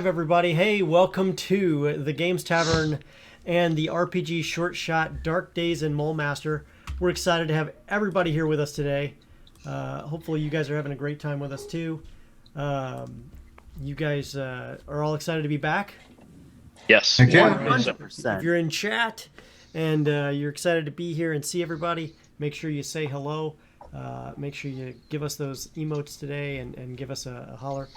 live, everybody. Hey, welcome to the Games Tavern and the RPG short shot Dark Days in Mulmaster. We're excited to have everybody here with us today. Hopefully you guys are having a great time with us too. You guys are all excited to be back? Yes. Okay. 100%. If you're in chat and you're excited to be here and see everybody, make sure you say hello. Make sure you give us those emotes today and give us a holler.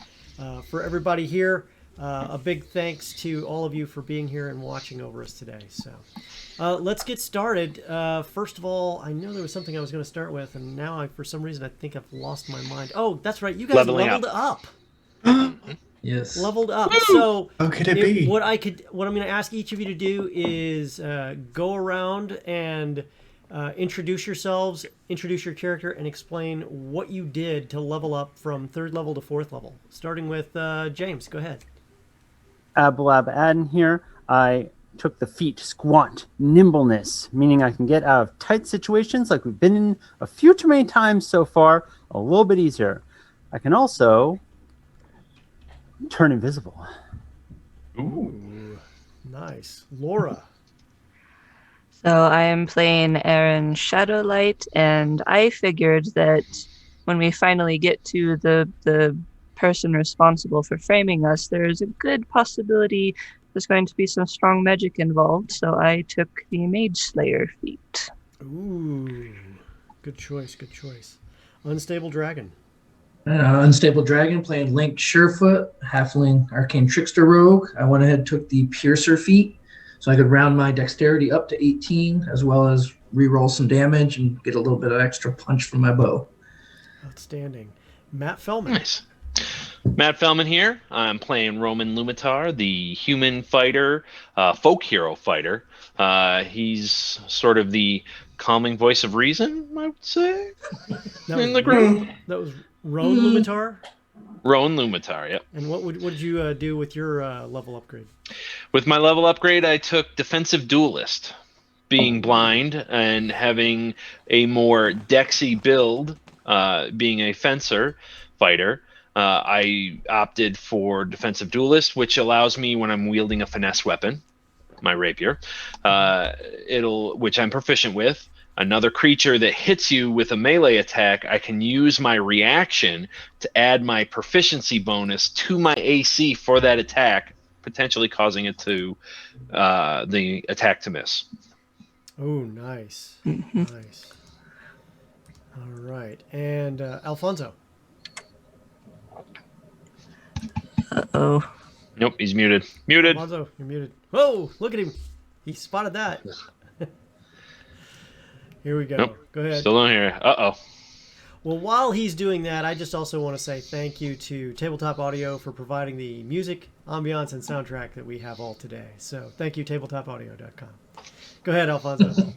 For everybody here, a big thanks to all of you for being here and watching over us today. So let's get started. First of all, I know there was something I was going to start with, and now for some reason I think I've lost my mind. Oh, that's right. You guys leveled up. Yes. Leveled up. So how could it be? What I'm going to ask each of you to do is go around and introduce yourselves, introduce your character, and explain what you did to level up from 3rd level to 4th level. Starting with James. Go ahead. Ablab Adden here. I took the feat Squat, Nimbleness, meaning I can get out of tight situations like we've been in a few too many times so far, a little bit easier. I can also turn invisible. Ooh, nice. Laura. So I am playing Aaron Shadowlight, and I figured that when we finally get to the person responsible for framing us, there is a good possibility there's going to be some strong magic involved, so I took the Mage Slayer feat. Ooh, good choice, good choice. Unstable Dragon. Unstable Dragon, playing Link Surefoot, Halfling Arcane Trickster Rogue. I went ahead and took the Piercer feat, so I could round my dexterity up to 18, as well as reroll some damage and get a little bit of extra punch from my bow. Outstanding. Matt Fellman. Nice. Matt Fellman here. I'm playing Roman Lumitar, the human fighter, folk hero fighter. He's sort of the calming voice of reason, I would say, in the group. That was Roan Lumitar? Rowan Lumitar, yep. And what did you do with your level upgrade? With my level upgrade, I took Defensive Duelist. Being blind and having a more dexy build, being a fencer fighter, I opted for Defensive Duelist, which allows me, when I'm wielding a finesse weapon, my rapier, which I'm proficient with, another creature that hits you with a melee attack, I can use my reaction to add my proficiency bonus to my AC for that attack, potentially causing it to the attack to miss. Oh, nice. Nice. All right. And Alfonso. Uh-oh. Nope, he's muted. Muted. Alfonso, you're muted. Whoa, look at him. He spotted that. Here we go. Nope. Go ahead. Still don't hear. Uh-oh. Well, while he's doing that, I just also want to say thank you to Tabletop Audio for providing the music, ambiance, and soundtrack that we have all today. So thank you, tabletopaudio.com. Go ahead, Alfonso.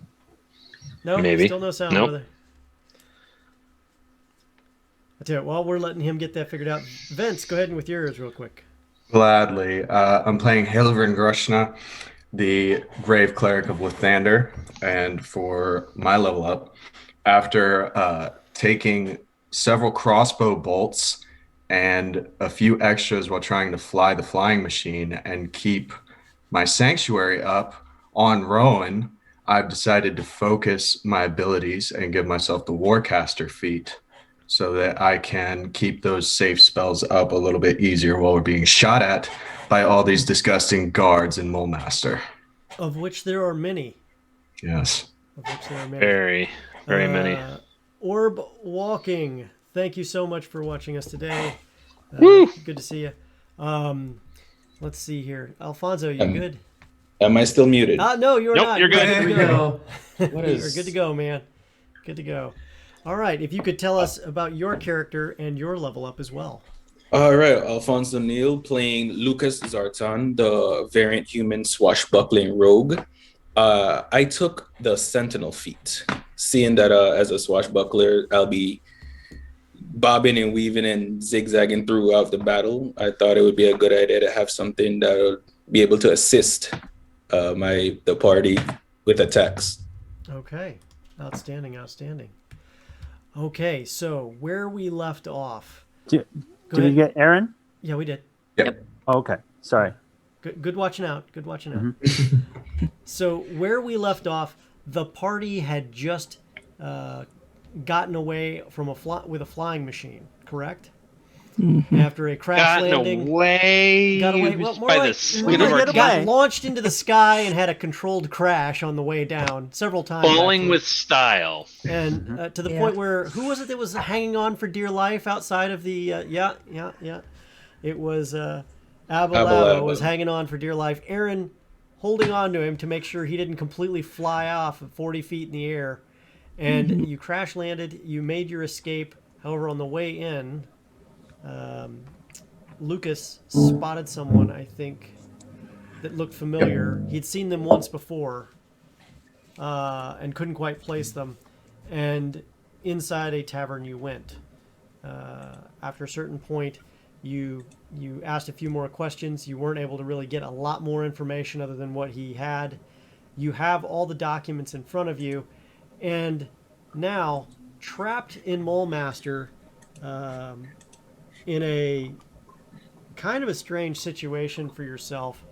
No, Maybe. Still no sound. Nope. Brother. I tell you, while we're letting him get that figured out, Vince, go ahead and with yours real quick. Gladly. I'm playing Hilvern Grushna, the Grave Cleric of Lathander, and for my level up, after taking several crossbow bolts and a few extras while trying to fly the flying machine and keep my sanctuary up on Rowan, I've decided to focus my abilities and give myself the Warcaster feat so that I can keep those safe spells up a little bit easier while we're being shot at by all these disgusting guards in Mulmaster. Of which there are many. Yes. Of which there are many. Very, very many. Orb Walking, thank you so much for watching us today. Woo! Good to see you. Let's see here. Alfonso, you good? Am I still muted? No, you're Nope, not. you're good. There we go. What is- You're good to go, man. Good to go. All right, if you could tell us about your character and your level up as well. All right, Alfonso Neal playing Lucas Zartan, the variant human swashbuckling rogue. I took the Sentinel feat, seeing that as a swashbuckler, I'll be bobbing and weaving and zigzagging throughout the battle. I thought it would be a good idea to have something that would be able to assist the party with attacks. Okay, outstanding, outstanding. Okay, so where we left off. Did we get Aaron? Yeah, we did. Yep. Okay. Sorry. Good watching out. Good watching out. Mm-hmm. So where we left off, the party had just gotten away from with a flying machine, correct? After a crash landing. Got away. Well, more by like, the skin more of like our get teeth. got away. launched into the sky and had a controlled crash on the way down several times. Falling actually. with style. And to the point where, who was it that was hanging on for dear life outside of the, it was Abalaba was hanging on for dear life. Aaron holding on to him to make sure he didn't completely fly off at 40 feet in the air. And you crash landed, you made your escape. However, on the way in, Lucas spotted someone, I think, that looked familiar. He'd seen them once before and couldn't quite place them. And inside a tavern you went. After a certain point, you asked a few more questions. You weren't able to really get a lot more information other than what he had. You have all the documents in front of you. And now, trapped in Mulmaster, in a kind of a strange situation for yourself,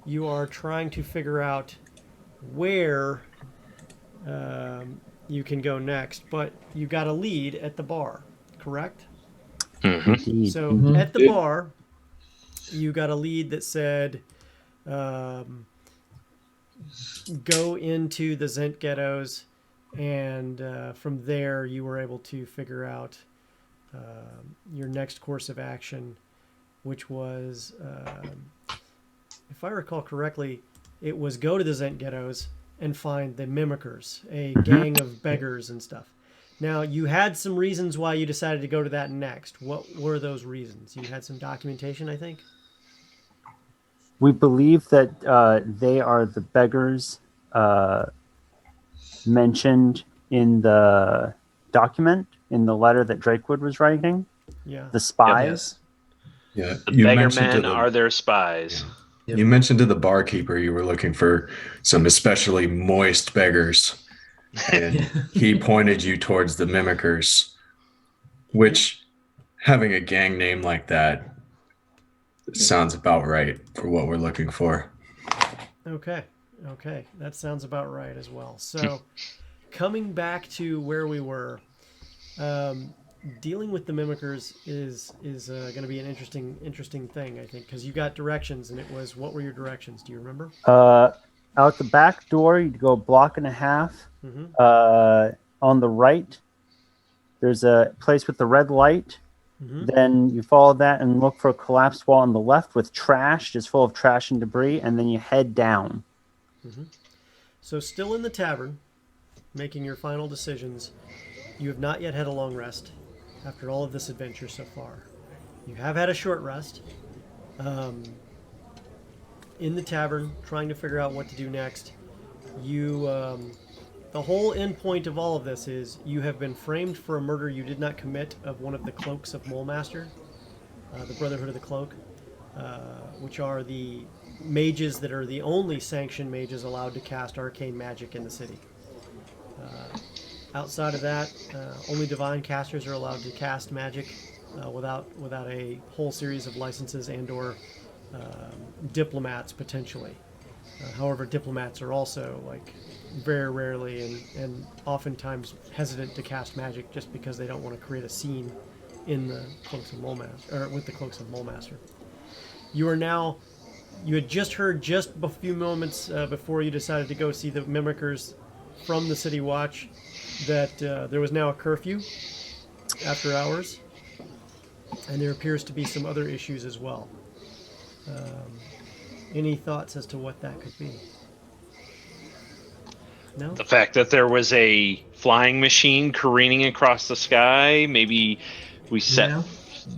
you are trying to figure out where you can go next, but you got a lead at the bar, correct? Mm-hmm. So at the bar, you got a lead that said, go into the Zent ghettos, and from there you were able to figure out your next course of action, which was, if I recall correctly, it was go to the Zent ghettos and find the Mimickers, a gang of beggars and stuff. Now, you had some reasons why you decided to go to that next. What were those reasons? You had some documentation, I think? We believe that they are the beggars mentioned in the document, in the letter that Drakewood was writing. Yeah. The spies. Yeah, The you beggar mentioned to men the- are their spies. Yep. You mentioned to the barkeeper you were looking for some especially moist beggars, and he pointed you towards the Mimickers, which, having a gang name like that, sounds about right for what we're looking for. Okay. That sounds about right as well. So, coming back to where we were, dealing with the Mimickers is going to be an interesting thing, I think, because you got directions, and it was, what were your directions? Do you remember? Out the back door, you'd go a block and a half. On the right, there's a place with the red light. Then you follow that and look for a collapsed wall on the left with trash, just full of trash and debris, and then you head down. So still in the tavern, making your final decisions. You have not yet had a long rest after all of this adventure so far. You have had a short rest. In the tavern, trying to figure out what to do next. You, the whole end point of all of this is you have been framed for a murder you did not commit of one of the cloaks of Mulmaster, the Brotherhood of the Cloak, which are the mages that are the only sanctioned mages allowed to cast arcane magic in the city. Outside of that, only divine casters are allowed to cast magic without a whole series of licenses and/or diplomats potentially. However, diplomats are also very rarely and oftentimes hesitant to cast magic just because they don't want to create a scene in the cloaks of Mulmaster, or with the cloaks of Mulmaster. You had just heard just a few moments before you decided to go see the Mimickers from the City Watch that there was now a curfew after hours, and there appears to be some other issues as well. Any thoughts as to what that could be? No? The fact that there was a flying machine careening across the sky, maybe we set,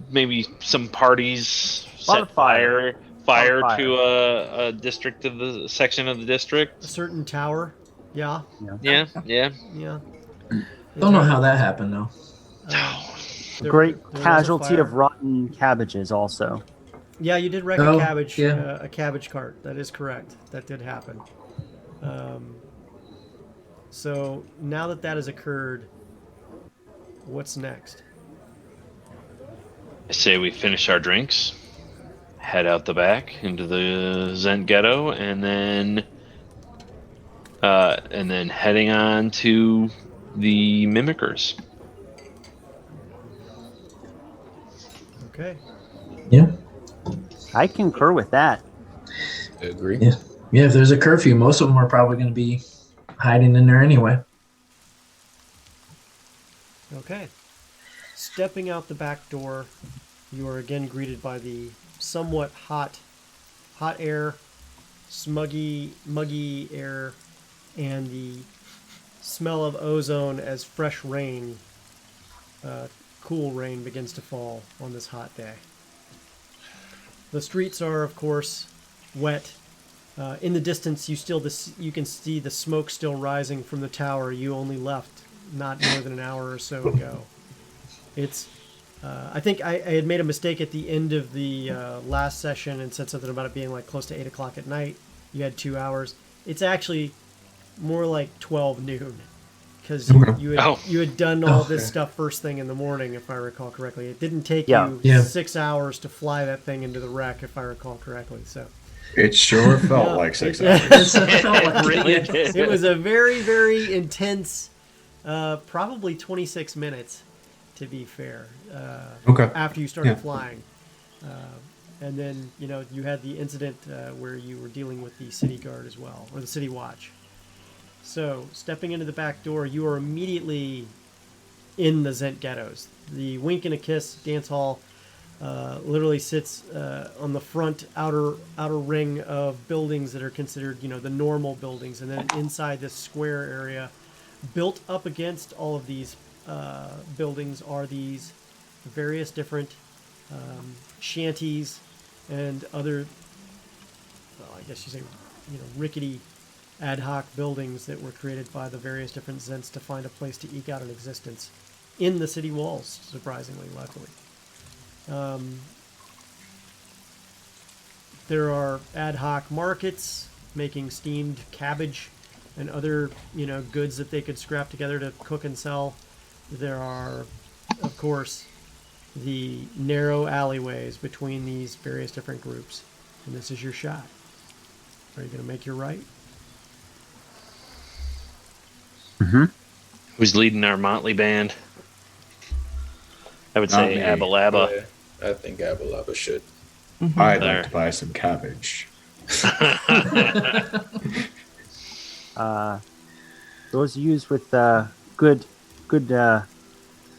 maybe some parties set fire to a district of the section of the district. A certain tower? Yeah. Yeah. Don't know how that happened though. Great there casualty was a of rotten cabbages also. Yeah, you did wreck Oh, a cabbage, yeah. a cabbage cart. That is correct. That did happen. So now that has occurred, what's next? I say we finish our drinks, head out the back into the Zent ghetto, and then heading on to the Mimickers. Okay. Yeah. I concur with that. I agree. Yeah. Yeah, if there's a curfew, most of them are probably going to be hiding in there anyway. Okay. Stepping out the back door, you are again greeted by the somewhat hot air, muggy air, and the smell of ozone as fresh rain, cool rain begins to fall on this hot day. The streets are, of course, wet. In the distance, you can see the smoke still rising from the tower you only left not more than an hour or so ago. It's, I think I had made a mistake at the end of the last session and said something about it being like close to 8 o'clock at night. You had 2 hours. It's actually more like 12 noon because you had done all this stuff first thing in the morning, if I recall correctly. It didn't take you 6 hours to fly that thing into the wreck, if I recall correctly. So It sure felt like 6 hours. It was a very, very intense, probably 26 minutes, to be fair, after you started flying. And then, you had the incident where you were dealing with the city guard as well, or the city watch. So, stepping into the back door, you are immediately in the Zent ghettos. The Wink and a Kiss dance hall literally sits on the front outer ring of buildings that are considered, the normal buildings. And then inside this square area, built up against all of these buildings are these various different shanties and other, I guess you say, rickety ad hoc buildings that were created by the various different Zents to find a place to eke out an existence in the city walls, surprisingly, luckily. There are ad hoc markets making steamed cabbage and other, goods that they could scrap together to cook and sell. There are, of course, the narrow alleyways between these various different groups. And this is your shot. Are you going to make your right? Mm-hmm. Who's leading our Motley band? I would say Abalaba. Yeah, I think Abalaba should. I'd like to buy some cabbage. Those used with good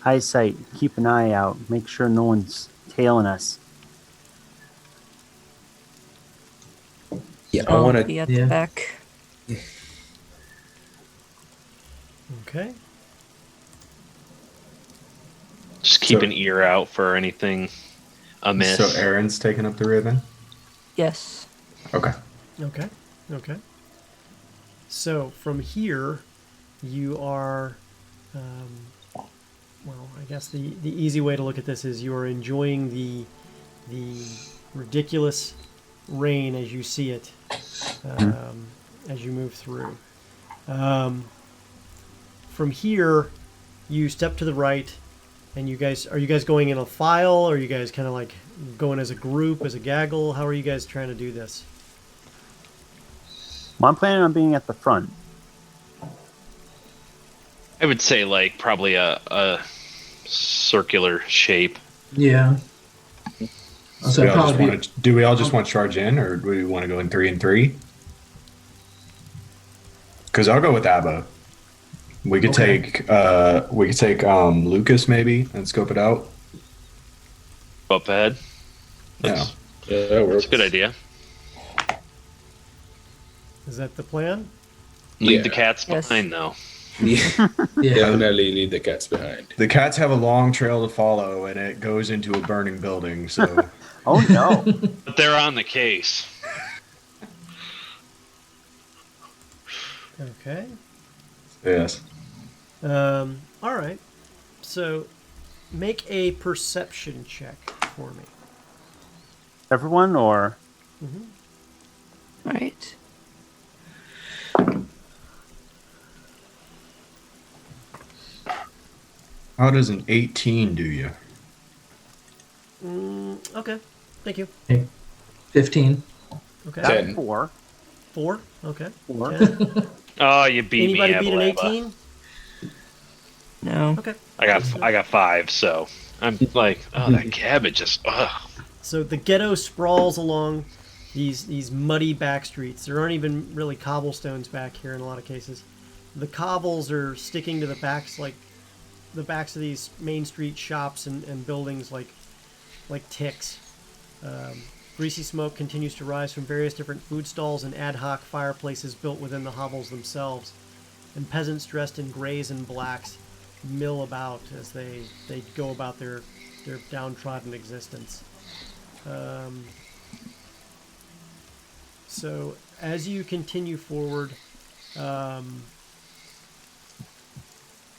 eyesight, keep an eye out. Make sure no one's tailing us. Yeah, I want to. Be at the back. Okay. Just keep an ear out for anything amiss. So Aaron's taking up the rear then? Yes. Okay. Okay. So from here, you are, I guess the easy way to look at this is you are enjoying the ridiculous rain as you see it, as you move through. From here, you step to the right, and are you guys going in a file? Or are you guys kind of like going as a group, as a gaggle? How are you guys trying to do this? Well, I'm planning on being at the front. I would say probably a circular shape. Yeah. Do we all just want to charge in, or do we want to go in 3 and 3? Because I'll go with Abba. We could take Lucas maybe and scope it out. Up ahead. Yeah, that works. That's a good idea. Is that the plan? Leave the cats behind, though. Yeah, definitely leave the cats behind. The cats have a long trail to follow, and it goes into a burning building. So, Oh no! But they're on the case. Okay. yes. All right. So, make a perception check for me. Everyone, or All right. How does an 18 do you? Okay. Thank you. Hey. 15. Okay. That's 10. 4. 4. Okay. 4. 10. Oh, you beat Anybody me, beat an Abalaba. 18? No. Okay. I got 5, so I'm like, oh, that cabbage just, ugh. So the ghetto sprawls along these muddy back streets. There aren't even really cobblestones back here in a lot of cases. The cobbles are sticking to the backs, like the backs of these main street shops and buildings, like ticks. Greasy smoke continues to rise from various different food stalls and ad hoc fireplaces built within the hovels themselves. And peasants dressed in grays and blacks mill about as they go about their downtrodden existence. So as you continue forward,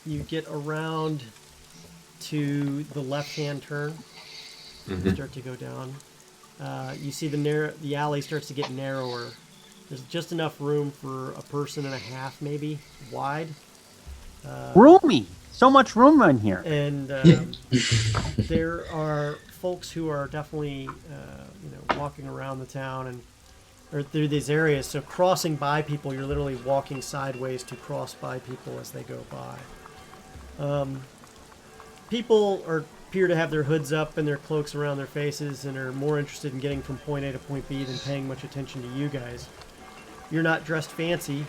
you get around to the left-hand turn. You start to go down. You see the alley starts to get narrower. There's just enough room for a person and a half, maybe, wide. Roomy! So much room in here. And there are folks who are definitely, walking around the town or through these areas. So crossing by people, you're literally walking sideways to cross by people as they go by. People appear to have their hoods up and their cloaks around their faces and are more interested in getting from point A to point B than paying much attention to you guys. You're not dressed fancy.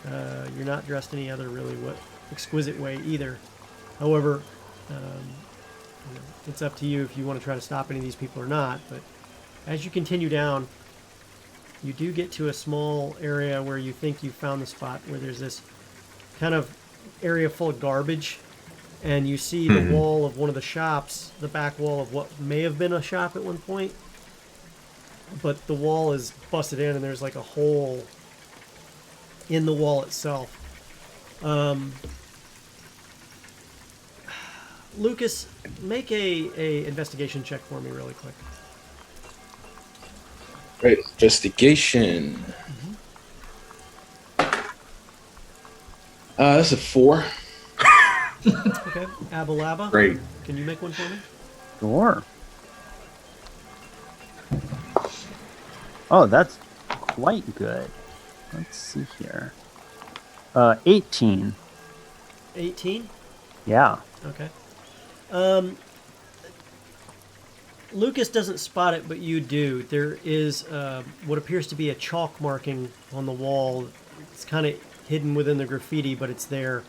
You're not dressed any other really exquisite way either. However, it's up to you if you want to try to stop any of these people or not. But as you continue down, you do get to a small area where you think you found the spot where there's this kind of area full of garbage, and you see the wall of one of the shops, the back wall of what may have been a shop at one point, but the wall is busted in and there's like a hole in the wall itself. Lucas, make a investigation check for me really quick. Right, investigation. That's a 4. Okay, Abalaba. Great. Can you make one for me? Sure. Oh, that's quite good. Let's see here. 18. 18? Yeah. Okay. Lucas doesn't spot it, but you do. There is what appears to be a chalk marking on the wall. It's kind of hidden within the graffiti, but it's there.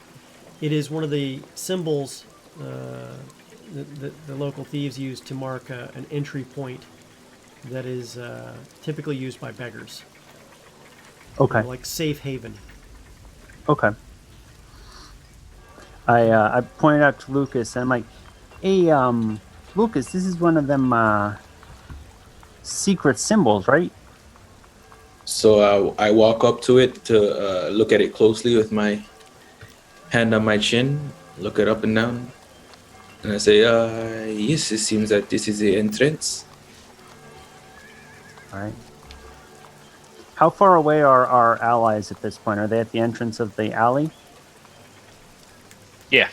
It is one of the symbols the local thieves use to mark an entry point that is typically used by beggars. Okay. Like safe haven. Okay. I pointed out to Lucas, and I'm like, hey, Lucas, this is one of them secret symbols, right? So I walk up to it to look at it closely with my hand on my chin, look it up and down, and I say, yes, it seems that this is the entrance. All right. How far away are our allies at this point? Are they at the entrance of the alley? Yeah,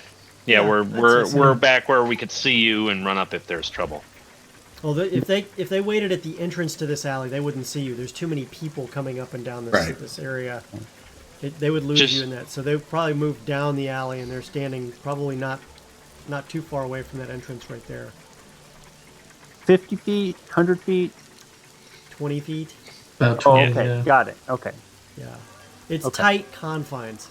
Yeah, we're back where we could see you and run up if there's trouble. Well, if they waited at the entrance to this alley, they wouldn't see you. There's too many people coming up and down this area. They would lose you in that. So they would probably move down the alley, and they're standing probably not too far away from that entrance right there. 50 feet? 100 feet? 20 feet? About Oh, 20, okay. yeah. Got it. Okay. Yeah. It's Okay. tight confines.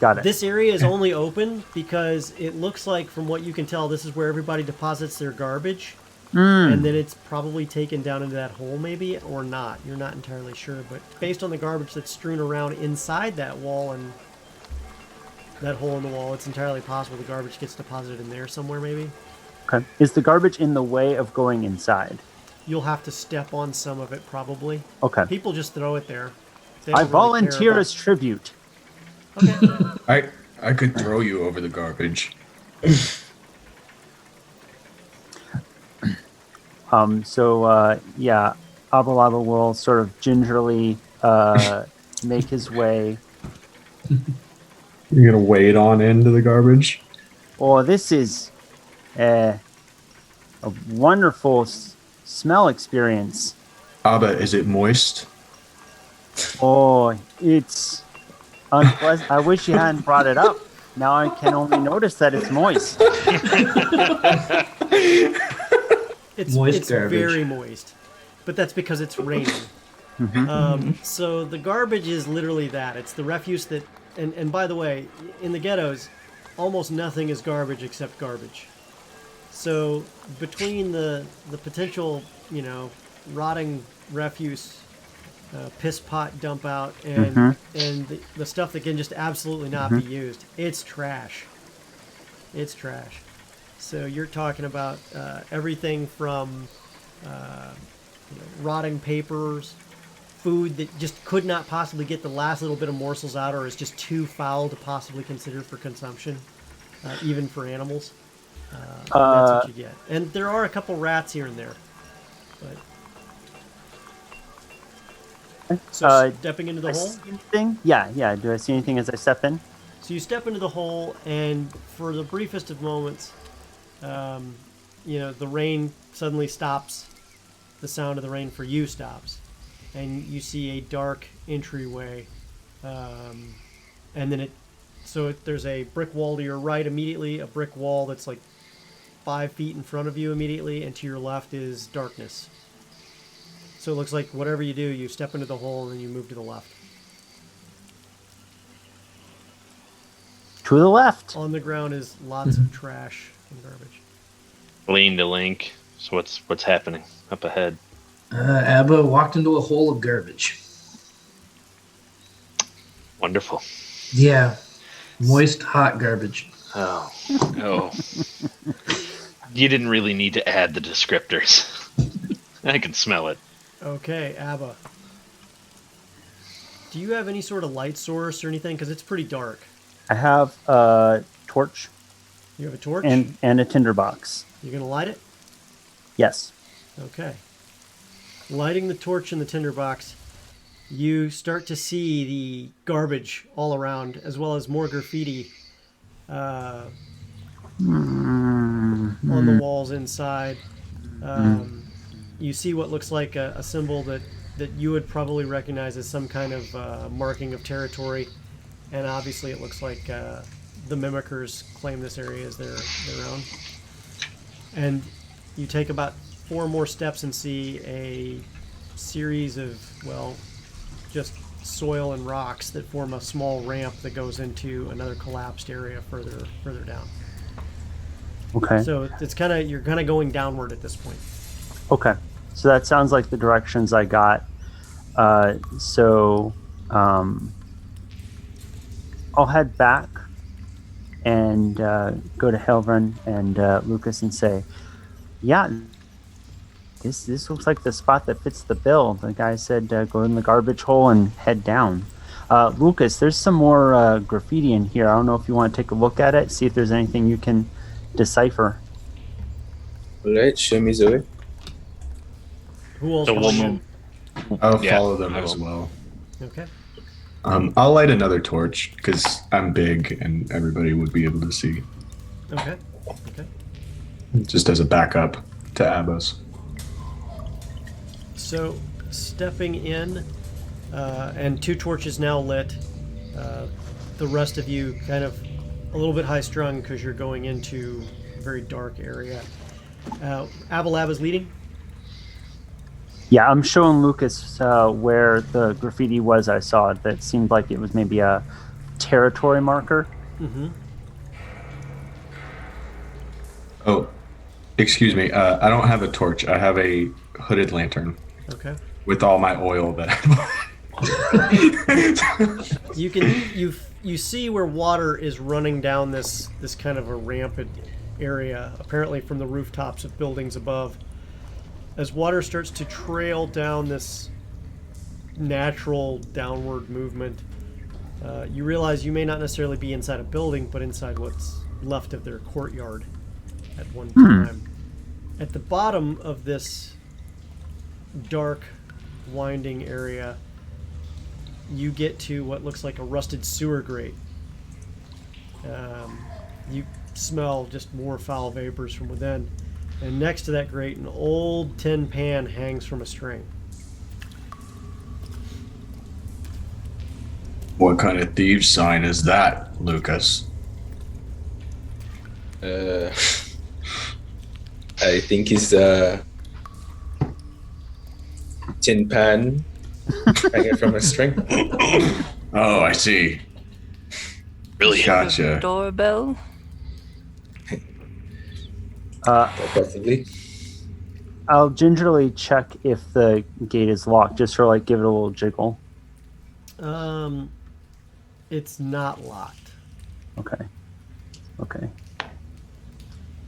Got it. This area is only open because it looks like, from what you can tell, this is where everybody deposits their garbage. And then it's probably taken down into that hole, maybe, or not. You're not entirely sure. But based on the garbage that's strewn around inside that wall and that hole in the wall, it's entirely possible the garbage gets deposited in there somewhere, maybe. Okay. Is the garbage in the way of going inside? You'll have to step on some of it, probably. Okay. People just throw it there. They I don't really care volunteer about- as tribute. Okay. I could throw you over the garbage. Yeah, Abalaba will sort of gingerly make his way. You're gonna wade on into the garbage. Oh, this is a wonderful smell experience. Abba, is it moist? Oh, it's unpleasant. I wish you hadn't brought it up. Now I can only notice that it's moist. It's Moist garbage. very moist, but that's because it's raining. So the garbage is literally that. It's the refuse that, and by the way, in the ghettos, almost nothing is garbage except garbage. So between the potential, rotting refuse, piss pot dump out, and the stuff that can just absolutely not be used, it's trash. It's trash. So you're talking about everything from rotting papers, food that just could not possibly get the last little bit of morsels out, or is just too foul to possibly consider for consumption, even for animals. That's what you get. And there are a couple rats here and there. But... So stepping into the hole? Anything? Yeah. Do I see anything as I step in? So you step into the hole, and for the briefest of moments, the rain suddenly stops. The sound of the rain for you stops, and you see a dark entryway, and then there's a brick wall to your right immediately, a brick wall that's like 5 feet in front of you immediately, and to your left is darkness. So it looks like whatever you do, you step into the hole and then you move to the left. To the left. On the ground is lots of trash and garbage. Lean to Link. So what's happening up ahead? Abba walked into a hole of garbage. Wonderful. Yeah. Moist, hot garbage. Oh. You didn't really need to add the descriptors. I can smell it. Okay, Abba. Do you have any sort of light source or anything? Because it's pretty dark. I have a torch. You have a torch? And a tinderbox. You're going to light it? Yes. Okay. Lighting the torch in the tinderbox, you start to see the garbage all around, as well as more graffiti on the walls inside. You see what looks like a symbol that you would probably recognize as some kind of marking of territory, and obviously it looks like the Mimickers claim this area as their own. And you take about 4 more steps and see a series of, just soil and rocks that form a small ramp that goes into another collapsed area further down. Okay. So you're kind of going downward at this point. Okay. So that sounds like the directions I got. I'll head back and go to Helvern and Lucas and say, yeah, this looks like the spot that fits the bill. The guy said go in the garbage hole and head down. Lucas, there's some more graffiti in here. I don't know if you want to take a look at it, see if there's anything you can decipher. All right, show me Zoe. Who else? I'll follow them as well. Okay. I'll light another torch because I'm big and everybody would be able to see. Okay. Just as a backup to Abba's. So, stepping in, and 2 torches now lit. The rest of you kind of a little bit high-strung because you're going into a very dark area. Abalab is leading. Yeah, I'm showing Lucas where the graffiti was I saw. That seemed like it was maybe a territory marker. Mm-hmm. Oh, excuse me. I don't have a torch. I have a hooded lantern. Okay. With all my oil that You see where water is running down this kind of a rampant area, apparently from the rooftops of buildings above. As water starts to trail down this natural downward movement, you realize you may not necessarily be inside a building, but inside what's left of their courtyard at one time. At the bottom of this dark, winding area, you get to what looks like a rusted sewer grate. You smell just more foul vapors from within. And next to that grate, an old tin pan hangs from a string. What kind of thieves' sign is that, Lucas? I think he's tin pan hanging from a string. Oh, I see. Really? Gotcha. Doorbell. Possibly. I'll gingerly check if the gate is locked, just for like give it a little jiggle. It's not locked. Okay. Okay.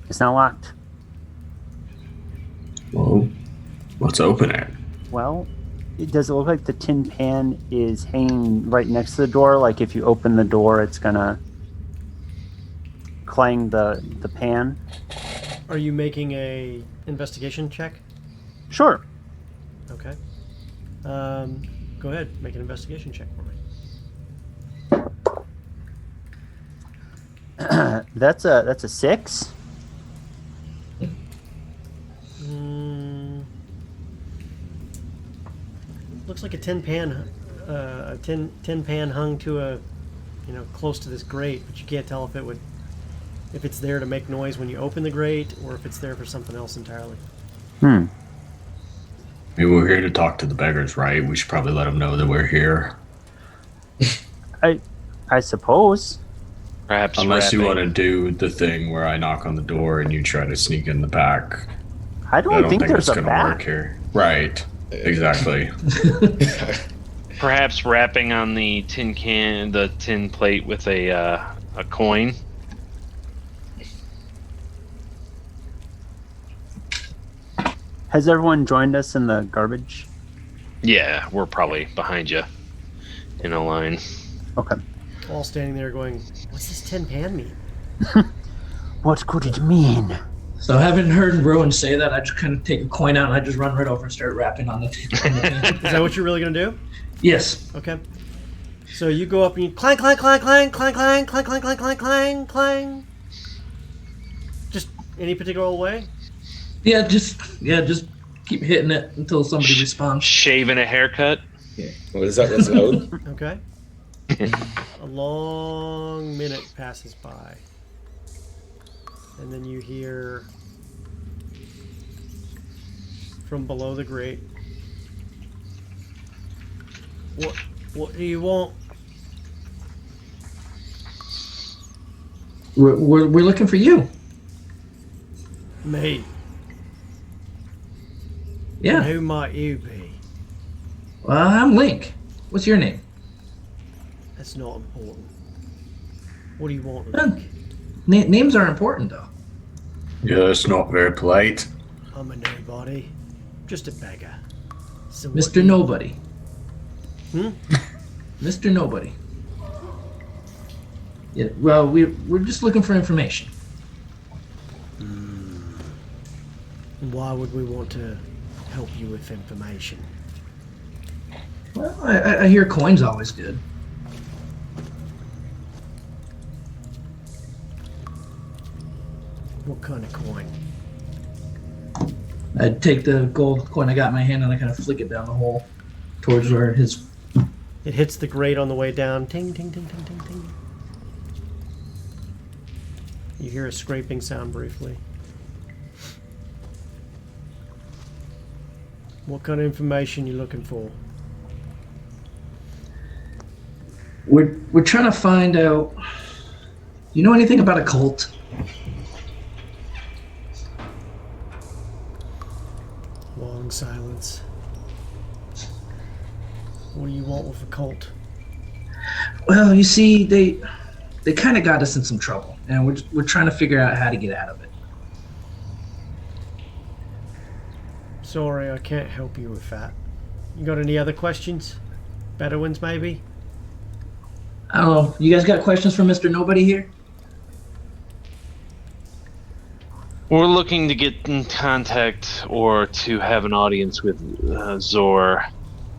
It's not locked. Well, let's open it. Well, does it look like the tin pan is hanging right next to the door? Like if you open the door, it's gonna clang the pan? Are you making a investigation check? Sure. Okay. Go ahead, make an investigation check for me. That's a 6. Looks like a tin pan, tin pan hung to a, close to this grate, but you can't tell if it's there to make noise when you open the grate, or if it's there for something else entirely. Maybe we're here to talk to the beggars, right? We should probably let them know that we're here. I suppose. Perhaps Unless you rapping. want to do the thing where I knock on the door and you try to sneak in the back. I don't think there's it's a gonna back. work here. Right. Exactly. Perhaps rapping on the tin plate with a coin. Has everyone joined us in the garbage? Yeah, we're probably behind you in a line. Okay. All standing there going, what's this tin pan mean? What could it mean? So having heard Rowan say that, I just kind of take a coin out and I just run right over and start rapping on the pan. Is that what you're really going to do? Yes. Okay. So you go up and you clang, clang, clang, clang, clang, clang, clang, clang, clang, clang, clang, clang. Just any particular way? Yeah, just keep hitting it until somebody responds. Shaving a haircut. Yeah. What is that? That's loud. Okay. A long minute passes by. And then you hear from below the grate, What do you want? We're looking for you. Me? Yeah. Who might you be? Well, I'm Link. What's your name? That's not important. What do you want, Huh. Link? Names are important, though. Yeah, it's not very polite. I'm a nobody. Just a beggar. So what Mr. do you- Nobody. Hmm? Mr. Nobody. Yeah, well, we're just looking for information. Why would we want to help you with information? Well, I hear coin's always good. What kind of coin? I'd take the gold coin I got in my hand and I kind of flick it down the hole towards where his... It hits the grate on the way down. Ting, ting, ting, ting, ting, ting. You hear a scraping sound briefly. What kind of information you looking for? We're trying to find out... You know anything about a cult? Long silence. What do you want with a cult? Well, you see, they kind of got us in some trouble, and we're trying to figure out how to get out of it. Sorry, I can't help you with that. You got any other questions? Better ones, maybe? I don't know. You guys got questions for Mr. Nobody here? We're looking to get in contact or to have an audience with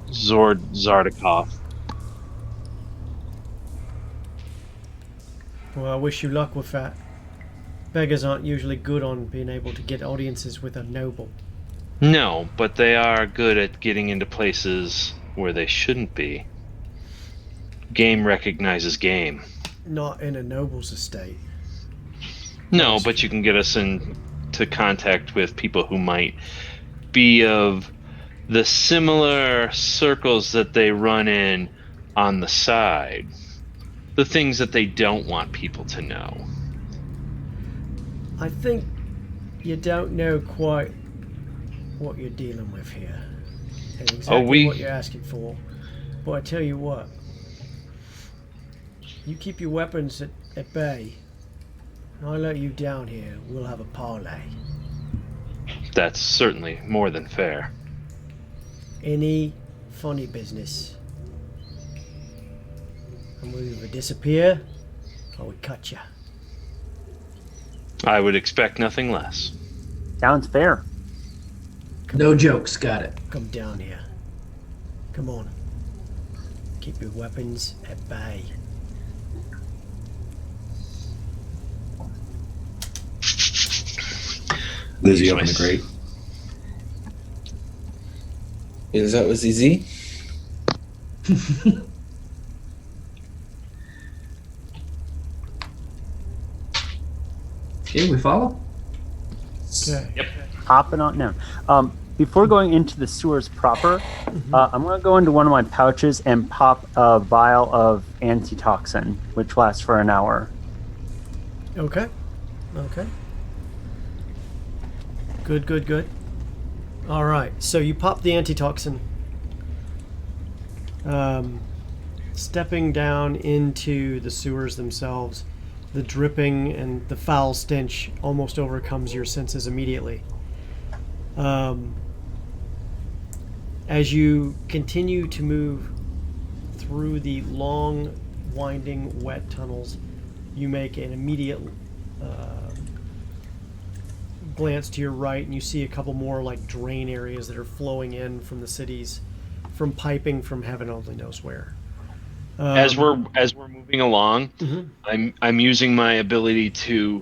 Zardakov. Well, I wish you luck with that. Beggars aren't usually good on being able to get audiences with a noble. No, but they are good at getting into places where they shouldn't be. game recognizes game. Not in a noble's estate. No, but you can get us into contact with people who might be of the similar circles that they run in on the side. The things that they don't want people to know. I think you don't know quite what you're dealing with here. And exactly what you're asking for. But I tell you what. You keep your weapons at bay. And I let you down here. We'll have a parlay. That's certainly more than fair. Any funny business. And we either disappear or we cut you. I would expect nothing less. Sounds fair. No jokes. Got it. Come down here. Come on. Keep your weapons at bay. Lizzie, open the grate. Is that was easy? Okay, we follow. Okay. Yep. Hopping on now. Before going into the sewers proper, I'm going to go into one of my pouches and pop a vial of antitoxin, which lasts for an hour. Okay. Okay. Good. All right. So you pop the antitoxin. Stepping down into the sewers themselves, the dripping and the foul stench almost overcomes your senses immediately. As you continue to move through the long, winding, wet tunnels, you make an immediate glance to your right, and you see a couple more like drain areas that are flowing in from the cities, from piping from heaven only knows where. As we're moving along, Mhm. I'm using my ability to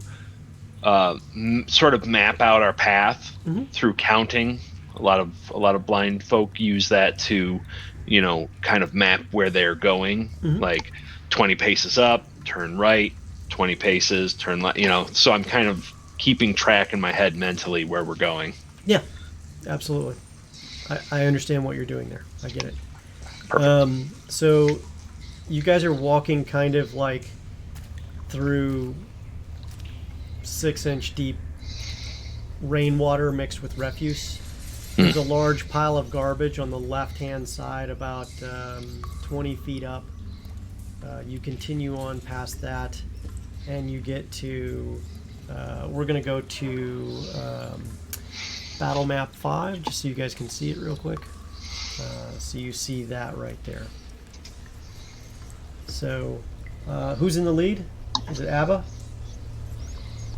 sort of map out our path through counting. A lot of blind folk use that to, kind of map where they're going. Like 20 paces up, turn right, 20 paces, turn left. So I'm kind of keeping track in my head mentally where we're going. Yeah, absolutely. I understand what you're doing there. I get it. Perfect. So you guys are walking kind of like through 6-inch deep rainwater mixed with refuse. There's a large pile of garbage on the left-hand side, about 20 feet up. You continue on past that, and you get to... we're going to go to Battle Map 5, just so you guys can see it real quick. So you see that right there. So, who's in the lead? Is it Abba?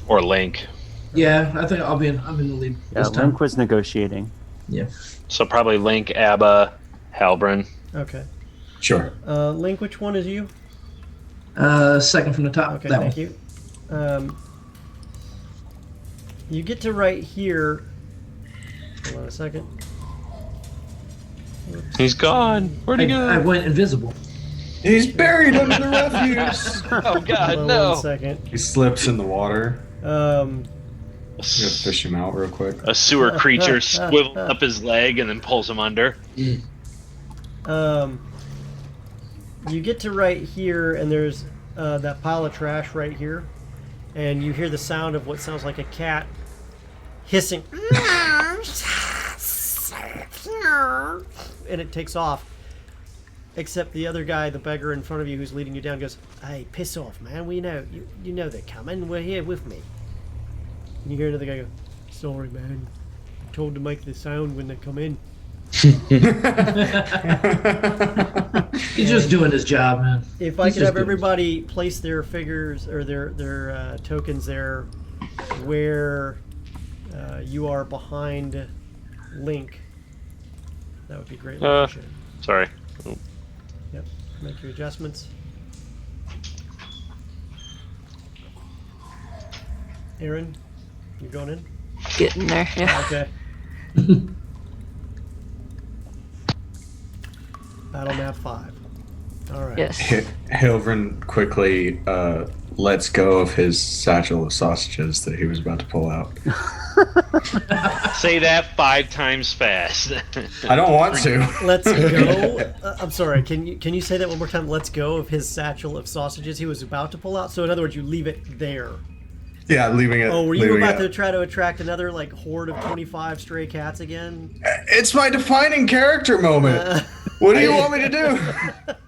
Or Link. Yeah, I think I'm in the lead Yeah, this time. Link was negotiating. Yeah. So probably Link, Abba, Halbrand. Okay. Sure. Link, which one is you? Second from the top. Okay, that thank one. you. You get to right here. Hold on a second. Whoops. He's gone. Where'd he I go? went invisible. He's buried under the refuse. Oh God, Hold on no! 1 second. He slips in the water. A I'm gonna fish him out real quick. sewer creature swivels up his leg and then pulls him under. You get to right here, and there's that pile of trash right here, and you hear the sound of what sounds like a cat hissing, and it takes off. Except the other guy, the beggar in front of you who's leading you down, goes, "Hey, piss off, man. We know you know they're coming. We're here with me." And you hear another guy go, "Sorry, man. I'm told to make the sound when they come in." He's just doing his job, man. If I He's could just have doing everybody place their figures or their tokens there where you are behind Link, that would be greatly appreciated. Sorry. Yep. Make your adjustments. Aaron, you going in? Getting there. Yeah. Okay. Battle map 5. All right. Yes. Hilvern quickly lets go of his satchel of sausages that he was about to pull out. Say that 5 times fast. I don't want to. Let's go. I'm sorry. Can you say that one more time? Let's go of his satchel of sausages he was about to pull out. So in other words, you leave it there. Yeah, leaving it. Oh, were you about it. to try to attract another like horde of 25 stray cats again? It's my defining character moment. What do you want me to do?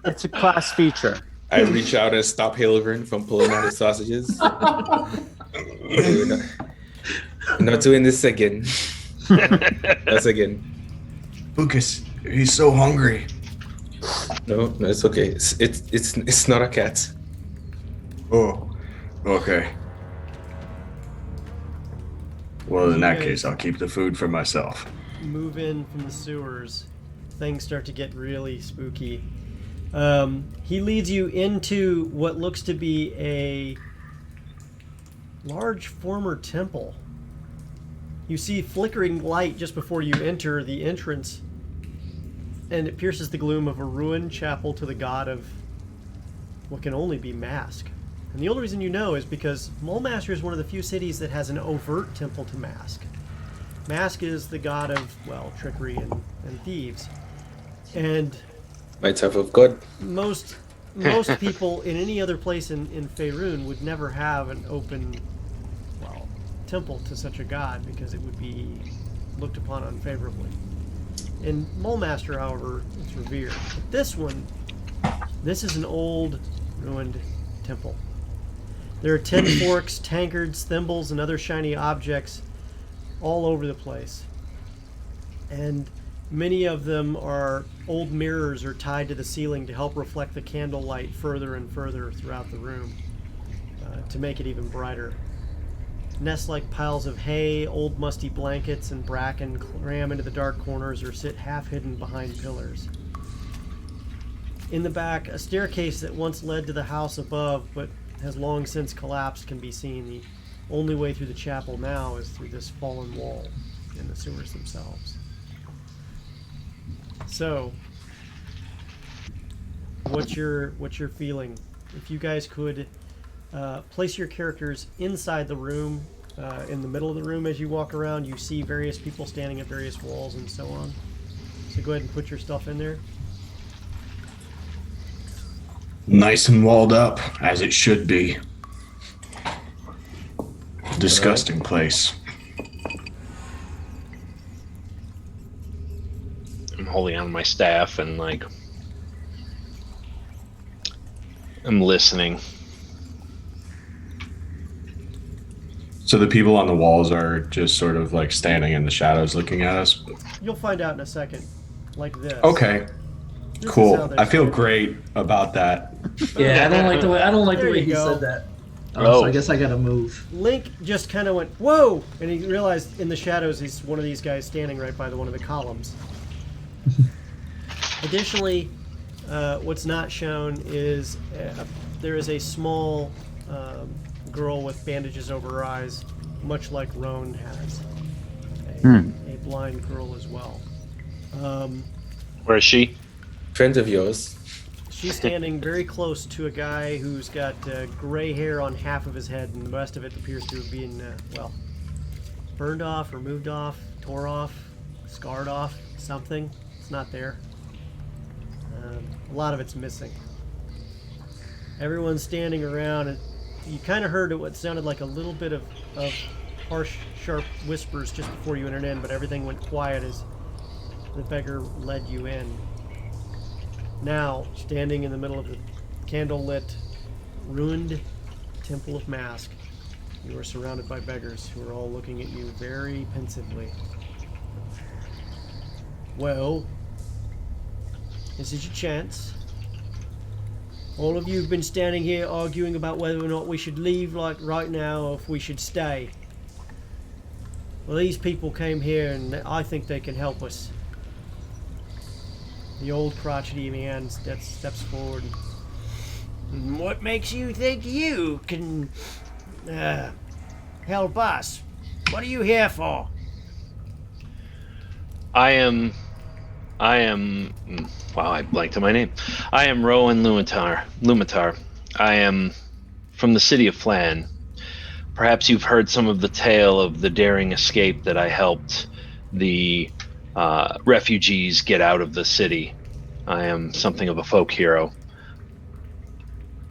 It's a class feature. I reach out and stop Hilvern from pulling out his sausages. Not doing this again. That's again. Lucas, he's so hungry. No, it's okay. It's not a cat. Oh, okay. Well, in that case, I'll keep the food for myself. Move in from the sewers. Things start to get really spooky. He leads you into what looks to be a large former temple. You see flickering light just before you enter the entrance, and it pierces the gloom of a ruined chapel to the god of what can only be Mask. And the only reason you know is because Mulmaster is one of the few cities that has an overt temple to Mask. Mask is the god of, well, trickery and thieves. And My type of god. most people in any other place in Faerun would never have an open, well, temple to such a god because it would be looked upon unfavorably. In Mulmaster, however, it's revered. But this is an old, ruined temple. There are tin forks, tankards, thimbles, and other shiny objects all over the place. And many of them are old mirrors or tied to the ceiling to help reflect the candlelight further and further throughout the room to make it even brighter. Nests like piles of hay, old musty blankets, and bracken cram into the dark corners or sit half hidden behind pillars. In the back, a staircase that once led to the house above but has long since collapsed can be seen. The only way through the chapel now is through this fallen wall in the sewers themselves. So, what's your feeling? If you guys could place your characters inside the room, in the middle of the room as you walk around, you see various people standing at various walls and so on. So go ahead and put your stuff in there. Nice and walled up, as it should be. Disgusting place. I'm holding on to my staff and I'm listening. So the people on the walls are just sort of like standing in the shadows looking at us? You'll find out in a second. Like this. Okay, This is how cool. they're I feel standing. great about that. Yeah, I don't like the way There he you go. said that. Oh. So I guess I gotta move. Link just kind of went, whoa! And he realized in the shadows he's one of these guys standing right by one of the columns. Additionally, what's not shown is there is a small girl with bandages over her eyes, much like Roan has. A blind girl as well. Where is she? Friend of yours. She's standing very close to a guy who's got gray hair on half of his head, and the rest of it appears to have been, burned off, removed off, tore off, scarred off, something. It's not there. A lot of it's missing. Everyone's standing around, and you kind of heard what sounded like a little bit of harsh, sharp whispers just before you entered in, but everything went quiet as the beggar led you in. Now, standing in the middle of the candle-lit, ruined Temple of Mask, you are surrounded by beggars who are all looking at you very pensively. Well, this is your chance. All of you have been standing here arguing about whether or not we should leave like right now or if we should stay. Well, these people came here and I think they can help us. The old crotchety man steps forward. What makes you think you can help us? What are you here for? I am I am. Wow, I blanked on my name. I am Rowan Lumitar. I am from the city of Flan. Perhaps you've heard some of the tale of the daring escape that I helped the refugees get out of the city. I am something of a folk hero.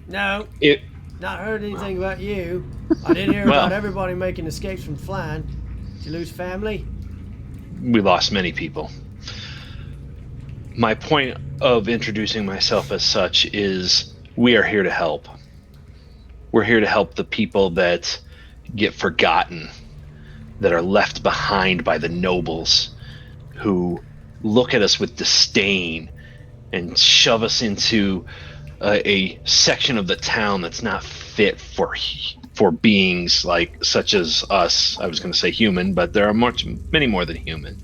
No, It not heard anything about you. I did hear Well- about everybody making escapes from Flan. Did you lose family? we lost many people. My point of introducing myself as such is we are here to help. We're here to help the people that get forgotten, that are left behind by the nobles, who look at us with disdain and shove us into a section of the town that's not fit for beings like such as us. I was going to say human, but there are many more than human.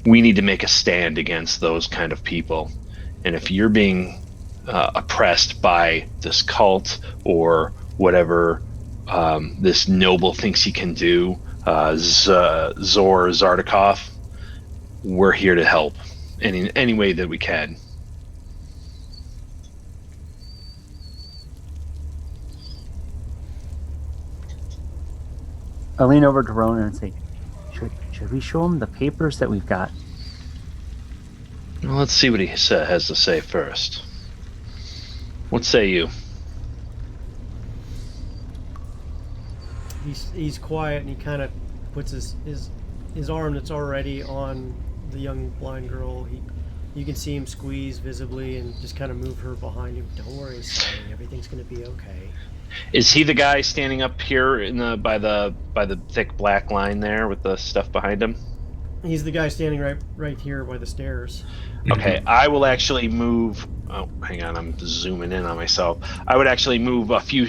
We need to make a stand against those kind of people. And if you're being oppressed by this cult or whatever this noble thinks he can do, Zor Zardakov, we're here to help in any way that we can. I lean over to Ronan and say, should we show him the papers that we've got? Well, let's see what he has to say first. What say you? He's quiet and he kind of puts his arm that's already on the young blind girl. You can see him squeeze visibly and just kind of move her behind him. Don't worry, Sonny. Everything's gonna be okay. Is he the guy standing up here by the thick black line there with the stuff behind him? He's the guy standing right here by the stairs. Okay, I will actually move. Oh, hang on, I'm zooming in on myself. I would actually move a few.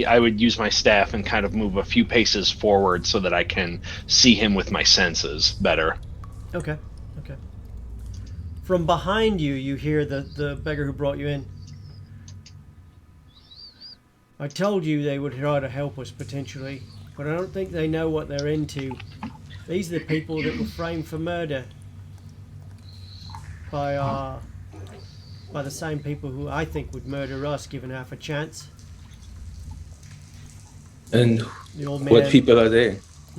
I would use my staff and kind of move a few paces forward so that I can see him with my senses better. Okay. From behind you, you hear the beggar who brought you in. I told you they would try to help us potentially, but I don't think they know what they're into. These are the people that were framed for murder by the same people who I think would murder us given half a chance. And The old man. what people are they?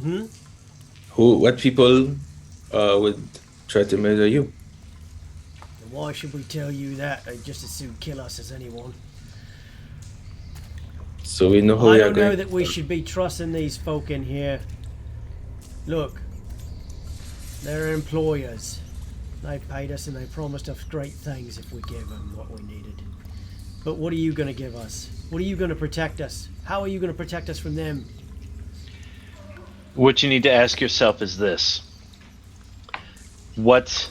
Hmm? What people would try to murder you? Why should we tell you that? They'd just as soon kill us as anyone. So we know who I we are don't know going. that we should be trusting these folk in here. Look, they're employers. They paid us and they promised us great things if we gave them what we needed. But what are you going to give us? What are you going to protect us? How are you going to protect us from them? What you need to ask yourself is this: what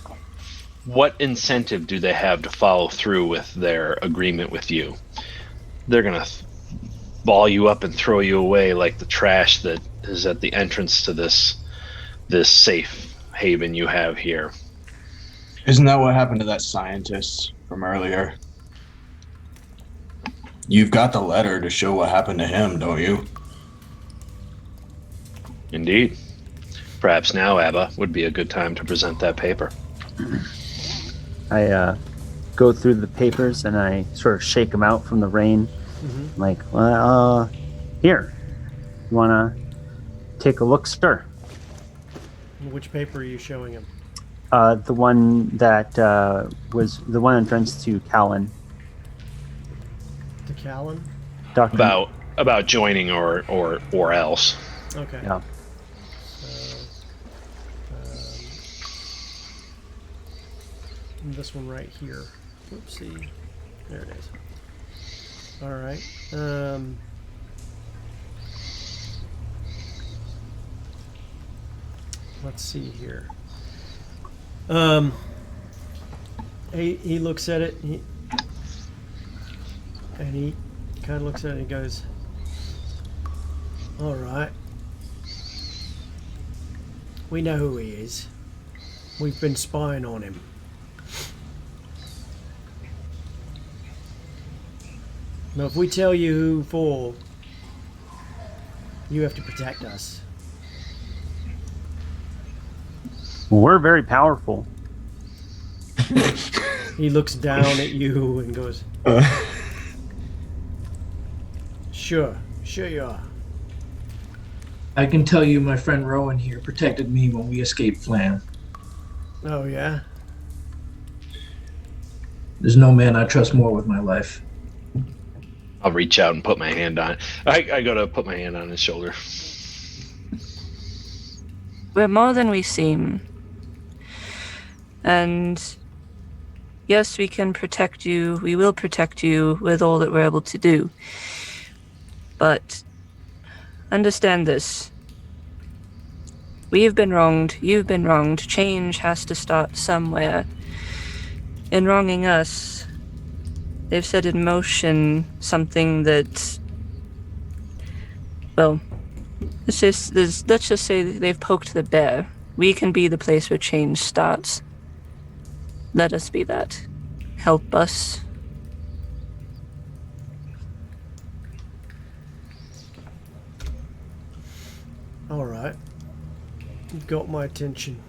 incentive do they have to follow through with their agreement with you? They're gonna ball you up and throw you away like the trash that is at the entrance to this safe haven you have here. Isn't that what happened to that scientist from earlier? You've got the letter to show what happened to him, don't you? Indeed. Perhaps now, Abba, would be a good time to present that paper. I go through the papers and I sort of shake them out from the rain. Mm-hmm. Like, well, here, you want to take a look, sir? Which paper are you showing him? The one that was the one addressed to Callan. To Callan? Dr. About joining or else. Okay. Yeah. This one right here. Oopsie. There it is. All right. Let's see here. He looks at it and he kind of looks at it and goes, "All right. We know who he is. We've been spying on him. Now, if we tell you who for, you have to protect us." We're very powerful. He looks down at you and goes, Sure you are. I can tell you my friend Rowan here protected me when we escaped Flam. Oh, yeah? There's no man I trust more with my life. I'll reach out and put my hand on it. I go to put my hand on his shoulder. We're more than we seem. And yes, we can protect you. We will protect you with all that we're able to do. But understand this. We have been wronged. You've been wronged. Change has to start somewhere. In wronging us, they've set in motion something that, well, let's just say they've poked the bear. We can be the place where change starts. Let us be that. Help us. All right. You've got my attention.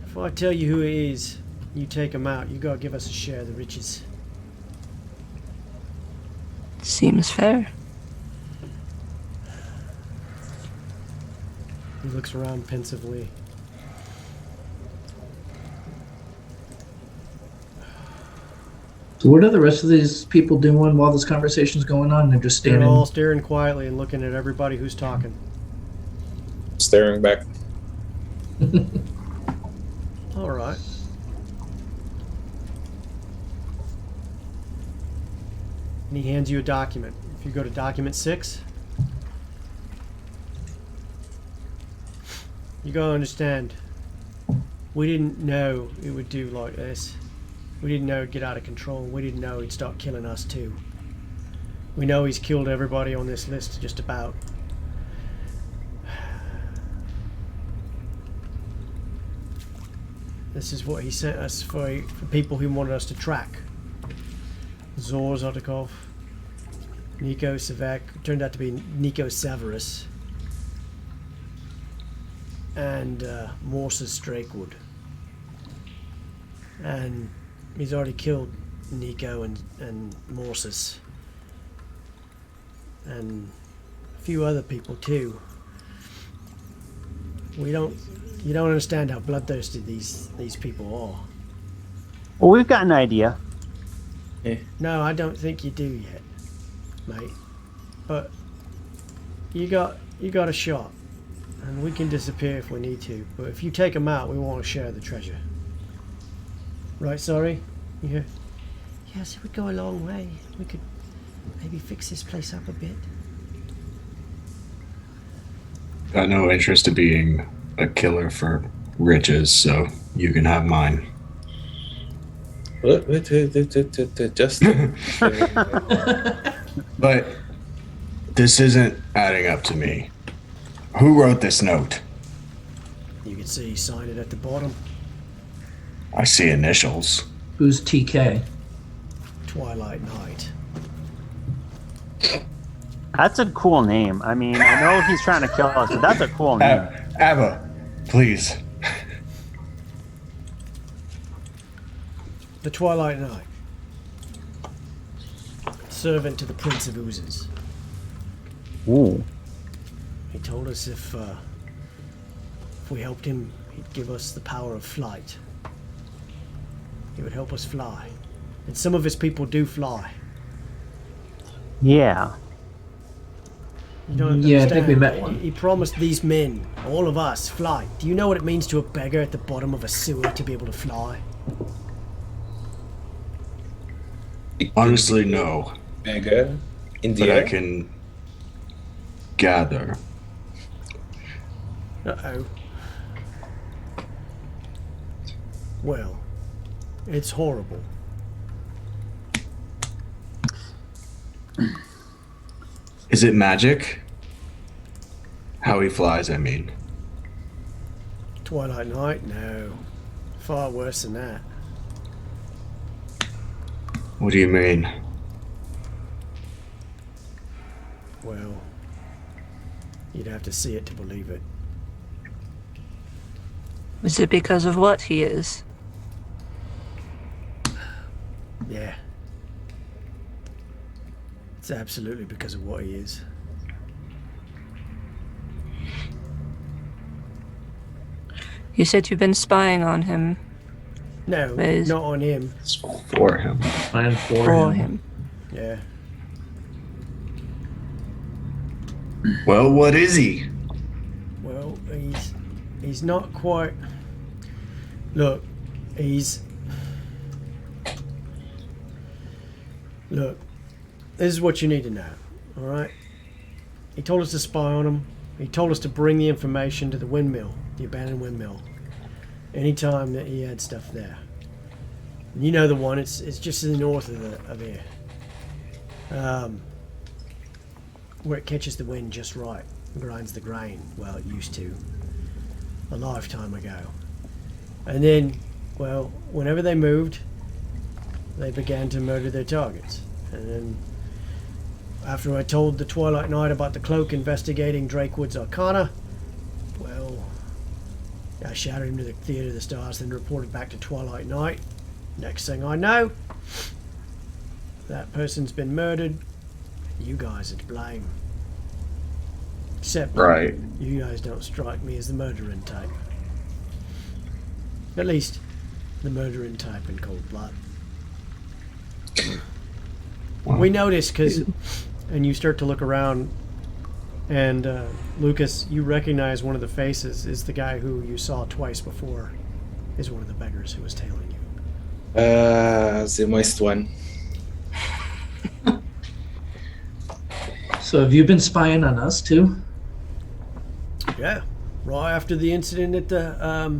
If I tell you who it is, you take him out. You gotta give us a share of the riches. Seems fair. He looks around pensively. So what are the rest of these people doing while this conversation's going on? They're just They're standing. all staring quietly and looking at everybody who's talking. Staring back. All right. And he hands you a document. If you go to document 6, you gotta understand, we didn't know it would do like this. We didn't know it'd get out of control. We didn't know he'd start killing us too. We know he's killed everybody on this list just about. This is what he sent us for people who wanted us to track. Zor Zotikov, Nico Savek, turned out to be Nico Severus, and Morses Drakewood. And he's already killed Nico and Morses. And a few other people too. You don't understand how bloodthirsty these people are. Well, we've got an idea. No, I don't think you do yet, mate. But you got a shot, and we can disappear if we need to. But if you take them out, we want to share the treasure. Right, sorry? You hear? Yes, it would go a long way. We could maybe fix this place up a bit. Got no interest in being a killer for riches, so you can have mine. Just But this isn't adding up to me. Who wrote this note? You can see he signed it at the bottom. I see initials. Who's TK? Twilight Night. That's a cool name. I mean, I know he's trying to kill us, but that's a cool name. Abba, please. The Twilight Knight. Servant to the Prince of Oozes. Ooh. He told us if we helped him, he'd give us the power of flight. He would help us fly. And some of his people do fly. Yeah. You don't Yeah, I understand. think we met one. He promised these men, all of us, flight. Do you know what it means to a beggar at the bottom of a sewer to be able to fly? Honestly, no. Mega. But India. I can gather. Uh-oh. Well, it's horrible. Is it magic? How he flies, I mean. Twilight Night? No. Far worse than that. What do you mean? Well, you'd have to see it to believe it. Is it because of what he is? Yeah. It's absolutely because of what he is. You said you've been spying on him. No, Is- not on him. It's for him. Plan for For him. him. Yeah. Well, what is he? Well, he's not quite. Look, Look, this is what you need to know, all right? He told us to spy on him. He told us to bring the information to the windmill, the abandoned windmill, anytime that he had stuff there. And you know the one. It's just in the north of here, where it catches the wind just right, grinds the grain. Well, it used to, a lifetime ago. And then, well, whenever they moved, they began to murder their targets. And then, after I told the Twilight Knight about the cloak investigating Drakewood's Arcana, well, I shouted him to the Theatre of the Stars, then reported back to Twilight Knight. Next thing I know, that person's been murdered. You guys are to blame. Except Right. you guys don't strike me as the murdering type. At least, the murdering type in cold blood. We noticed because, and you start to look around, and Lucas, you recognize one of the faces is the guy who you saw twice before, is one of the beggars who was tailing you. The moist one. So have you been spying on us too? Yeah, right after the incident at the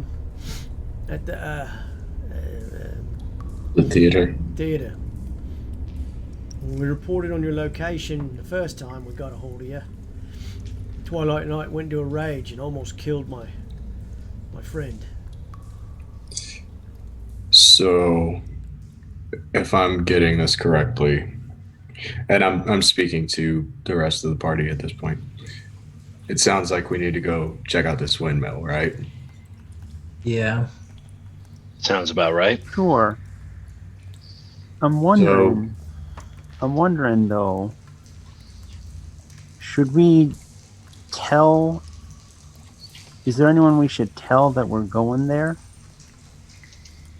The theater. theater. When we reported on your location the first time we got a hold of you, Twilight Knight went into a rage and almost killed my friend. So, if I'm getting this correctly, and I'm speaking to the rest of the party at this point, it sounds like we need to go check out this windmill, right? Yeah. Sounds about right. Sure. I'm wondering though, should we tell, is there anyone we should tell that we're going there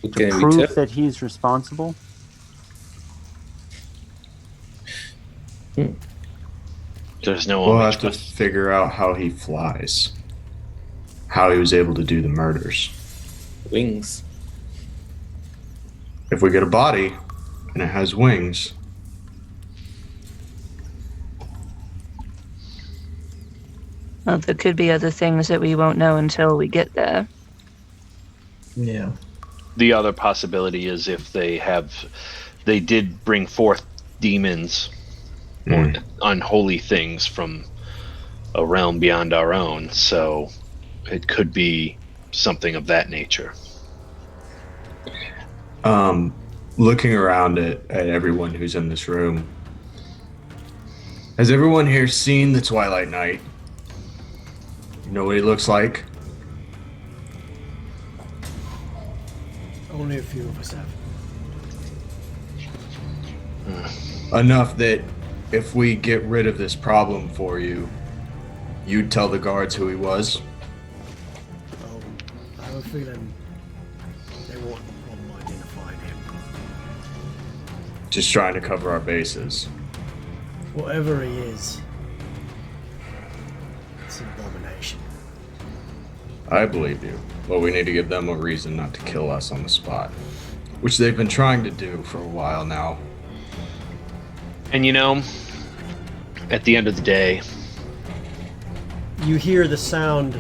to Can we prove tell? that he's responsible? There's no We'll one. have to figure out how he flies, how he was able to do the murders. Wings. If we get a body and it has wings, Well, there could be other things that we won't know until we get there. Yeah. The other possibility is if they did bring forth demons or unholy things from a realm beyond our own, so it could be something of that nature. looking around at everyone who's in this room, has everyone here seen the Twilight Knight? You know what he looks like? Only a few of us have. Enough that if we get rid of this problem for you, you'd tell the guards who he was? I have a feeling they won't have a problem identifying him. Just trying to cover our bases. Whatever he is, it's an abomination. I believe you, but we need to give them a reason not to kill us on the spot, which they've been trying to do for a while now. And you know, at the end of the day, You hear the sound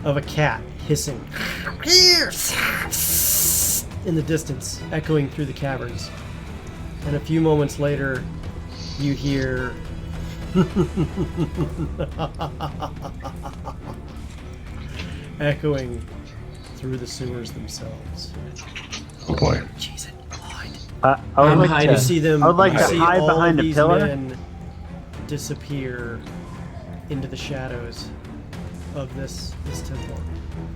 of a cat hissing in the distance, echoing through the caverns. And a few moments later, you hear echoing through the sewers themselves. Oh boy. Jeez, blind. I I'm would like hiding. You to see them. I would like you to see hide all behind of a these pillar. men disappear into the shadows of this temple.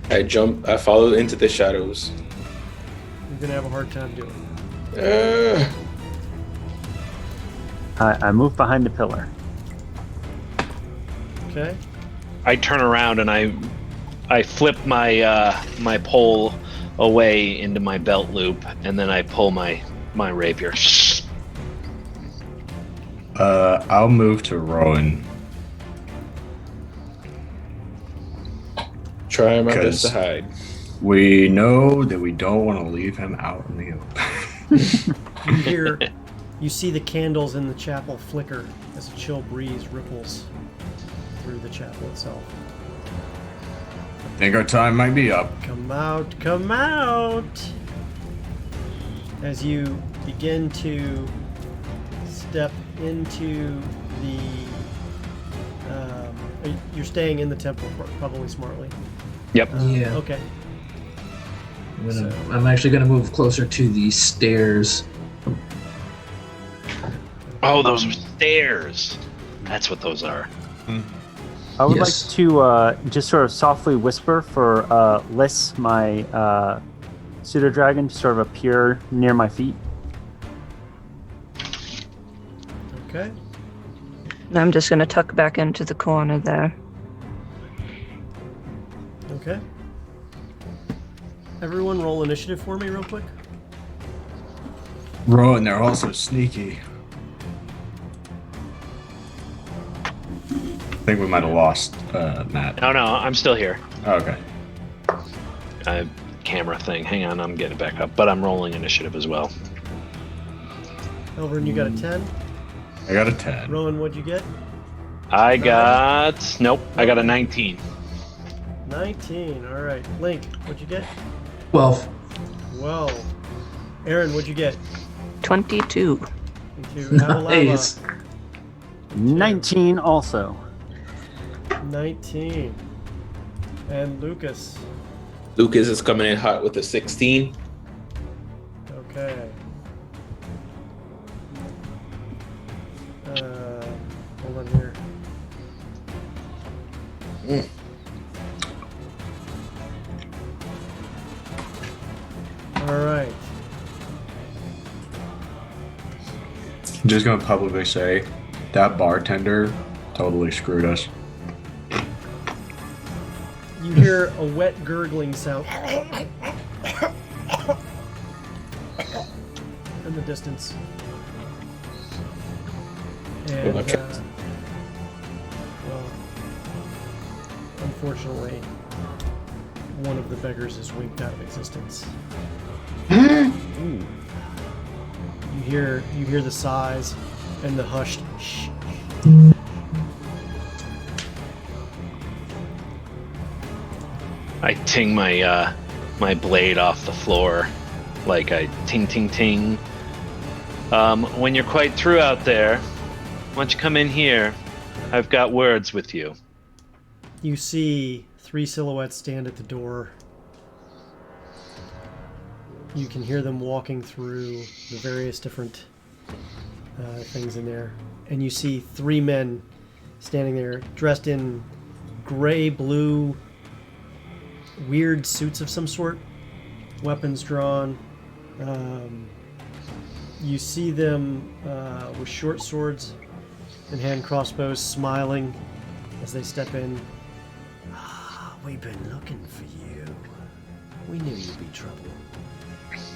I follow into the shadows. You're gonna have a hard time doing it. I move behind the pillar. Okay. I turn around and I flip my pole away into my belt loop, and then I pull my rapier. I'll move to Rowan. Try my best to hide. We know that we don't want to leave him out in the open. You see the candles in the chapel flicker as a chill breeze ripples through the chapel itself. I think our time might be up. Come out, come out! As you begin to step into the... you're staying in the temple, probably smartly. Yep. Yeah. Okay. I'm actually going to move closer to the stairs. Oh, those are stairs. That's what those are. I would Yes. like to just sort of softly whisper for Liss, my pseudo dragon, to sort of appear near my feet. Okay. And I'm just going to tuck back into the corner there. Okay. Everyone roll initiative for me real quick. Rowan, they're also sneaky. I think we might have lost Matt. No, I'm still here. Oh, okay. Camera thing. Hang on, I'm getting back up, but I'm rolling initiative as well. Elvin, you got a 10. I got a 10. Rowan, what'd you get? I got I got a 19. 19. All right. Link, what'd you get? 12. 12. Aaron, what'd you get? 22. Into Avalava. Nice. 19 also. 19. And Lucas. Lucas is coming in hot with a 16. Okay. Hold on here. All right. I'm just going to publicly say that bartender totally screwed us. You hear a wet gurgling sound in the distance. And, Okay. well, unfortunately, one of the beggars is winked out of existence. You hear the sighs and the hushed shh. I ting my my blade off the floor, like I ting ting ting. When you're quite through out there, why don't you come in here? I've got words with you. You see 3 silhouettes stand at the door. You can hear them walking through the various different things in there. And you see 3 men standing there dressed in gray, blue, weird suits of some sort, weapons drawn. You see them with short swords and hand crossbows, smiling as they step in. We've been looking for you. We knew you'd be trouble.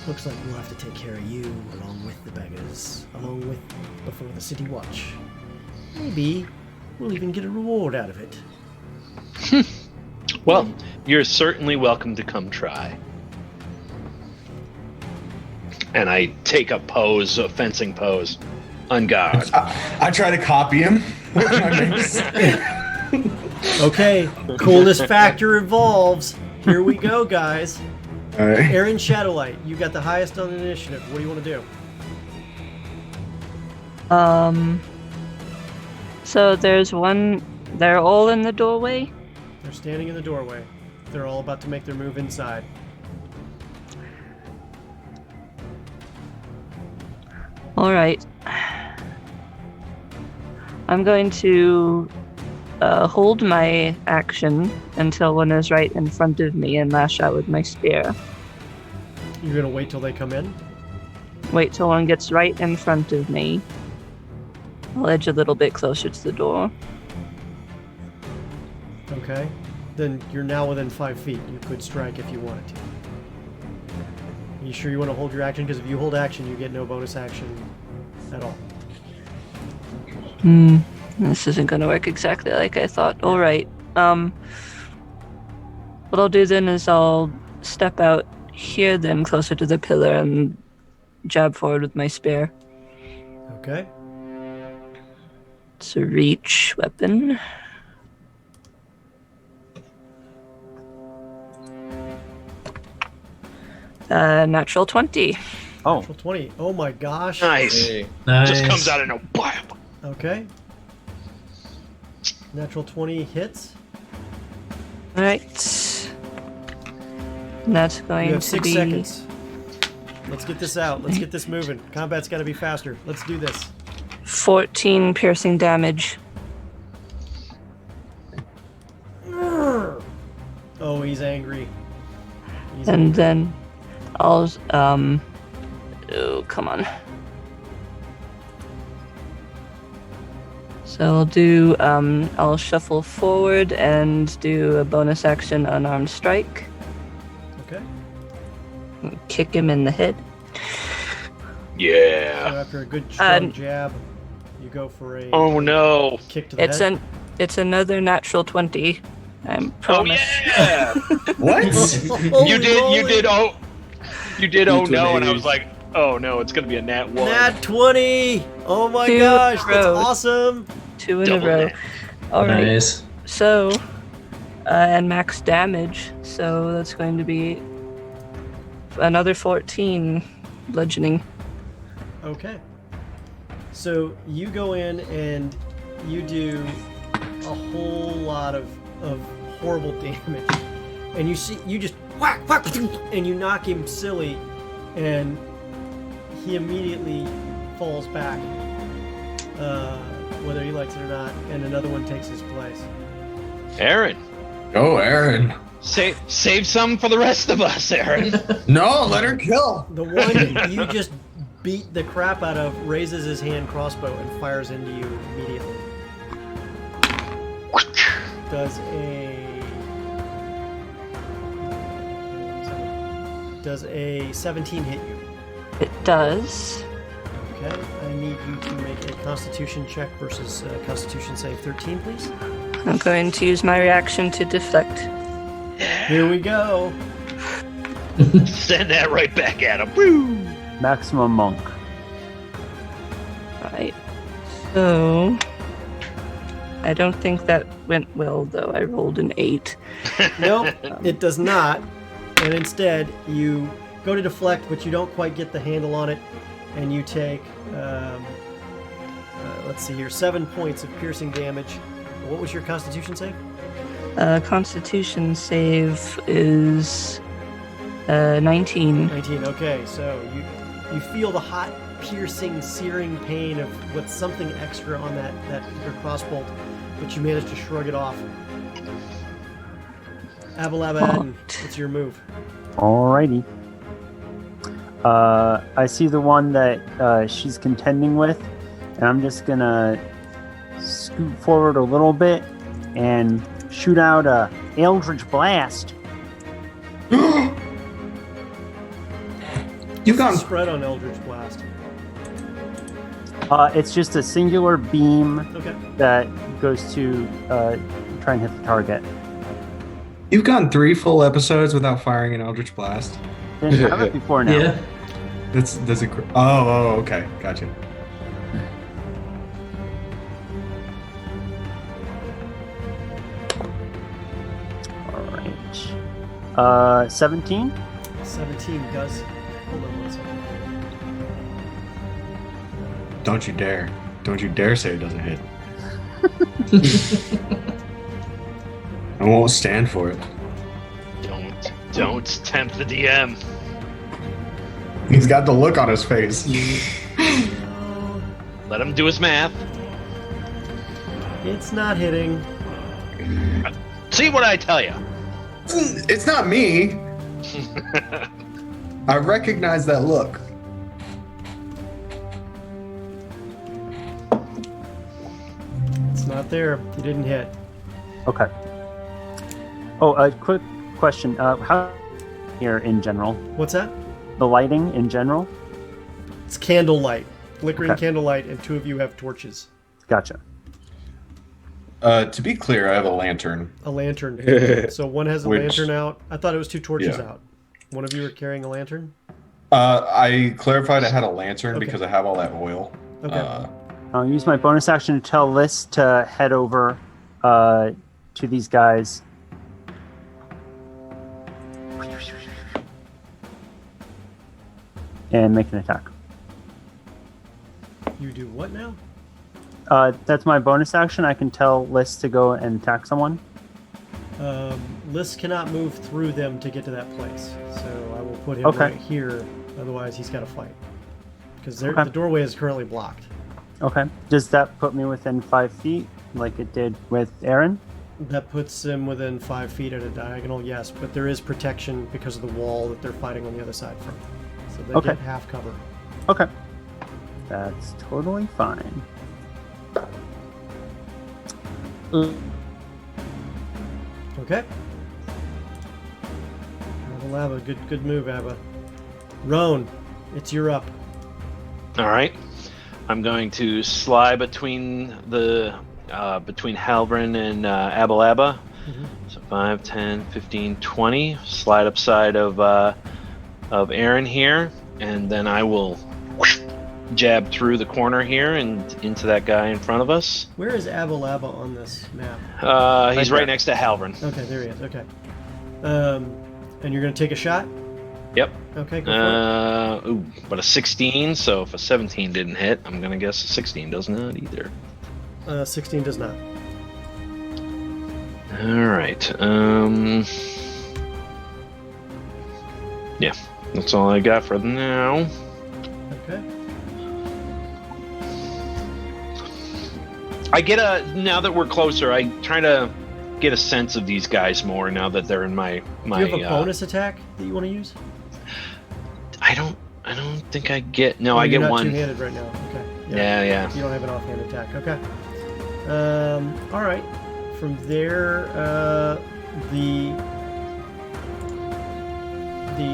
Looks like we'll have to take care of you along with the beggars, along with before the city watch. Maybe we'll even get a reward out of it. Well, you're certainly welcome to come try. And I take a pose, a fencing pose, on guard. I try to copy him. Which I make Okay, coolness factor evolves. Here we go, guys. All right. Aaron Shadowlight, you got the highest on the initiative. What do you want to do? So there's one. They're all in the doorway. They're standing in the doorway. They're all about to make their move inside. All right. I'm going to hold my action until one is right in front of me and lash out with my spear. You're gonna wait till they come in? Wait till one gets right in front of me. I'll edge a little bit closer to the door. Okay. Then you're now within 5 feet. You could strike if you wanted to. You sure you want to hold your action? Because if you hold action, you get no bonus action at all. This isn't going to work exactly like I thought. All right. What I'll do then is I'll step out here then closer to the pillar and jab forward with my spear. Okay. It's a reach weapon. Natural 20. Oh, Natural 20. Oh my gosh. Nice. Hey. Nice. Just comes out of no. Bam. Okay. Natural 20 hits. All right. And that's going You have to 6 be seconds. Let's get this out. Let's get this moving. Combat's got to be faster. Let's do this. 14 piercing damage. Oh, he's angry. He's And then I'll oh, come on. So I'll do I'll shuffle forward and do a bonus action unarmed strike. okay. Kick him in the head. So Yeah. after a good strong jab, you go for a Oh no. kick to the head. It's another natural 20. I promise. Oh yeah. What? You did. Oh You no, and I too, was like, oh no, it's gonna be a nat 1. Nat 20! Oh my 2 in a gosh, that's row. awesome! 2 in Double a row. nat. All right. Nice. So, and max damage. So that's going to be another 14 bludgeoning. Okay. So you go in and you do a whole lot of horrible damage. And you just whack, whack, and you knock him silly, and he immediately falls back, whether he likes it or not, and another one takes his place. Aaron, Go, Aaron. save some for the rest of us, Aaron. No, let her kill. The one you just beat the crap out of raises his hand crossbow and fires into you immediately. Does a 17 hit you? It does. Okay, I need you to make a Constitution check versus Constitution save 13, please. I'm going to use my reaction to deflect. Here we go. Send that right back at him. Woo! maximum monk. Right. So I don't think that went well, though. I rolled an 8. Nope, it does not. And instead, you go to deflect, but you don't quite get the handle on it, and you take, let's see here, 7 points of piercing damage. What was your Constitution save? Constitution save is 19. 19. Okay, so you feel the hot, piercing, searing pain of what's something extra on that your crossbolt, but you manage to shrug it off. Abalaba, what's your move? Alrighty. I see the one that she's contending with, and I'm just gonna scoot forward a little bit and shoot out a Eldritch Blast. You've gone. Spread on Eldritch Blast. It's just a singular beam Okay. that goes to try and hit the target. You've gone 3 full episodes without firing an Eldritch Blast. Didn't have it before now. Yeah. That's a. Oh, okay, gotcha. Alright. 17? 17 does. Hold on one second. Don't you dare! Don't you dare say it doesn't hit. I won't stand for it. Don't tempt the DM. He's got the look on his face. Let him do his math. It's not hitting. See what I tell you. It's not me. I recognize that look. It's not there. You didn't hit. Okay. Oh, a quick question. How here in general? What's that? The lighting in general? It's candlelight. Flickering Okay. candlelight, and two of you have torches. Gotcha. To be clear, I have a lantern. A lantern. So one has a Which- lantern out. I thought it was two torches Yeah. out. One of you are carrying a lantern? I clarified I had a lantern Okay. because I have all that oil. Okay. I'll use my bonus action to tell Liz to head over to these guys. And make an attack. You do what now? That's my bonus action. I can tell Liz to go and attack someone. Lys cannot move through them to get to that place. So I will put him Okay. right here. Otherwise, he's got to fight. Because Okay. the doorway is currently blocked. Okay. Does that put me within 5 feet, like it did with Aaron? That puts him within 5 feet at a diagonal, yes. But there is protection because of the wall that they're fighting on the other side from. So they Okay. get half cover. Okay. That's totally fine. Okay. Abba, good move, Abba. Roan, it's your up. All right. I'm going to slide between between Halvrin and Abalaba. So 5, 10, 15, 20. Slide upside of Aaron here, and then I will jab through the corner here and into that guy in front of us. Where is Abalaba on this map? He's right next to Halvrin. Okay, there he is. Okay. And you're going to take a shot? Yep. Okay, go for But a 16, so if a 17 didn't hit, I'm going to guess a 16 does not either. it. 16 does not. All right. Yeah, that's all I got for now. Okay. I get now that we're closer, I try to get a sense of these guys more now that they're in my. Do you have a bonus attack that you want to use? I don't think I get. No, Oh, I you're get not one. two-handed right now. Okay. Yeah. You don't have an offhand attack. Okay. All right. From there, the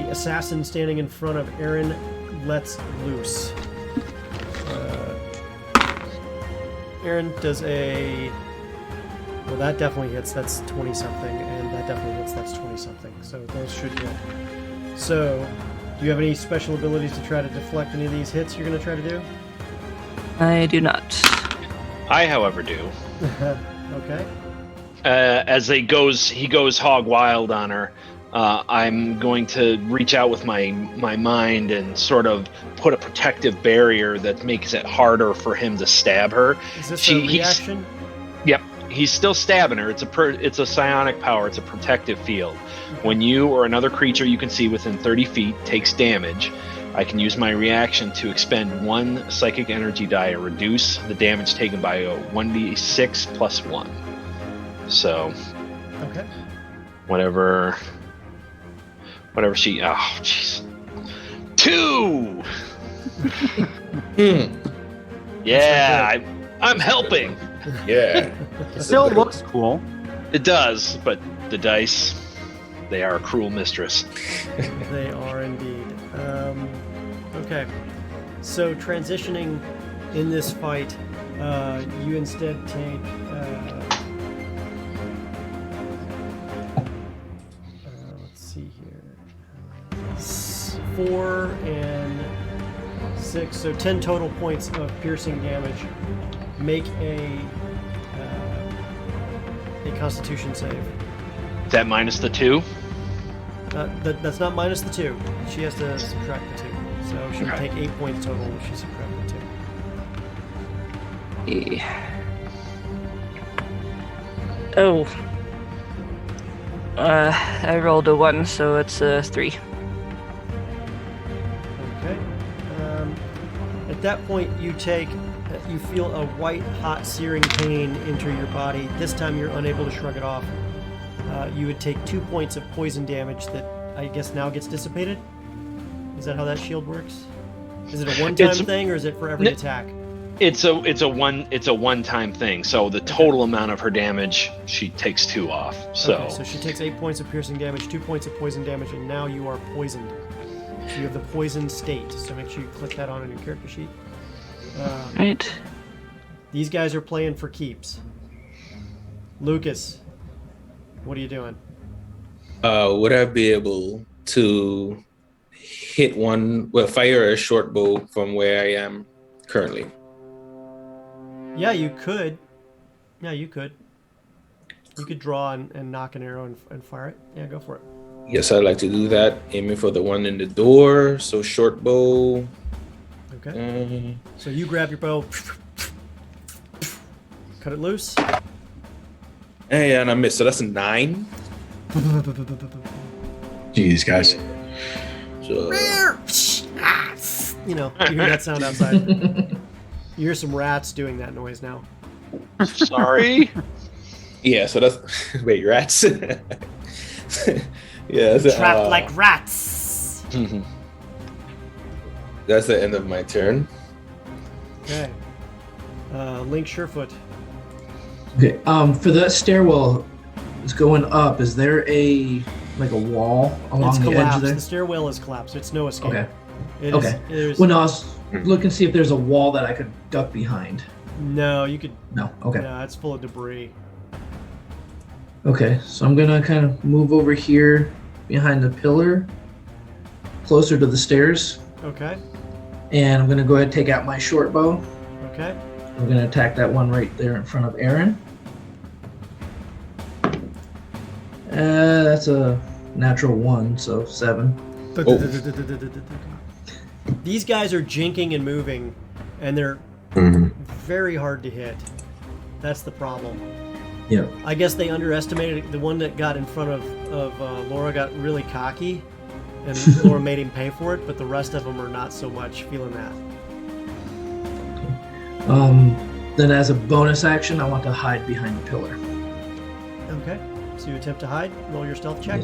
assassin standing in front of Aaron lets loose. Aaron does a... Well, that definitely hits. That's 20-something. And that definitely hits. That's 20-something. So those should hit. So, do you have any special abilities to try to deflect any of these hits you're going to try to do? I do not. I, however, do. Okay. As he goes hog wild on her. I'm going to reach out with my mind and sort of put a protective barrier that makes it harder for him to stab her. Is this a reaction? Yep, he's still stabbing her. It's a psionic power. It's a protective field. When you or another creature you can see within 30 feet takes damage, I can use my reaction to expend 1 psychic energy die and reduce the damage taken by a 1d6 plus 1. So, Okay. whatever she. Oh, jeez. 2. Yeah, I'm helping. Yeah. It still looks cool. It does, but the dice, they are a cruel mistress. They are indeed. Okay. So transitioning in this fight, you instead take. Let's see here. 4 and 6, so 10 total points of piercing damage. Make a Constitution save. Is that minus the 2? That's not minus the 2. She has to subtract the 2. So she would Okay. take 8 points total if she subtracted the 2. Oh. I rolled a 1, so it's a 3. Okay. At that point, you take You feel a white, hot, searing pain enter your body. This time you're unable to shrug it off. You would take 2 points of poison damage that I guess now gets dissipated? Is that how that shield works? Is it a one-time thing, or is it for every attack? It's a one-time thing. So the total amount of her damage, she takes 2 off. So Okay, so she takes 8 points of piercing damage, 2 points of poison damage, and now you are poisoned. So you have the poisoned state. So make sure you click that on your character sheet. Right. These guys are playing for keeps. Lucas, what are you doing? Would I be able to fire a short bow from where I am currently? Yeah, you could. You could draw and knock an arrow and fire it. Yeah, go for it. Yes, I'd like to do that. Aiming for the one in the door. So short bow. Okay. So you grab your bow, cut it loose. Hey, and I missed. So that's a 9. Jeez, guys. So, You hear that sound outside. You hear some rats doing that noise now. sorry. yeah, so that's wait, rats. yeah, Trapped like rats. That's the end of my turn. Okay. Link Surefoot. Okay. For that stairwell, it's going up. Is there a wall along It's the edge collapsed. there? The stairwell is collapsed. It's no escape. Okay. It Okay. is, Well, no, I was looking to see if there's a wall that I could duck behind. no, you could. No. Okay. No, it's full of debris. Okay. So I'm gonna kind of move over here behind the pillar, closer to the stairs, Okay. and I'm gonna go ahead and take out my short bow. Okay. I'm gonna attack that one right there in front of Aaron. That's a natural 1, so 7. These guys are jinking and moving, and they're Mhm. very hard to hit. That's the problem. Yep. I guess they underestimated the one that got in front of Laura got really cocky, and Laura made him pay for it. But the rest of them are not so much feeling that. Then as a bonus action, I want to hide behind the pillar. Okay. So you attempt to hide. Roll your stealth check.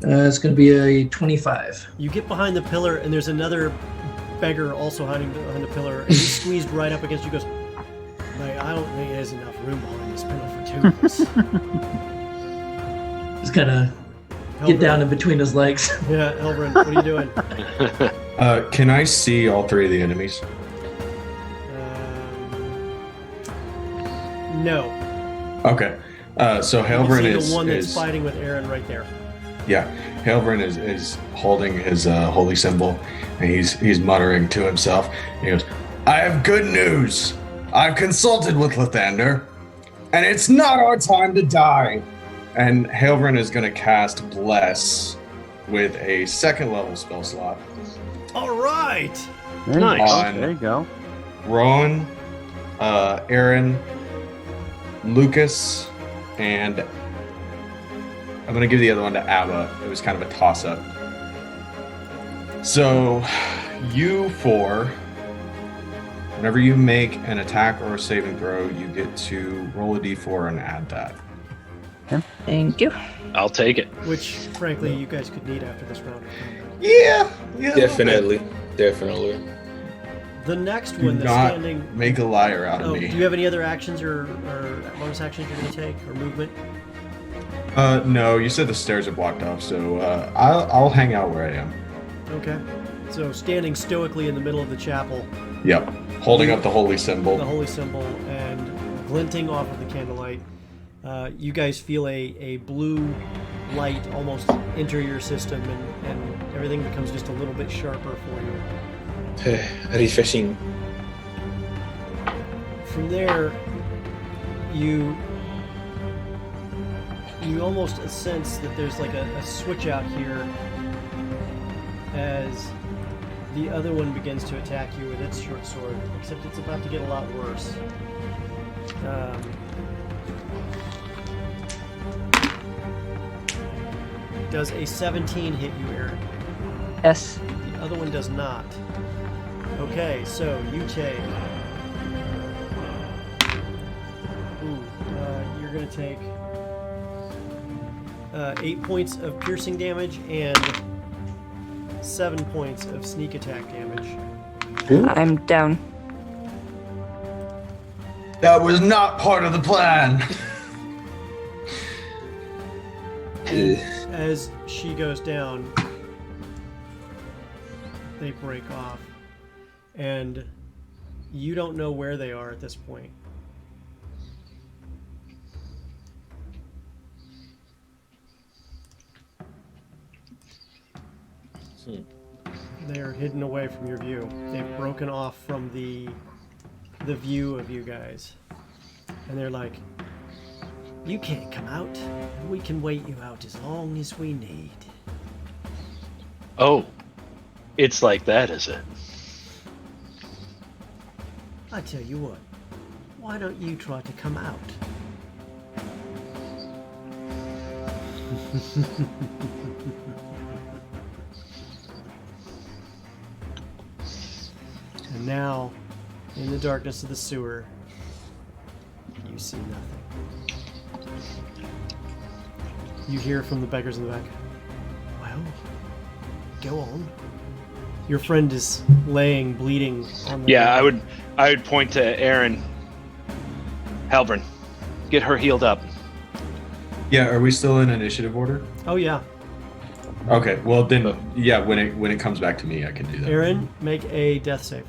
It's going to be a 25. You get behind the pillar, and there's another beggar also hiding behind the pillar, and he's squeezed right up against you. Goes, I don't think there's enough room behind this pillar for 2 of us. Just kind of get down in between his legs. Yeah, Elvin, what are you doing? Can I see all 3 of the enemies? No. Okay. So You Halvern see is the one that's is fighting with Aaron right there. yeah. Halvern is holding his holy symbol, and he's muttering to himself. He goes, "I have good news. I've consulted with Lathander, and it's not our time to die." And Halvern is going to cast Bless with a 2nd level spell slot. All right. There Nice. You go. On- There you go. Rowan, Aaron, Lucas, and I'm going to give the other one to Abba. It was kind of a toss-up. So, you 4, whenever you make an attack or a saving throw, you get to roll a d4 and add that. Thank you. I'll take it. Which, frankly, you guys could need after this round. Yeah. Definitely. The next Do one that's not standing. make a liar out of Oh, me. do you have any other actions or bonus actions you're going to take, or movement? No, you said the stairs are blocked off, so I'll hang out where I am. Okay. So standing stoically in the middle of the chapel, Yep. Holding up the holy symbol. the holy symbol, and glinting off of the candlelight, you guys feel a blue light almost enter your system, and everything becomes just a little bit sharper for you. Refreshing. From there, you almost sense that there's like a switch out here as the other one begins to attack you with its short sword, except it's about to get a lot worse. Does a 17 hit you, Aaron? Yes. The other one does not. Okay, so you take... you're going to take 8 points of piercing damage and 7 points of sneak attack damage. I'm down. That was not part of the plan. As she goes down, they break off. And you don't know where they are at this point. They are hidden away from your view. They've broken off from the view of you guys. And they're like, you can't come out. We can wait you out as long as we need. Oh, it's like that, is it? I tell you what, why don't you try to come out? And now, in the darkness of the sewer, you see nothing. You hear from the beggars in the back, well, go on. Your friend is laying, bleeding on the ground. I would point to Aaron. Halvern, get her healed up. Yeah, are we still in initiative order? Oh yeah. Okay, well then, yeah, when it comes back to me, I can do that. Aaron, make a death save.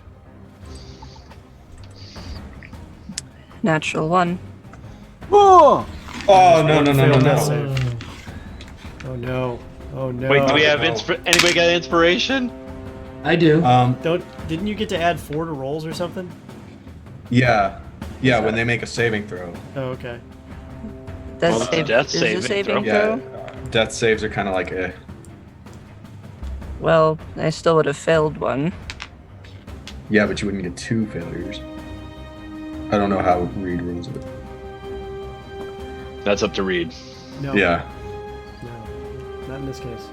Natural 1. Oh! Oh, no. Death save. Oh no. Oh no. Wait, do we have no. anybody got inspiration? I do. Didn't you get to add 4 to rolls or something? Yeah, when they make a saving throw. Oh, okay. Well, death Is a saving saving Yeah, throw? death saves are kind of like eh. Well, I still would have failed one. Yeah, but you wouldn't get 2 failures. I don't know how Reed rules it. That's up to Reed. No. Yeah. No. Not in this case.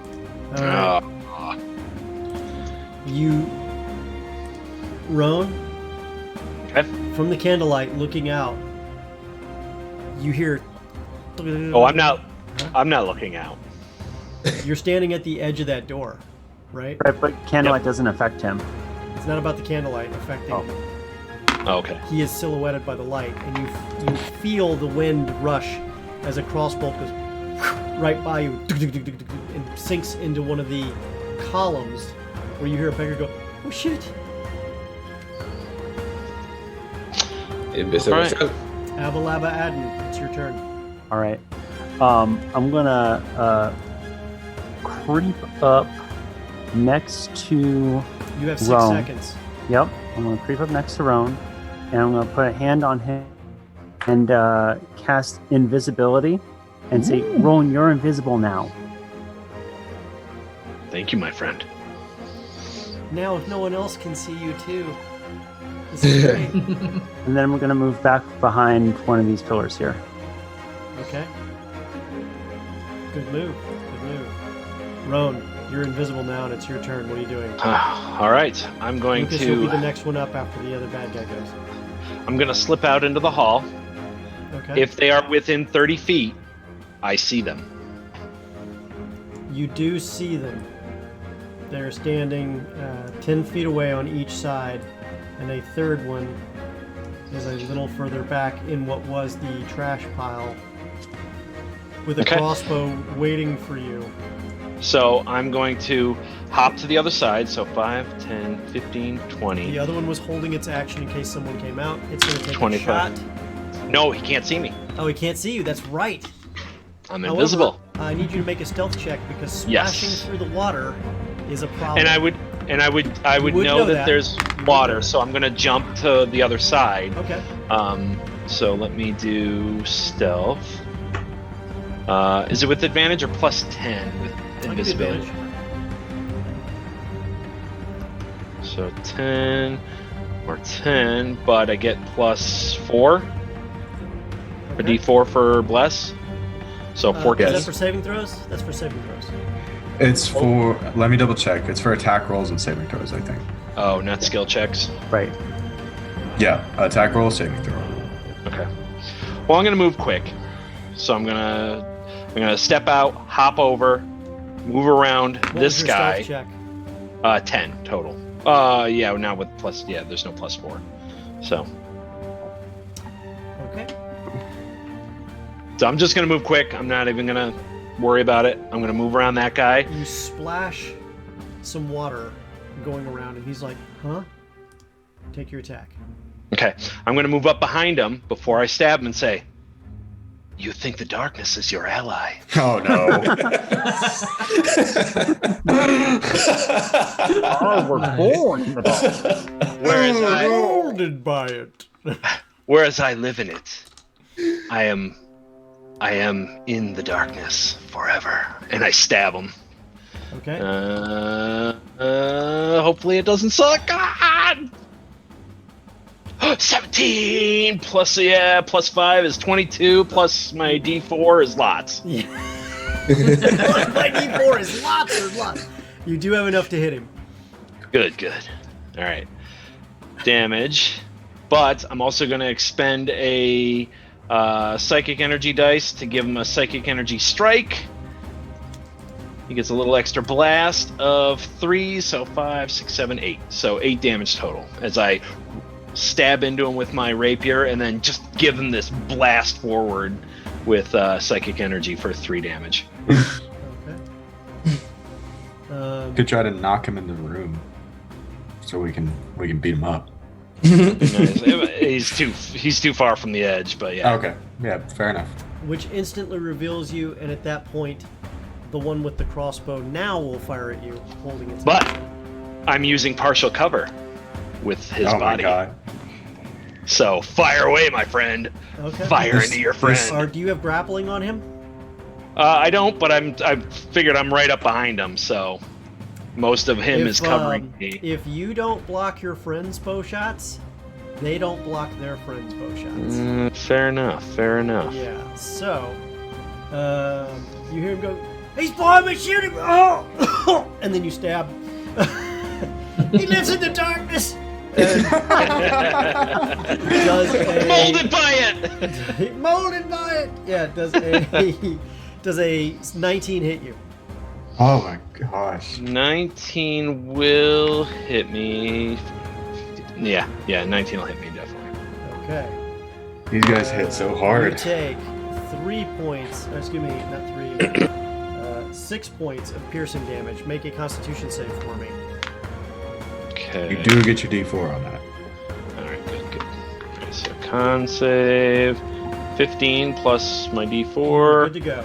You, Roan, Okay. from the candlelight looking out, you hear. Oh, I'm not looking out. You're standing at the edge of that door, right? Right, but candlelight doesn't affect him. It's not about the candlelight affecting him. Oh, okay. He is silhouetted by the light, and you feel the wind rush as a crossbolt goes right by you and sinks into one of the columns, where you hear a beggar go, "Oh shit!" Invisible. Alright. Abalaba Adden, it's your turn. All right. I'm gonna creep up next to. You have 6 Roan. seconds. Yep. I'm gonna creep up next to Roan, and I'm gonna put a hand on him and cast invisibility, and say, "Roan, you're invisible now." Thank you, my friend. Now, if no one else can see you too, this is great. And then I'm gonna move back behind one of these pillars here. Okay. Good move. Good move. Roan, you're invisible now, and it's your turn. What are you doing? All right, I'm going Lucas will be the to. next one up after the other bad guy goes. I'm going to slip out into the hall. Okay. If they are within 30 feet, I see them. You do see them. They're standing 10 feet away on each side, and a third one is a little further back in what was the trash pile with a Okay. crossbow waiting for you. So I'm going to hop to the other side. So 5, 10, 15, 20. The other one was holding its action in case someone came out. It's going to take 25. a shot. No, he can't see me. Oh, he can't see you. That's right. I'm However, invisible. I need you to make a stealth check because Yes. splashing through the water is a problem. And I would would know know that that. there's water, so I'm gonna jump to the other side. Okay. So let me do stealth. Is it with advantage or plus 10 with I'll give you invisibility? advantage. So 10 or 10, but I get plus 4. A Okay. D4 for bless. So 14. Is that for saving throws? That's for saving throws. It's for. Let me double check. It's for attack rolls and saving throws, I think. Oh, not skill checks. Right. Yeah, attack roll, saving throw. Okay. Well, I'm gonna move quick, so I'm gonna step out, hop over, move around What this was your guy. stealth check? 10 total. Yeah, now with plus. Yeah, there's no +4. So Okay. I'm just gonna move quick. I'm not even gonna worry about it. I'm gonna move around that guy. You splash some water going around, and he's like, huh? Take your attack. Okay. I'm gonna move up behind him before I stab him and say, "You think the darkness is your ally?" Oh no. Oh, we're born in the dark. Molded by it. Whereas I live in it, I am in the darkness forever. And I stab him. Okay. Hopefully it doesn't suck. God! 17 plus +5 is 22 plus my D4 is lots. Yeah. My D4 is lots or lots. You do have enough to hit him. Good. All right. Damage. But I'm also going to expend a psychic energy dice to give him a psychic energy strike. He gets a little extra blast of 3, so 5, 6, 7, 8. So 8 damage total as I stab into him with my rapier and then just give him this blast forward with psychic energy for 3 damage. Okay. Could try to knock him in the room, so we can beat him up. Nice. He's too far from the edge, but yeah. Okay. Yeah. Fair enough. Which instantly reveals you, and at that point, the one with the crossbow now will fire at you, holding its. But I'm using partial cover with his body. Oh my god. So fire away, my friend. Okay. Fire into your friend. Or do you have grappling on him? I don't, but I figured I'm right up behind him, so most of him is covering me. If you don't block your friend's bow shots, they don't block their friend's bow shots. Fair enough. Yeah. So, you hear him go, "He's behind me, shoot him!" Oh! And then you stab. He lives in the darkness. Molded by it. Molded by it. Yeah. Does a 19 hit you? Oh my gosh. 19 will hit me. Yeah, 19 will hit me definitely. Okay. These guys hit so hard. You take 3 points. Excuse me, not 3. 6 points of piercing damage. Make a Constitution save for me. Okay. You do get your D4 on that. All right, good. Okay, so con save 15 plus my You're D4. good to go.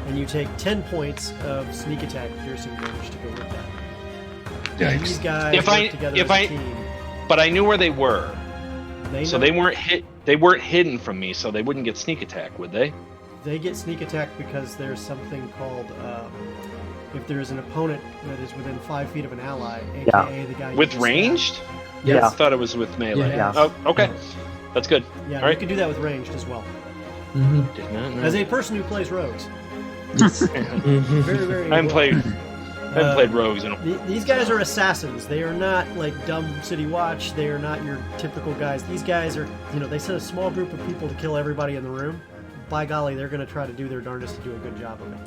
And you take 10 points of sneak attack piercing damage to go with that. Yikes. These guys If work I- together if as a I- team. But I knew where they were, so know- they weren't hit. They weren't hidden from me, so they wouldn't get sneak attack, would they? They get sneak attack because there's something called if there's an opponent that is within 5 feet of an ally, aka the guy you With just ranged? stabbed. Yeah. I thought it was with melee. Yeah. Oh, okay. That's good. Yeah, All you right. can do that with ranged as well. Mm-hmm. Did not know. As a person who plays rogues, Mm-hmm. very, very. I haven't well. played rogues in a These guys are assassins. They are not like dumb City Watch. They are not your typical guys. These guys are, they send a small group of people to kill everybody in the room. By golly, they're going to try to do their darndest to do a good job of it.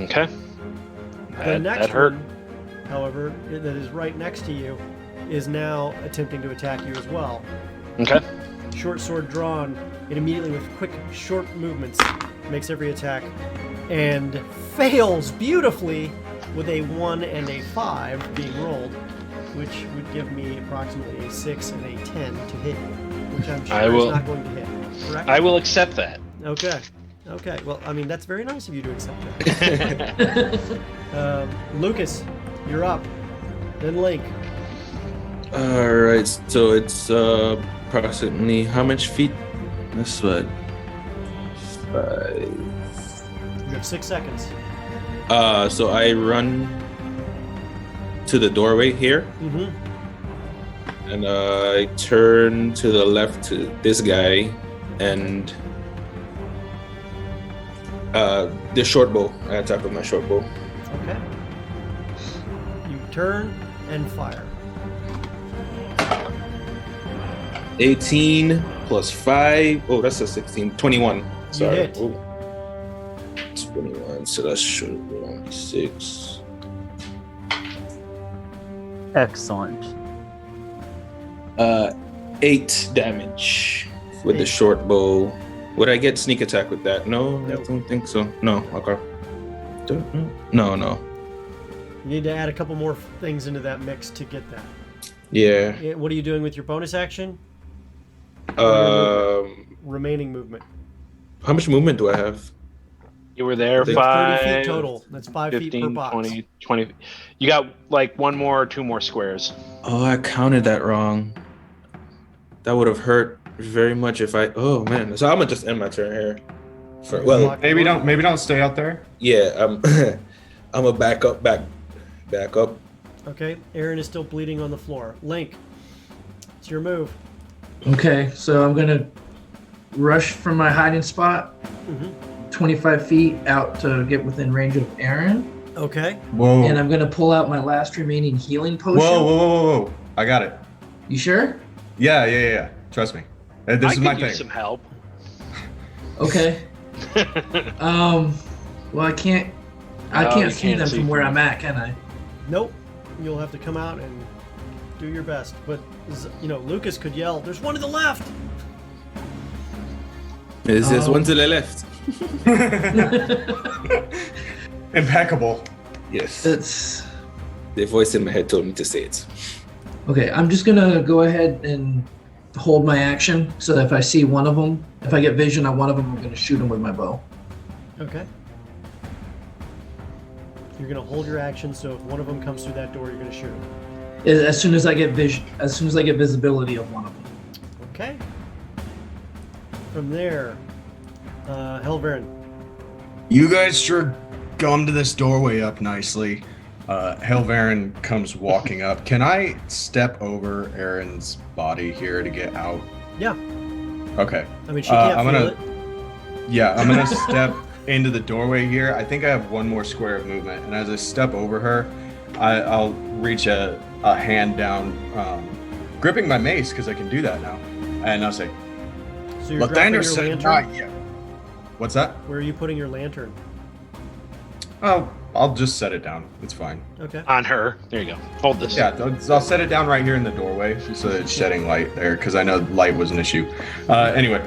Okay. The next That hurt. one, however, that is right next to you, is now attempting to attack you as well. Okay. Short sword drawn, it immediately with quick, short movements makes every attack and fails beautifully with a 1 and a 5 being rolled, which would give me approximately a 6 and a 10 to hit you, which I'm sure is not going to hit. Correct? I will accept that. Okay. Well, I mean, that's very nice of you to accept that. Lucas, you're up. Then Link. All right, so it's approximately how much feet? That's what. 5. You have 6 seconds. So I run to the doorway here, Mm-hmm. and I turn to the left to this guy, and the short bow. I attack with my short bow. Okay. You turn and fire. 18 plus 5. Oh, that's a 16. 21. Sorry. hit. Oh. 21. So that should be 6. Excellent. 8 damage with the short bow. Would I get sneak attack with that? No, I don't think so. No, okay. No. You need to add a couple more things into that mix to get that. Yeah. What are you doing with your bonus action? Remaining movement. How much movement do I have? You were there That's 5, 30 feet total. That's 5 feet per 15, box. 20. You got like 1 more or 2 more squares. Oh, I counted that wrong. That would have hurt very much if I. Oh man. So I'm gonna just end my turn here. Well, Maybe don't stay out there. yeah. I'm a back up. Okay, Aaron is still bleeding on the floor. Link, it's your move. Okay, so I'm gonna rush from my hiding spot, 25 feet out to get within range of Aaron, Okay. Whoa. and I'm gonna pull out my last remaining healing potion. Whoa. I got it. You sure? Yeah. Trust me. This I is my could use thing. some help. Okay. Well, I can't Oh, you see can't them see from where from- I'm at, can I? Nope. You'll have to come out and do your best. But, Lucas could yell, "There's one to the left!" There's one to the left. Impeccable. Yes. It's The voice in my head told me to say it. okay. I'm just gonna go ahead and hold my action so that if I see one of them, if I get vision on one of them, I'm gonna shoot them with my bow. Okay. You're going to hold your action, so if one of them comes through that door, you're going to shoot him. As soon as I get visibility of one of them. Okay. From there, Helverin. You guys sure gummed this doorway up nicely. Helverin comes walking up. Can I step over Aaron's body here to get out? Yeah. Okay. I mean, she can't I'm feel gonna- it. Yeah, I'm gonna step into the doorway here. I think I have 1 more square of movement, and as I step over her, I'll reach a hand down, gripping my mace because I can do that now, and I'll say, So you're dropping "Lathander your said lantern? not yet." What's that? Where are you putting your lantern? Oh, I'll just set it down. It's fine. Okay. On her. There you go. Hold this. Yeah, I'll set it down right here in the doorway so that it's shedding light there because I know light was an issue. Anyway,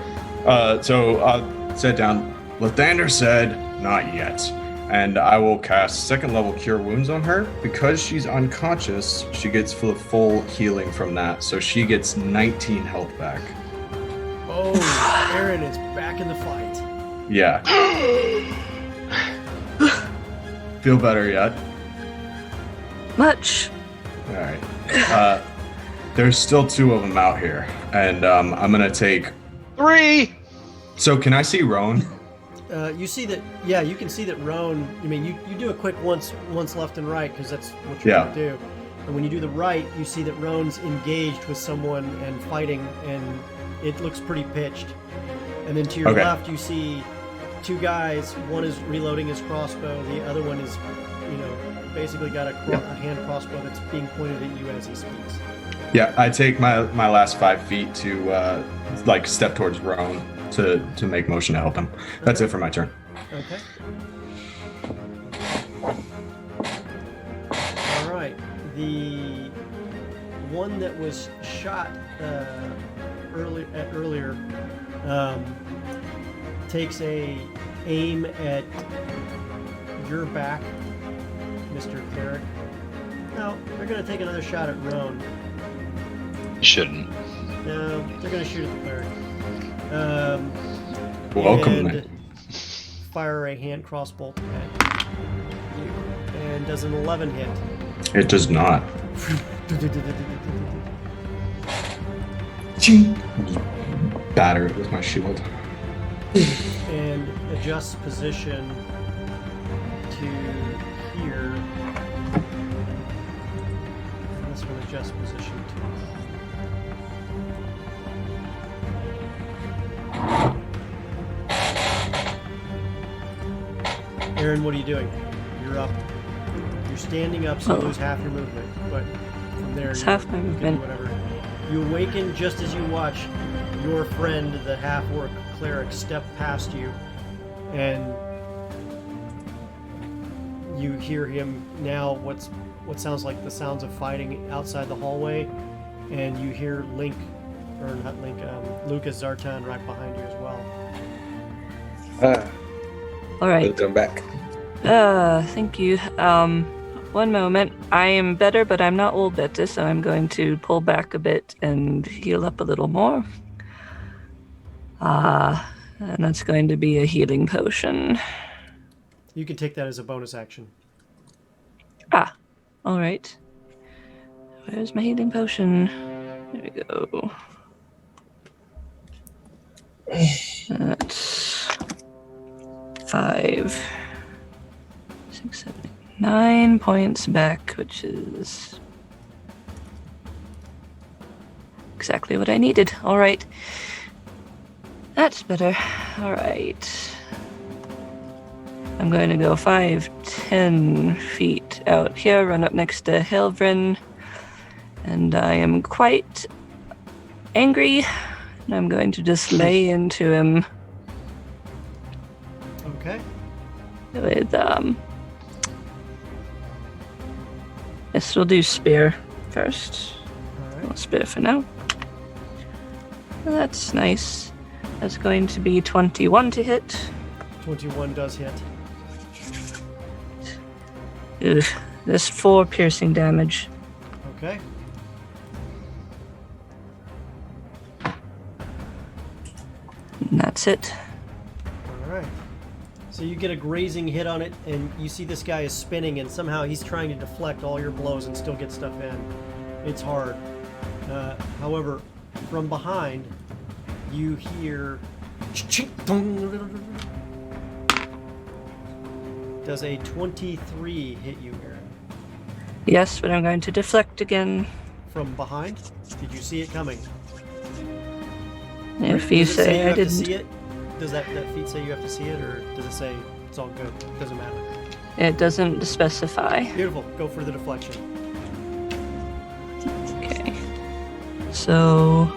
so I'll set it down. Lathander said, "Not yet." And I will cast 2nd level Cure Wounds on her. Because she's unconscious, she gets full healing from that. So she gets 19 health back. Oh, Aaron is back in the fight. Yeah. Feel better yet? Much. All right. There's still 2 of them out here. And I'm going to take... 3. So can I see Roan? You see that, yeah, you can see that Roan, you do a quick once left and right because that's what you're going to do. And when you do the right, you see that Roan's engaged with someone and fighting, and it looks pretty pitched. And then to your left, you see 2 guys. One is reloading his crossbow. The other one is, basically got a hand crossbow that's being pointed at you as he speaks. Yeah, I take my last 5 feet to step towards Roan to make motion to help him. That's it for my turn. Okay. All right. The one that was shot earlier takes a aim at your back, Mr. Cleric. No, they're going to take another shot at Roan. Shouldn't. No, they're going to shoot at the cleric. Welcome, and man. fire a hand crossbow at you. And does an 11 hit. It does not. Batter it with my shield. And adjusts position to here. And this one adjusts position to. Aaron, what are you doing? You're up. You're standing up, so you lose half your movement. But from there, It's you half my can do movement. whatever. You awaken just as you watch your friend, the half-orc cleric, step past you, and you hear him now. What sounds like the sounds of fighting outside the hallway, and you hear Lucas Zartan right behind you as well. All right. Welcome back. Thank you. One moment. I am better, but I'm not all better, so I'm going to pull back a bit and heal up a little more. And that's going to be a healing potion. You can take that as a bonus action. All right. Where's my healing potion? There we go. That's 5, 6, 7, 8, 9 points back, which is exactly what I needed. All right. That's better. All right. I'm going to go 5, 10 feet out here, run up next to Helvrin, and I am quite angry, and I'm going to just lay into him Okay. with, yes, we'll do spear first. All right. Well, spear for now. That's nice. That's going to be 21 to hit. 21 does hit. Ugh, that's 4 piercing damage. Okay. And that's it. All right. So you get a grazing hit on it, and you see this guy is spinning, and somehow he's trying to deflect all your blows and still get stuff in. It's hard. However, from behind, you hear... Does a 23 hit you, Aaron? Yes, but I'm going to deflect again. From behind? Did you see it coming? If you Does it say I have to see didn't, it? Does that feat say you have to see it, or does it say it's all good? Doesn't matter. it doesn't specify. Beautiful. Go for the deflection. Okay. So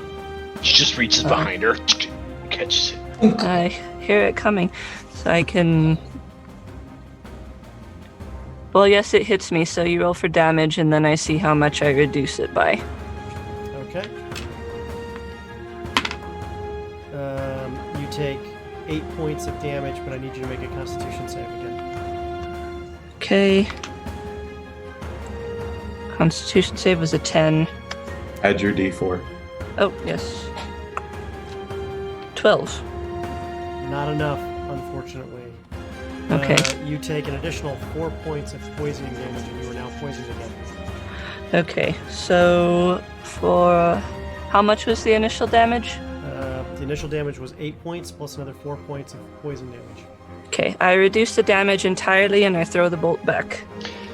She just reaches behind her, catches it. I hear it coming, so I can. Well, yes, it hits me. So you roll for damage, and then I see how much I reduce it by. Okay. You take 8 points of damage, but I need you to make a Constitution save again. Okay. Constitution save was a 10. Add your D4. Oh yes. 12. Not enough, unfortunately. Okay. You take an additional 4 points of poisoning damage, and you are now poisoned again. Okay. So for how much was the initial damage? The initial damage was 8 points plus another 4 points of poison damage. Okay, I reduce the damage entirely and I throw the bolt back.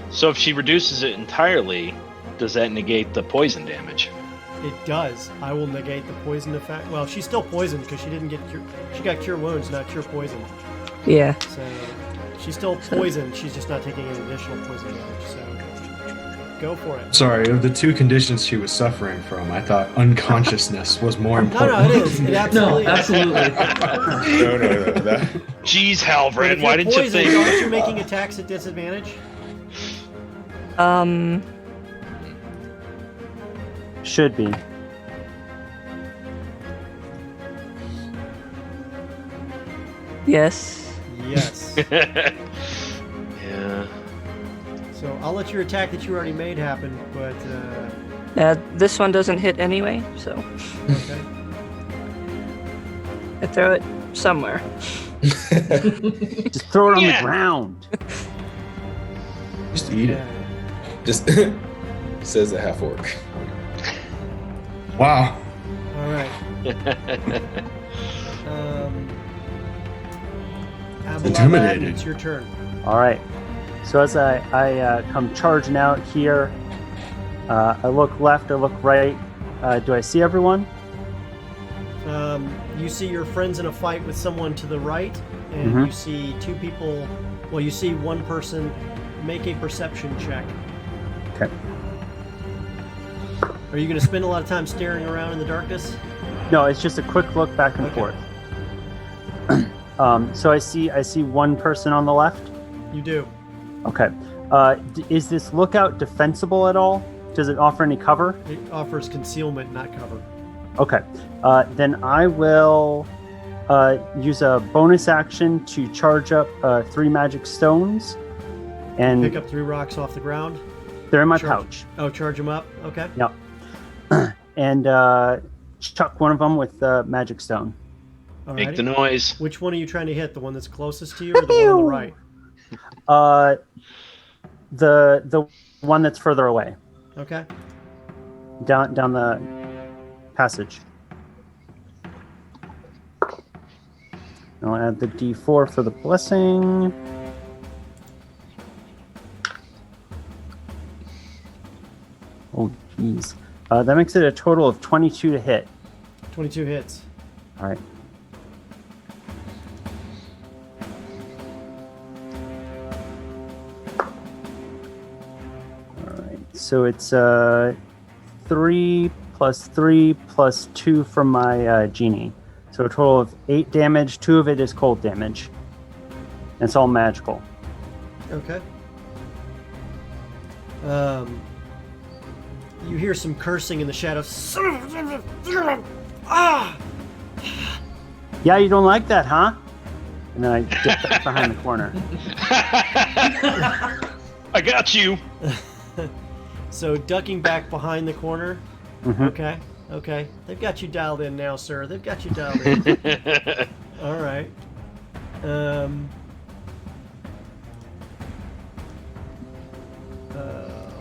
So if she reduces it entirely, does that negate the poison damage? It does. I will negate the poison effect. Well, she's still poisoned because she didn't get she got cure wounds, not cure poison. Yeah. So she's still poisoned. She's just not taking any additional poison damage. So go for it. Sorry, of the two conditions she was suffering from, I thought unconsciousness was more important. No, it is. It No, absolutely is. absolutely. No. Jeez, But Halvran, if why you're didn't you poisoned, think? aren't you making attacks at disadvantage? Should be. Yes. Yes. Yeah. So I'll let your attack that you already made happen, but This one doesn't hit anyway, so okay. I throw it somewhere. Just throw it on Yeah. the ground. Just eat it. Yeah. Just says the half orc. Wow. All right. Abalaba, Intimidating. it's your turn. All right. So as I come charging out here, I look left, I look right. Do I see everyone? You see your friends in a fight with someone to the right, and Mhm. you see two people. Well, you see one person make a perception check. Okay. Are you going to spend a lot of time staring around in the darkness? No, it's just a quick look back and Okay. forth. So I see one person on the left. You do. Okay. Is this lookout defensible at all? Does it offer any cover? It offers concealment, not cover. Okay. Then I will use a bonus action to charge up 3 magic stones. And Pick up 3 rocks off the ground. they're in my Charge. pouch. Oh, charge them up. Okay. Yep. And chuck one of them with the magic stone. Make Alrighty. the noise. Which one are you trying to hit? The one that's closest to you, or the one on the right? The one that's further away, Okay. down the passage. I'll add the D4 for the blessing. Oh, jeez. That makes it a total of 22 to hit. 22 hits. All right. All right. So it's 3 plus 3 plus 2 from my genie. So a total of 8 damage. 2 of it is cold damage. And it's all magical. Okay. You hear some cursing in the shadows. Ah! Yeah, you don't like that, huh? And then I dip back behind the corner. I got you. So ducking back behind the corner. Mhm. Okay. Okay. They've got you dialed in now, sir. They've got you dialed in. All right.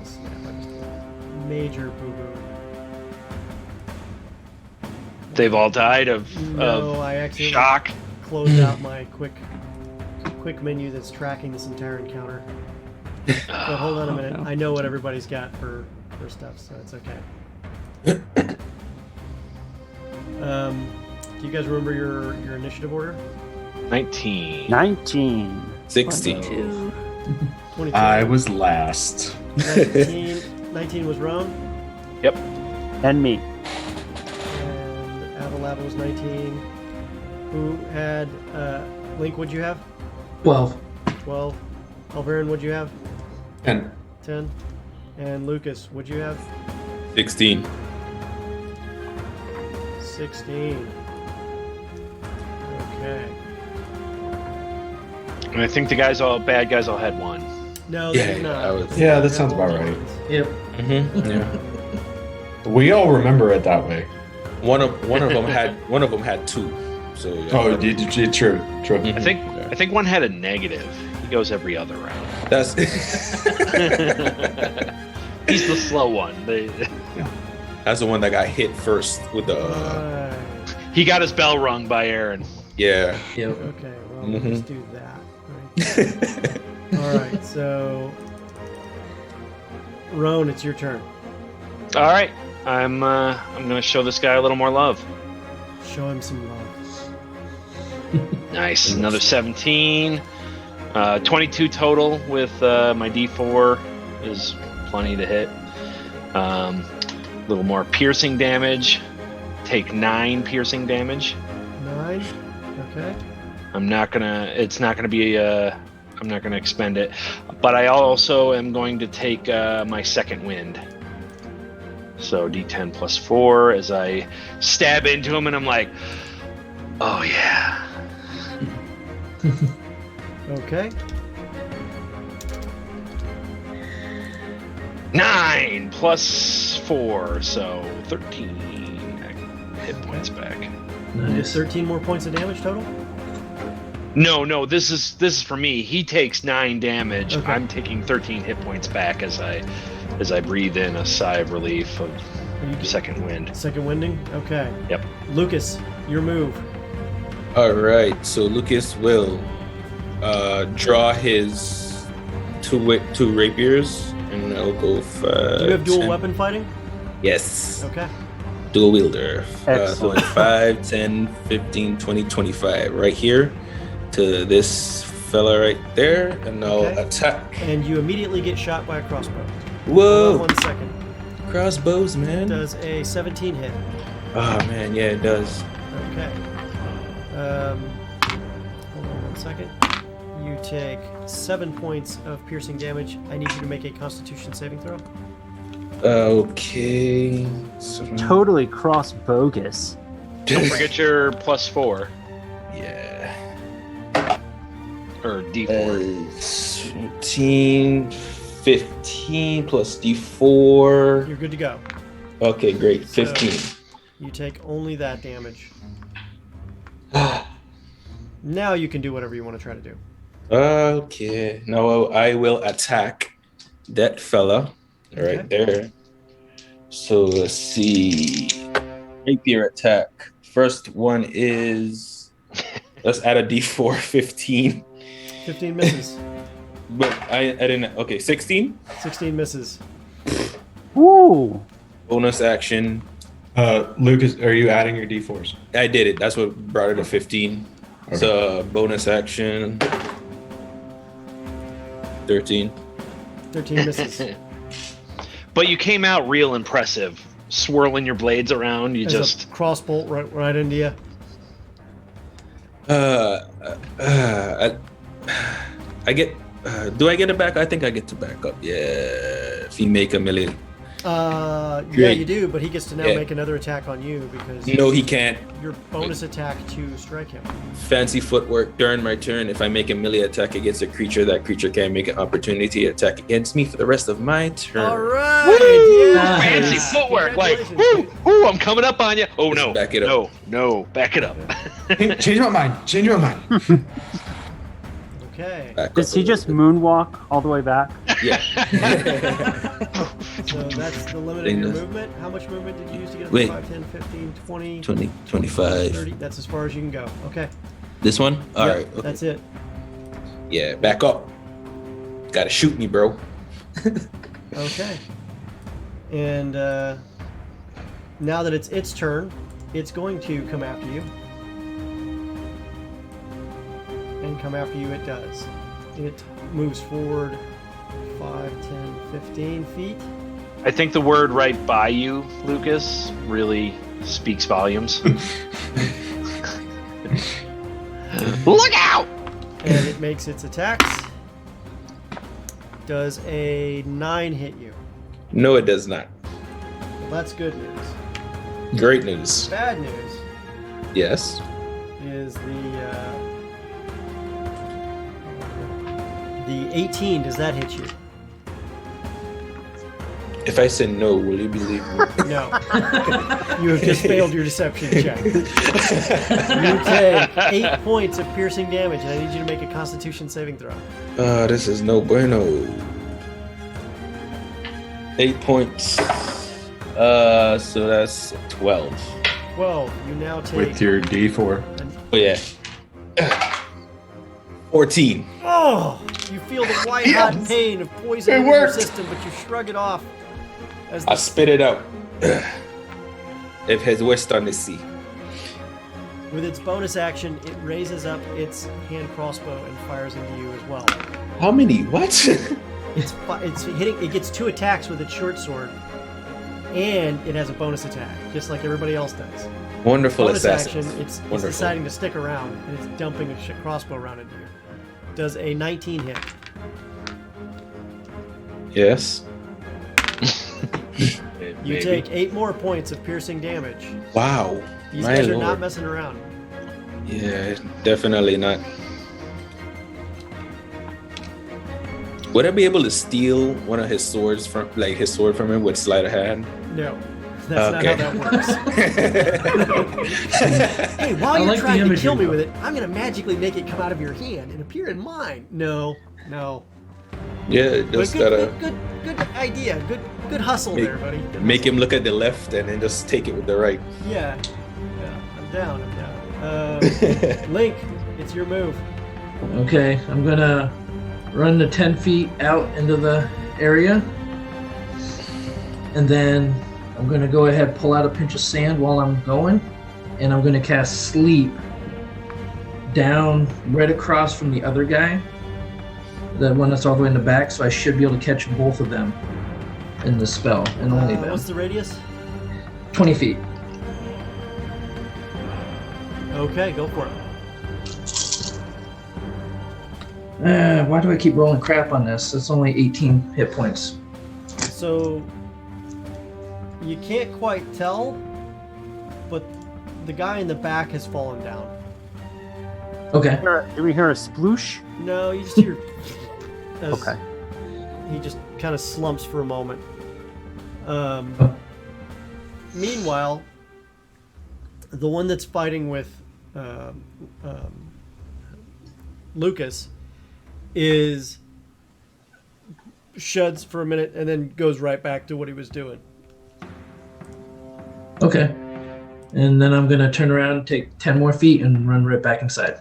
Snap, I just did a major boo-boo. They've all died of No, I accidentally shock. closed out my quick menu that's tracking this entire encounter. But hold on a minute. no. I know what everybody's got for stuff, so it's okay. Do you guys remember your initiative order? 19. 19. 16. 2. 22. I was last. 19 was Roan, Yep. And me. and Avalava was 19. Who had Link? What'd you have? 12. 12. Alvarin, what'd you have? And 10. And Lucas, what'd you have? 16. 16. Okay. And I think the bad guys all had 1. No, they Yeah, did not. I was- yeah, that sounds about right. Yep. Mm-hmm. Yeah. We all remember it that way. One of them had 2. So yeah. Oh, true. I think one had a negative. He goes every other round. That's He's the slow one. that's the one that got hit first with the Alright. He got his bell rung by Aaron. yeah. Yep. Okay, well, Mhm. let's do that. Right? Alright, so. Roan, it's your turn. All right, I'm gonna show this guy a little more love. Show him some love. Nice, another 17, 22 total with my D4 is plenty to hit. A little more piercing damage. Take 9 piercing damage. 9. Okay. I'm not gonna expend it, but I also am going to take my second wind. So D10 plus 4 as I stab into him, and I'm like, oh yeah. Okay. 9 plus 4, so 13 hit points back. Is 13 more points of damage total? No, this is for me. He takes 9 damage. Okay. I'm taking 13 hit points back as I breathe in a sigh of relief of second wind. Second winding? Okay. Yep. Lucas, your move. All right. So Lucas will draw his two rapiers, and I'll go 5. Do you have dual 10. weapon fighting? Yes. Okay. Dual wielder. So Excellent. 5, 10, 15, 20, 25. Right here to this fella right there, and I'll Okay. attack. And you immediately get shot by a crossbow. Whoa! Hold on 1 second. Crossbows, man. Does a 17 hit. Oh man, yeah, it does. Okay. Hold on 1 second. You take 7 points of piercing damage. I need you to make a Constitution saving throw. Okay. Totally cross bogus. Don't forget your +4 Yeah. or D4. 17, 15 plus D4. You're good to go. Okay, great. So- 15. You take only that damage. Now you can do whatever you want to try to do. Okay. Now I will attack that fella right there. So let's see. Rapier attack. First one is, let's add a D4, 15. 15 misses. But I didn't. Okay, 16. 16 misses. Woo! Bonus action. Lucas, are you adding your D4s? I did it. That's what brought it to 15. Okay. So bonus action. 13. 13 misses. But you came out real impressive, swirling your blades around. You As just a crossbolt right into you. I get. Do I get it back? I think I get to back up. Yeah. If you make a million. Yeah, Great. you do, but he gets to now Yeah. make another attack on you because No, he can't. your bonus attack to strike him. Fancy footwork. During my turn, if I make a melee attack against a creature, that creature can make an opportunity attack against me for the rest of my turn. All right. Yeah. fancy Nice. footwork, like, Congratulations, woo, I'm coming up on you. Oh Just no, back it up. no, back it up. Change my mind. Change my mind. Okay. Back Does up he a just little moonwalk all the way back? bit. Yeah. So that's the limit of Thing your does- movement. How much movement did you use to get up Wait. to 5, 10, 15, 20, 20, 25. 30? That's as far as you can go. Okay. This one? All Yep, right. Okay. That's it. Yeah, back up. Gotta shoot me, bro. Okay. And now that it's its turn, it's going to come after you. And come after you it does. It moves forward 5, 10, 15 feet. I think the word right by you, Lucas, really speaks volumes. Look out! And it makes its attacks. Does a 9 hit you? No, it does not. Well, that's good news. Great news. Bad news Yes. is the 18. Does that hit you? If I say no, will you believe me? No. You have just failed your deception check. You take 8 points of piercing damage, and I need you to make a Constitution saving throw. This is no bueno. 8 points. So that's 12. 12. You now take. With your D4. Oh yeah. 14. Oh! You feel the white hot pain of poison It in your worked. system, but you shrug it off. As I spit it out. It has west on the sea. with its bonus action, it raises up its hand crossbow and fires into you as well. How many? What? It's hitting. It gets 2 attacks with its short sword, and it has a bonus attack, just like everybody else does. Wonderful Bonus assassin. action. It's Wonderful. deciding to stick around, and it's dumping a crossbow round into you. Does a 19 hit? Yes. You take 8 more points of piercing damage. Wow. These My guys are lord. not messing around. Yeah, definitely not. Would I be able to steal one of his swords from, like his sword from him with sleight of hand? No, that's Okay. not how that works. Hey, while I you're like the trying to imagery, kill me though. with it, I'm gonna magically make it come out of your hand and appear in mine. No. Yeah, But just good, gotta good idea. Good hustle Make- there, buddy. Good make hustle. him look at the left and then just take it with the right. Yeah. I'm down. Link, it's your move. Okay, I'm gonna run the 10 feet out into the area. And then I'm gonna go ahead, pull out a pinch of sand while I'm going. And I'm gonna cast Sleep down right across from the other guy, the one that's all the way in the back, so I should be able to catch both of them in the spell, and only them. What's the radius? 20 feet. Okay, go for it. Why do I keep rolling crap on this? It's only 18 hit points. So you can't quite tell, but the guy in the back has fallen down. Okay. Do we hear a sploosh? No, you just hear. as Okay. He just kind of slumps for a moment. Meanwhile, the one that's fighting with Lucas shuds for a minute and then goes right back to what he was doing. Okay. And then I'm going to turn around, take 10 more feet, and run right back inside.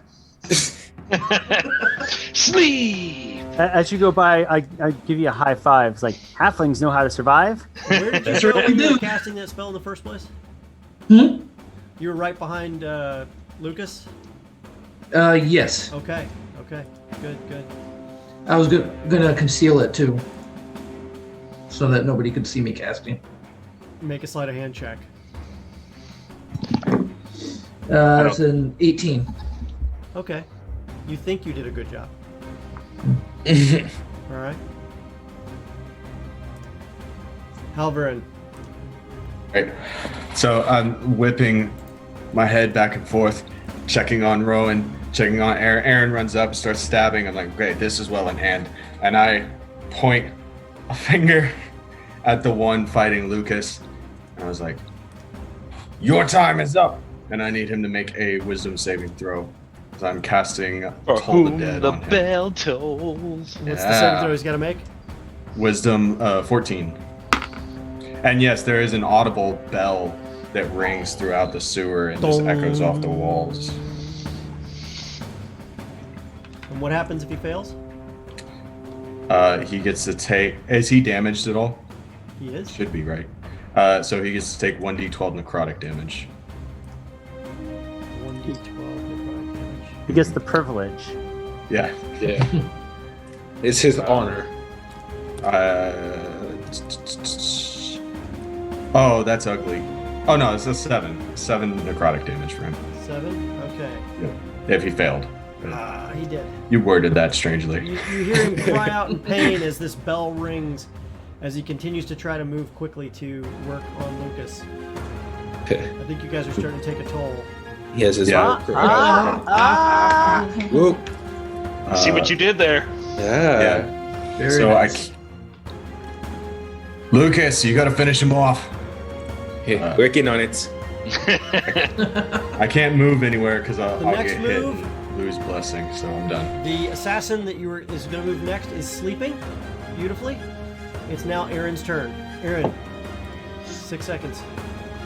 Sleep. As you go by, I give you a high five. It's like, halflings know how to survive. Where did you That's go right, when we you were do. casting that spell in the first place? Hmm? You were right behind Lucas? Yes. Okay, good. I was going to conceal it, too, so that nobody could see me casting. Make a sleight of hand check. It's an 18. Okay. You think you did a good job. All right. Halverin. Right. So I'm whipping my head back and forth, checking on Rowan, checking on Aaron. Aaron runs up and starts stabbing. I'm like, great, this is well in hand. And I point a finger at the one fighting Lucas. And I was like, your time is up. And I need him to make a wisdom saving throw. Because I'm casting For Toll the whom Dead the on him. bell tolls. What's the saving throw he's got to make? Wisdom 14. And yes, there is an audible bell that rings throughout the sewer and just echoes off the walls. And what happens if he fails? He gets to take... Is he damaged at all? He is. Should be, right? So he gets to take 1d12 necrotic damage. 1d12 necrotic damage. He gets the privilege. Yeah. Yeah. It's his honor. Oh, that's ugly. Oh no, it's a 7. 7 necrotic damage for him. 7? Okay. If he failed. He did. You worded that strangely. You hear him cry out in pain as this bell rings, as he continues to try to move quickly to work on Lucas. I think you guys are starting to take a toll. He has his Yeah. Whoop. See what you did there. Yeah. Very So nice. Lucas, you gotta finish him off. Yeah, working on it. I can't move anywhere because The I'll next get hit move? and lose blessing, so I'm done. The assassin that is going to move next is sleeping beautifully. It's now Aaron's turn. Aaron, 6 seconds.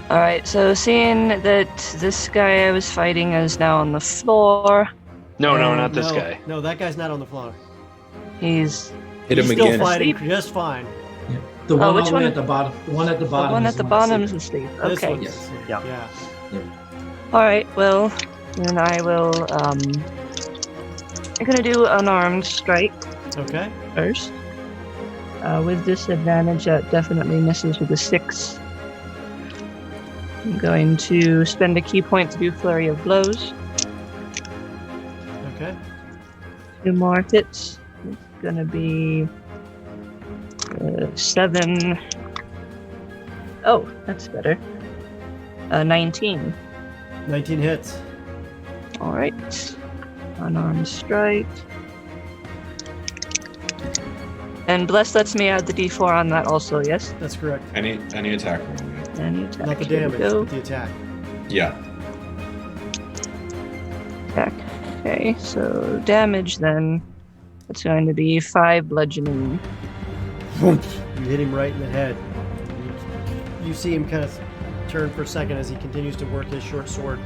Alright, so seeing that this guy I was fighting is now on the floor, No, not this guy. No, that guy's not on the floor. he's Hit He's him still again. fighting Asleep? just fine. The one, which all the one? way at the bottom. The one at the the bottom. one is at the one bottom that's is asleep. This Okay. one's Yes. asleep. Yeah. Yeah. Alright, well, then I will, I'm gonna do unarmed strike Okay. first. With disadvantage, that definitely misses with a 6. I'm going to spend a key point to do Flurry of Blows. Okay. 2 more hits. It's gonna be 7. Oh, that's better. 19. 19 hits. Alright. Unarmed strike. And Bless lets me add the d4 on that also, yes? That's correct. Any attack roll. Yeah. Any attack. Not the Here we damage, go. but the attack. Yeah. Attack. Okay, so damage then. It's going to be 5 bludgeoning. You hit him right in the head. You see him kind of turn for a second as he continues to work his short sword.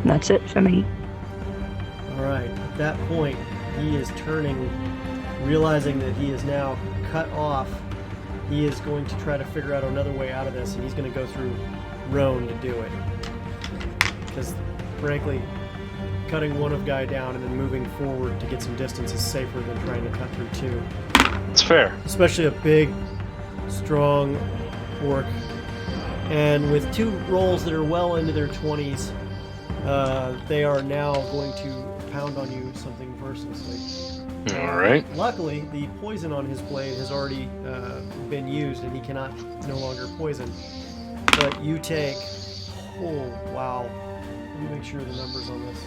And that's it for me. All right. At that point, he is turning, realizing that he is now cut off. He is going to try to figure out another way out of this, and he's going to go through Roan to do it. Because, frankly, cutting one of guy down and then moving forward to get some distance is safer than trying to cut through two. It's fair. Especially a big, strong orc. And with two rolls that are well into their 20s, they are now going to pound on you something mercilessly. All right. Luckily, the poison on his blade has already been used, and he cannot no longer poison. But you take, oh wow, let me make sure the numbers on this.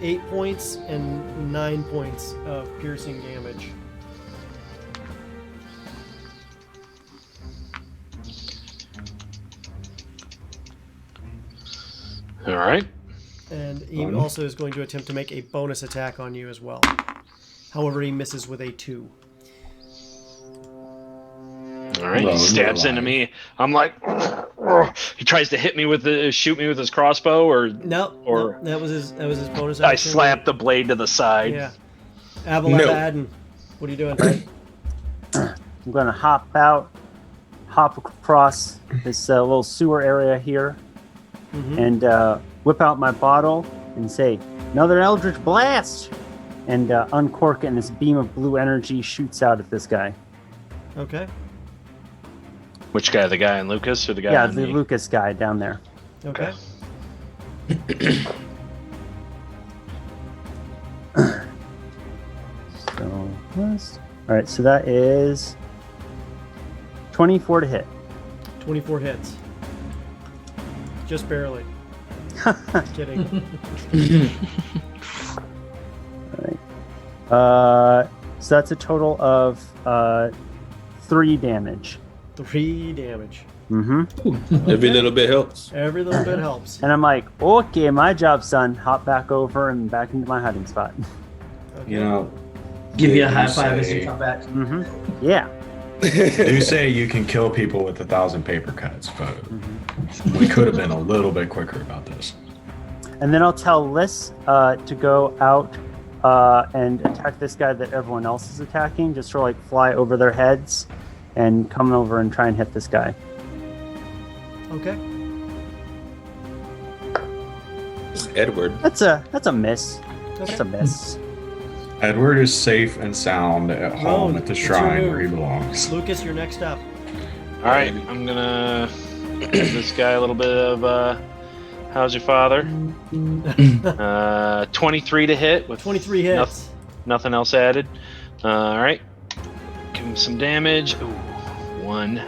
8 points and 9 points of piercing damage. All right. And he also is going to attempt to make a bonus attack on you as well. However, he misses with a 2. All right. He stabs into me. I'm like, he tries to hit me shoot me with his crossbow, or no, that was his bonus action. I slap the blade to the side. Yeah. Avalon, what are you doing? I'm going to hop across this little sewer area here, and whip out my bottle and say, "Another Eldritch Blast!" and uncork it, and this beam of blue energy shoots out at this guy. Okay. Which guy? The guy in Lucas or the guy? Yeah, in the me? Lucas guy down there. Okay. All right, so that is 24 to hit. 24 hits. Just barely. Kidding. All right. So that's a total of 3 damage. 3 damage. Mm-hmm. Every little bit helps. Every little bit helps. And I'm like, okay, my job's done. Hop back over and back into my hiding spot. Okay. You know, Give you a you high five as say- you come back. Mm-hmm. Yeah. you say you can kill people with 1,000 paper cuts, but we could have been a little bit quicker about this. And then I'll tell Liz to go out and attack this guy that everyone else is attacking. Just sort of like fly over their heads and come over and try and hit this guy. Okay. It's Edward. That's a miss. That's a miss. Edward is safe and sound at home Roan, at the it's shrine your where he move. belongs. Lucas, you're next up. All right. I'm gonna give this guy a little bit of how's your father? 23 to hit with 23 hits. nothing else added. All right. Give him some damage. Ooh, 1.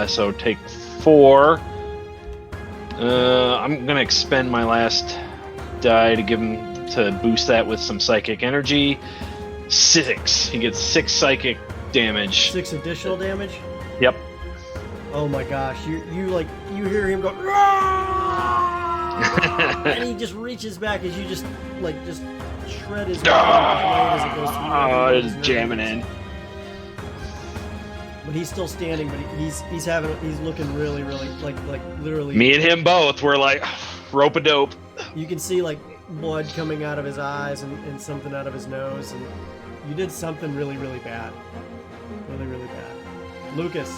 So take 4. I'm gonna expend my last die to boost that with some psychic energy. 6. He gets 6 psychic damage. 6 additional damage? Yep. Oh my gosh. You hear him go, "Rah!" and he just reaches back as you just shred his blade as it goes through. Just jamming in. But he's still standing, but he's looking really, really like literally. Me and him both were like rope-a-dope. You can see like blood coming out of his eyes and something out of his nose, and you did something really, really bad. Really, really bad. Lucas.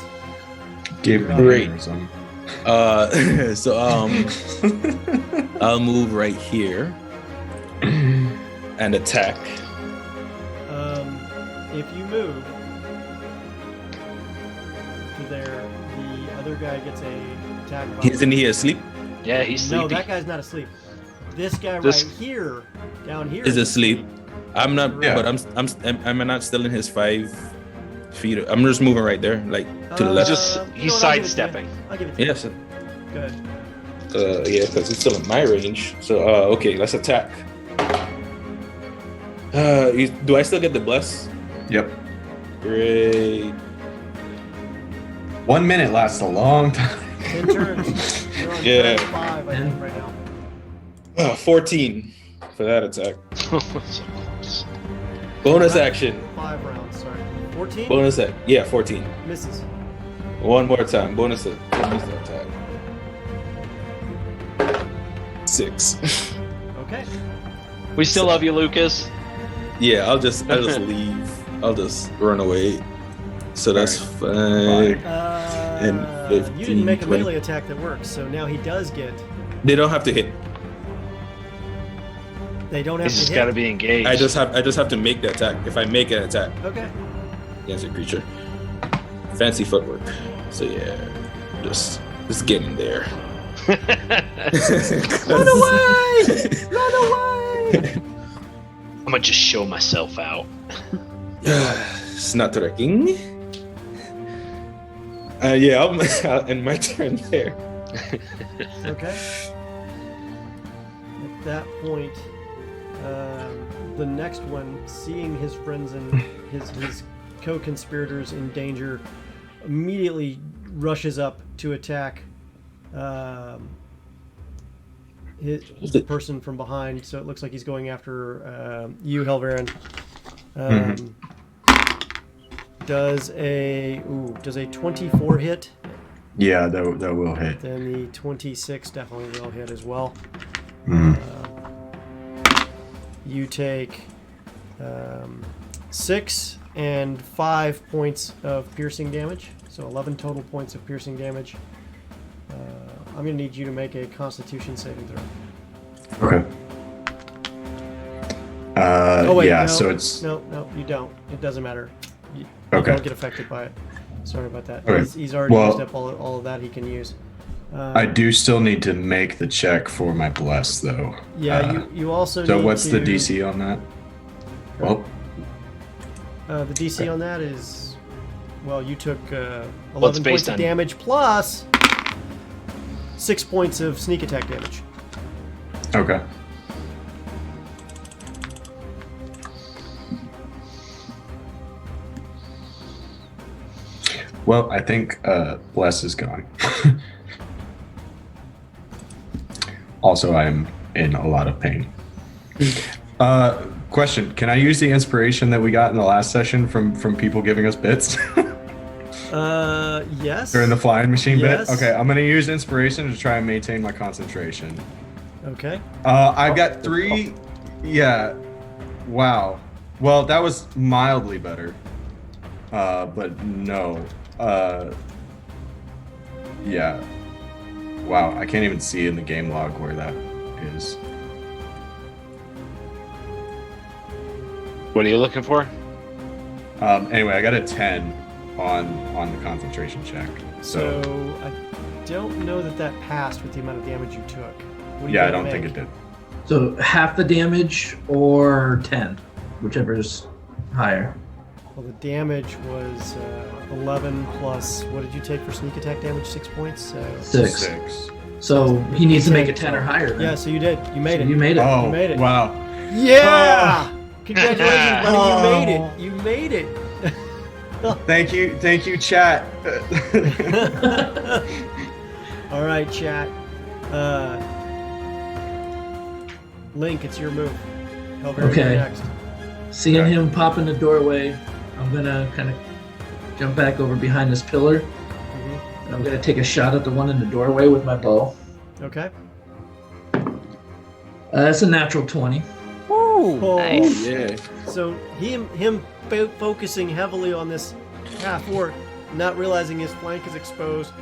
Give me Great. aneurysm. So I'll move right here and attack. If you move to there, the other guy gets a attack bonus. Isn't he asleep? Yeah, he's sleepy. No, that guy's not asleep. This guy This- right here, down here, Is asleep. I'm not, Yeah. but I'm not still in his 5 feet. I'm just moving right there, like to the left. He's You know what, I'll give it to you. sidestepping. I'll give it to you. Yes. Good. Yeah, because it's still in my range. So okay, let's attack. Do I still get the bless? Yep. Great. 1 minute lasts a long time. 10 turns. You're on Yeah. turn 5, I think, right now. 14 for that attack. So close. Bonus action. 5 rounds, sorry. 14? Bonus act. Yeah, 14. Misses. One more time. Bonus attack. 6. Okay. We still love you, Lucas. Yeah, I'll just leave. I'll just run away. So that's 5. And You didn't make a 20. melee attack that works, so now he does get They don't have to hit. They don't have He's to just hit. got to be engaged. I just have to make the attack. If I make an attack Okay. against a creature, fancy footwork. So yeah, just get in there. Run away! Run away! I'm gonna just show myself out. Snutterking. Yeah, I'll end my turn there. Okay. At that point, the next one, seeing his friends and his co-conspirators in danger, immediately rushes up to attack the person from behind. So it looks like he's going after you, Helverin. Does a 24 hit? Yeah, that will hit. Then the 26 definitely will hit as well. You take 6 and 5 points of piercing damage, so 11 total points of piercing damage. I'm going to need you to make a Constitution saving throw. Okay. So it's... No, you don't. It doesn't matter. You Okay. don't get affected by it. Sorry about that. Okay. He's already used up all of that he can use. I do still need to make the check for my bless, though. Yeah, you also So need what's to... the DC on that? Well, the DC on that is... Well, you took 11 based points of on? damage plus 6 points of sneak attack damage. okay. Well, I think bless is gone. Also, I'm in a lot of pain. Question: can I use the inspiration that we got in the last session from people giving us bits? Yes. During the flying machine Yes. bit? Okay, I'm going to use inspiration to try and maintain my concentration. Okay. I got 3. Yeah. Wow. Well, that was mildly better. But no. Yeah. Wow, I can't even see in the game log where that is. What are you looking for? Anyway, I got a 10 on the concentration check. So I don't know that passed with the amount of damage you took. What do you Yeah, I gonna don't think make? it did. So half the damage or 10, whichever is higher. Well, the damage was 11 plus, what did you take for sneak attack damage? 6 points? 6. So he needs to make a 10 or higher. Then. Yeah, so you did. You made So it. you made it. Oh, You made it. wow. Yeah! Congratulations, brother. You made it. Thank you, chat. All right, chat. Link, it's your move. Helverin, Okay. you're next. Seeing Okay. him pop in the doorway, I'm gonna kind of jump back over behind this pillar, and I'm gonna take a shot at the one in the doorway with my bow. Okay. That's a natural 20. Oh, Nice. Yeah. So him focusing heavily on this half orc, not realizing his flank is exposed.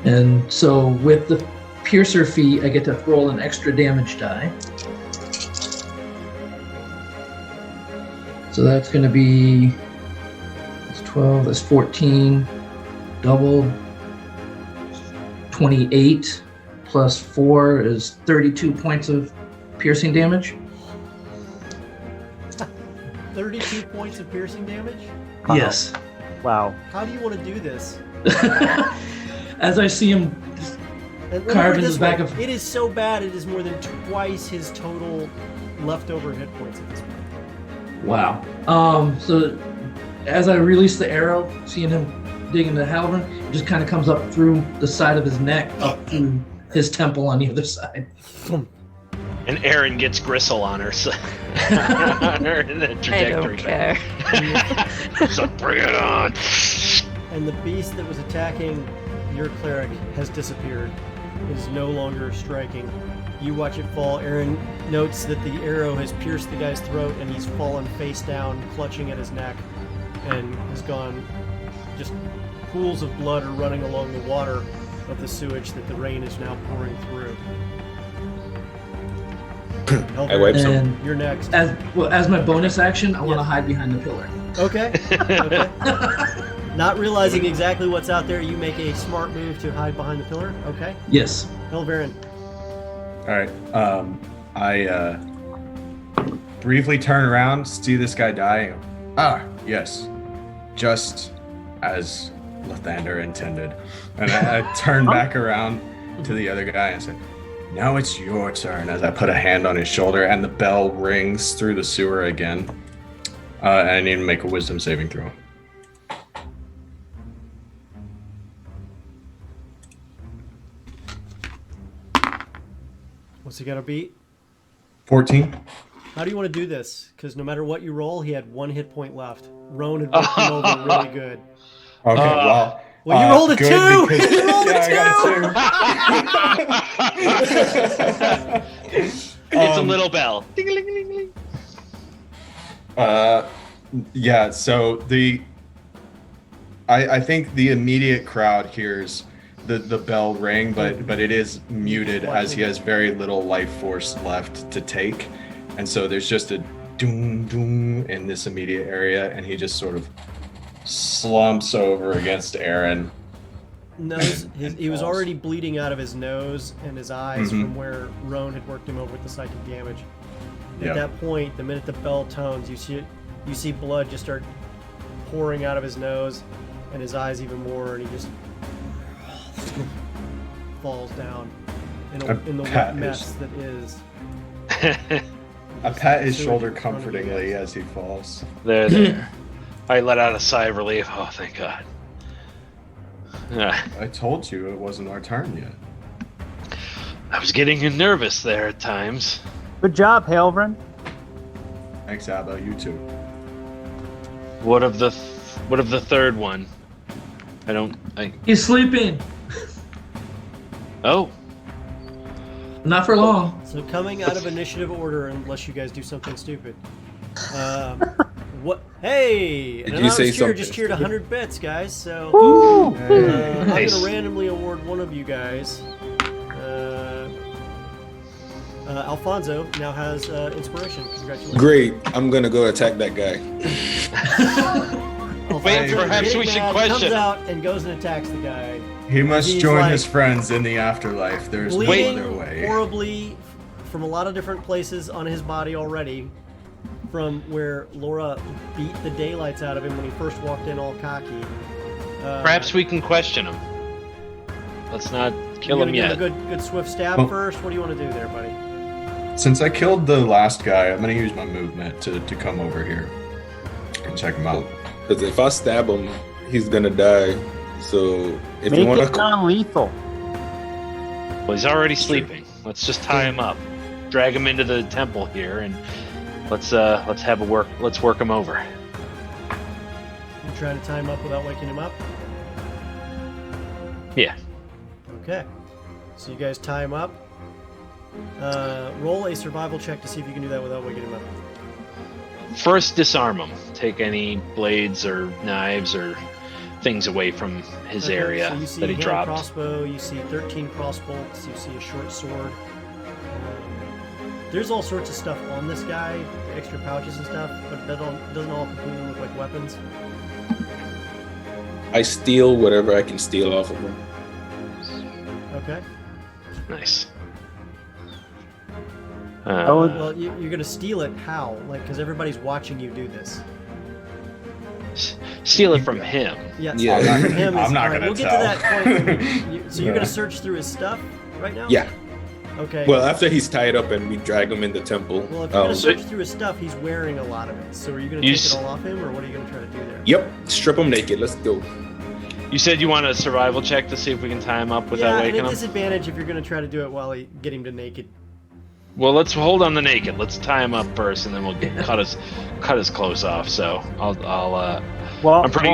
And so with the piercer feat, I get to roll an extra damage die. So that's going to be that's 12, that's 14, double 28 plus 4 is 32 points of piercing damage. 32 points of piercing damage? Wow. Yes. Wow. How do you want to do this? As I see him And Carve remember in this the back way, of- it is so bad it is more than twice his total leftover hit points at this point. Wow. So as I release the arrow, seeing him dig into Halvern, it just kind of comes up through the side of his neck, up through his temple on the other side. And Aaron gets gristle on her, so on her in the I trajectory. don't care. So bring it on. And the beast that was attacking your cleric has disappeared. It is no longer striking. You watch it fall. Aaron notes that the arrow has pierced the guy's throat and he's fallen face down, clutching at his neck, and has gone. Just pools of blood are running along the water of the sewage that the rain is now pouring through. I wipe some. And You're next. as my bonus action, I want to hide behind the pillar. Okay. Okay. Not realizing exactly what's out there, you make a smart move to hide behind the pillar. Okay. Yes. Helverin. All right. I briefly turn around, see this guy die. Yes. Just as Lathander intended. And I turn back around to the other guy and say, now it's your turn, as I put a hand on his shoulder and the bell rings through the sewer again. And I need to make a wisdom saving throw. What's he got to beat? 14. How do you want to do this? Because no matter what you roll, he had 1 hit point left. Roan had worked him over really good. Okay, well. Well, you rolled a 2! Because, You rolled a 2! I got a 2. It's a little bell. Ding-a-ling-a-ling-a-ling. Yeah, so I think the immediate crowd hears the bell ring, but it is muted as he has very little life force left to take. And so there's just a doom doom in this immediate area, and he just sort of slumps over against Aaron. He was already bleeding out of his nose and his eyes from where Roan had worked him over with the psychic damage. At that point, the minute the bell tones, you see blood just start pouring out of his nose and his eyes even more, and he just falls down in the wet mess that is. I pat his shoulder comfortingly as he falls. There. I let out a sigh of relief. Oh, thank God. I told you it wasn't our turn yet. I was getting nervous there at times. Good job, Halvrin. Thanks, Abba. You too. What of the third one? He's sleeping. Oh. Not for long. So coming out of initiative order, unless you guys do something stupid. What? Hey! Did and you say something? just cheered 100 bits, guys. So I'm Nice. gonna randomly award one of you guys. Alfonso now has inspiration. Congratulations. Great. I'm gonna go attack that guy. Wait, perhaps we should question. Comes out and goes and attacks the guy. He must He's join like his friends in the afterlife. There's no bleeding other way. horribly from a lot of different places on his body already. From where Laura beat the daylights out of him when he first walked in all cocky. Perhaps we can question him. Let's not kill him Give yet. him a good swift stab Well- first. What do you want to do there, buddy? Since I killed the last guy, I'm gonna use my movement to come over here and check him out. Because if I stab him, he's gonna die. So if you Make want it to, non-lethal. Well, he's already sleeping. Let's just tie him up, drag him into the temple here, and let's work him over. You trying to tie him up without waking him up? Yeah. Okay. So you guys tie him up. Roll a survival check to see if you can do that without waking him up. First, disarm him. Take any blades or knives or things away from his Okay, area so you see that he hand dropped. crossbow, you see 13 crossbolts, you see a short sword. There's all sorts of stuff on this guy, extra pouches and stuff, but that doesn't all completely look like weapons. I steal whatever I can steal off of him. Okay. Nice. Well, you're gonna steal it. How? Like, because everybody's watching you do this. Steal it from him. Yeah. Yeah. steal it from him I'm is- not all right, gonna We'll get tell. to that point. So you're Yeah. gonna search through his stuff right now? Yeah. Okay. Well, after he's tied up and we drag him in the temple. Well, if you're gonna search through his stuff, he's wearing a lot of it. So are you gonna You take s- it all off him, or what are you gonna try to do there? Yep. Strip him naked. Let's go. You said you want a survival check to see if we can tie him up without Yeah, and waking a him? disadvantage if you're gonna try to do it while get him to naked. Well, let's hold on the naked. Let's tie him up first, and then we'll cut his clothes off. So Well, I'm pretty.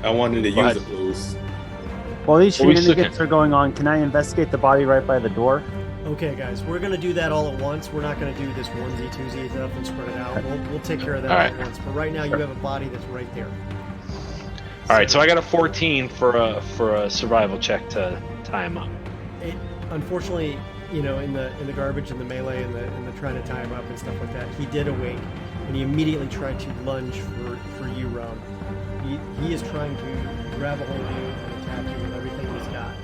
I wanted to Go use ahead. the clothes. while these Well, we still shenanigans are going on, can I investigate the body right by the door? Okay, guys, we're gonna do that all at once. We're not gonna do this onesie, twosie stuff and spread it out. We'll take care of that All all right. at once. But right now, you have a body that's right there. All right, so I got a 14 for a survival check to tie him up. It unfortunately, in the garbage and the melee and the trying to tie him up and stuff like that, he did awake, and he immediately tried to lunge for you, Ron. He is trying to grab a hold of you and attack you with everything he's got.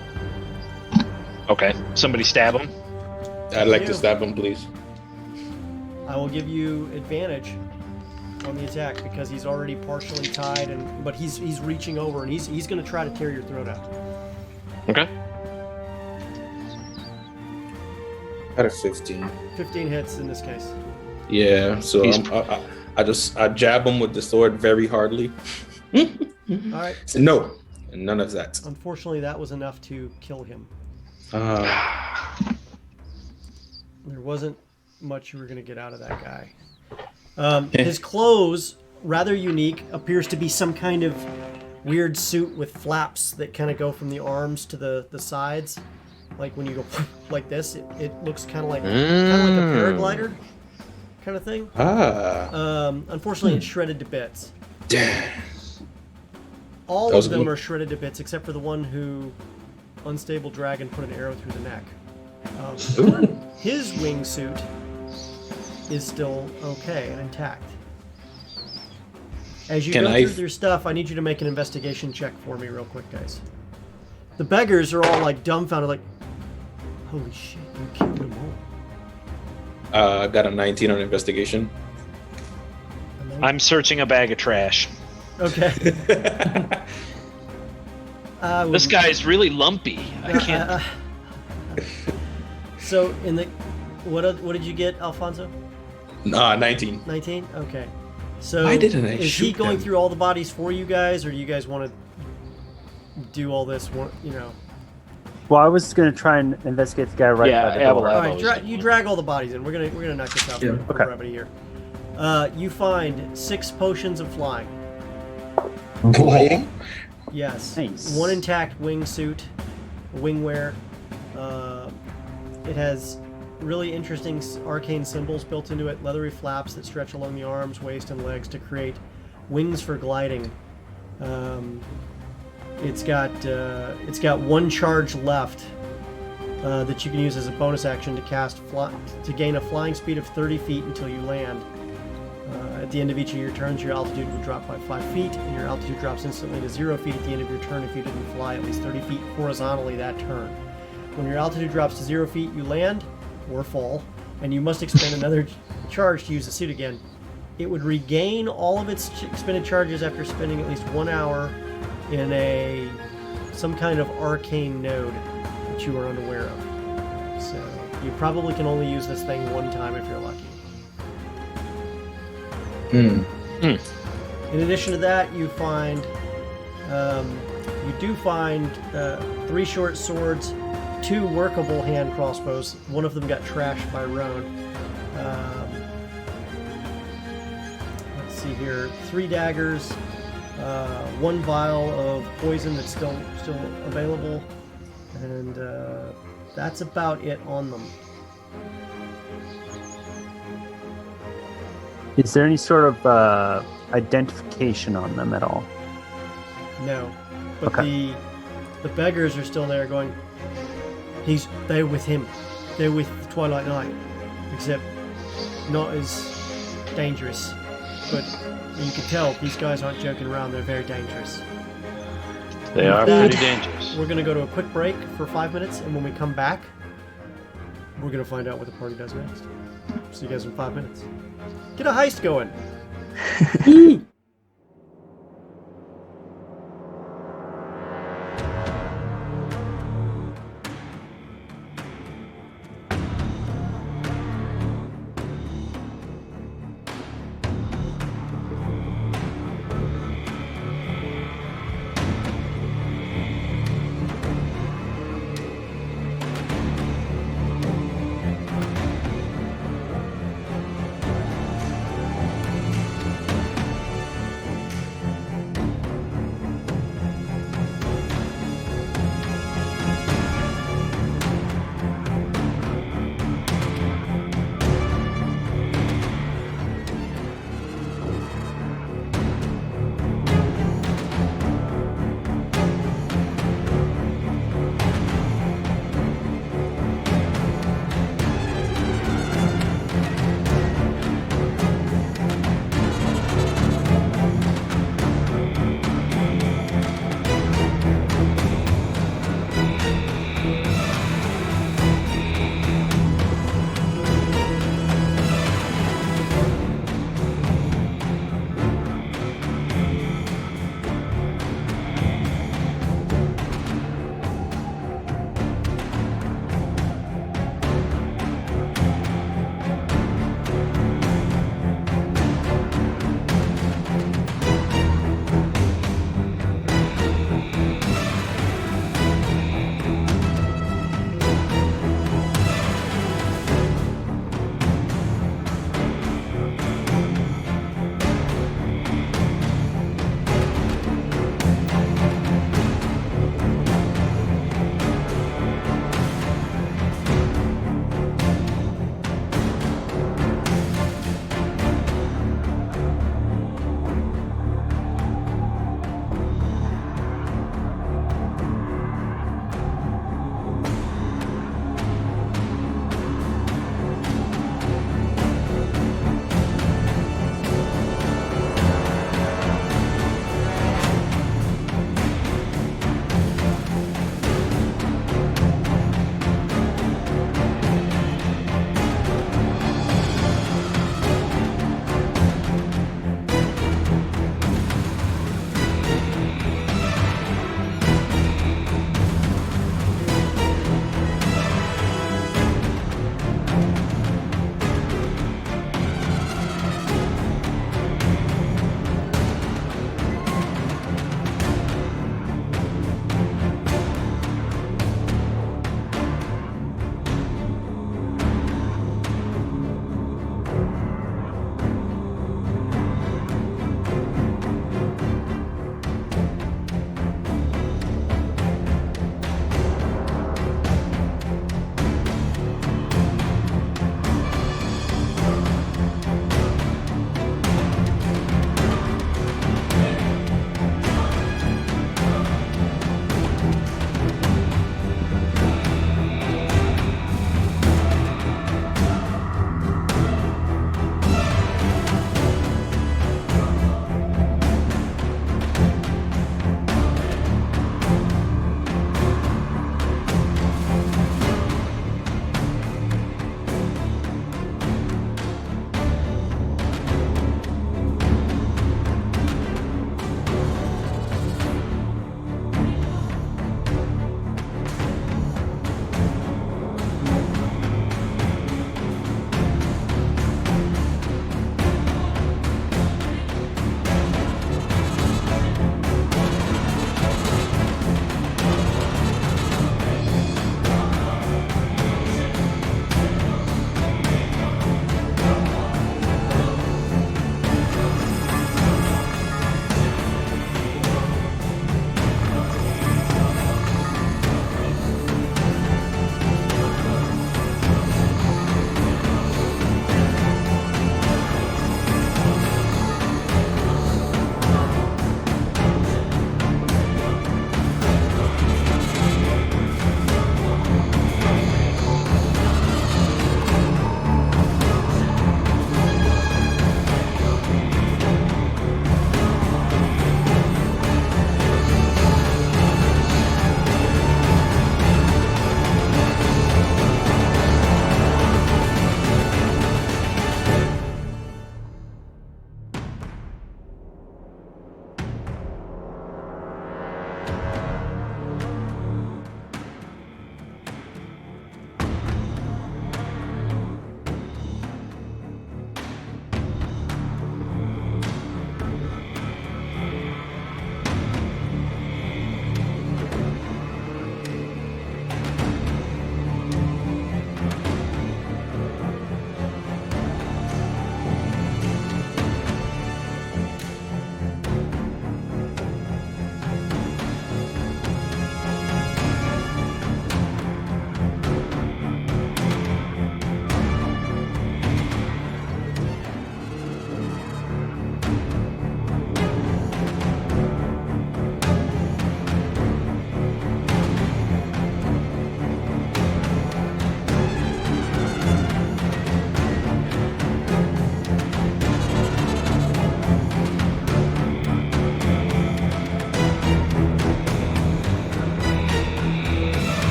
Okay, somebody stab him. I'd like to stab him, please. I will give you advantage on the attack because he's already partially tied, but he's reaching over and he's going to try to tear your throat out. Okay. Out of 15. 15 hits in this case. Yeah, so I jab him with the sword very hardly. All right. So no, none of that. Unfortunately, that was enough to kill him. There wasn't much you were going to get out of that guy. His clothes, rather unique, appears to be some kind of weird suit with flaps that kind of go from the arms to the sides. Like when you go like this, it looks kind of like a paraglider kind of thing. Unfortunately, it's shredded to bits. All of them are shredded to bits except for the one who Unstable Dragon put an arrow through the neck. His wingsuit is still okay and intact. As you go through their stuff, I need you to make an investigation check for me real quick, guys. The beggars are all like dumbfounded, like, holy shit, you killed them all. Got a 19 on investigation. I'm searching a bag of trash. Okay. This guy's really lumpy. I can't. So in the what did you get, Alfonso? 19. 19. Okay. So why didn't I is shoot he going them? through all the bodies for you guys, or do you guys want to do all this? Well, I was going to try and investigate the guy by the door. All right, you drag all the bodies in. We're gonna knock this out for brevity here. You find 6 potions of flying. Flying? Yes. Nice. 1 intact wingsuit, wingwear. It has really interesting arcane symbols built into it, leathery flaps that stretch along the arms, waist, and legs to create wings for gliding. It's got 1 charge left that you can use as a bonus action to gain a flying speed of 30 feet until you land. At the end of each of your turns, your altitude would drop by 5 feet, and your altitude drops instantly to 0 feet at the end of your turn if you didn't fly at least 30 feet horizontally that turn. When your altitude drops to 0 feet, you land or fall, and you must expend another charge to use the suit again. It would regain all of its expended charges after spending at least 1 hour in some kind of arcane node that you are unaware of. So you probably can only use this thing 1 time if you're lucky. In addition to that, you find 3 short swords, 2 workable hand crossbows. One of them got trashed by Roan. Let's see here, 3 daggers, 1 vial of poison that's still available, and that's about it on them. Is there any sort of identification on them at all? No, but Okay. the beggars are still there going, they're with him. They're with Twilight Knight, except not as dangerous. But you can tell these guys aren't joking around. They're very dangerous. They are pretty dangerous. We're going to go to a quick break for 5 minutes, and when we come back, we're going to find out what the party does next. See you guys in 5 minutes. Get a heist going!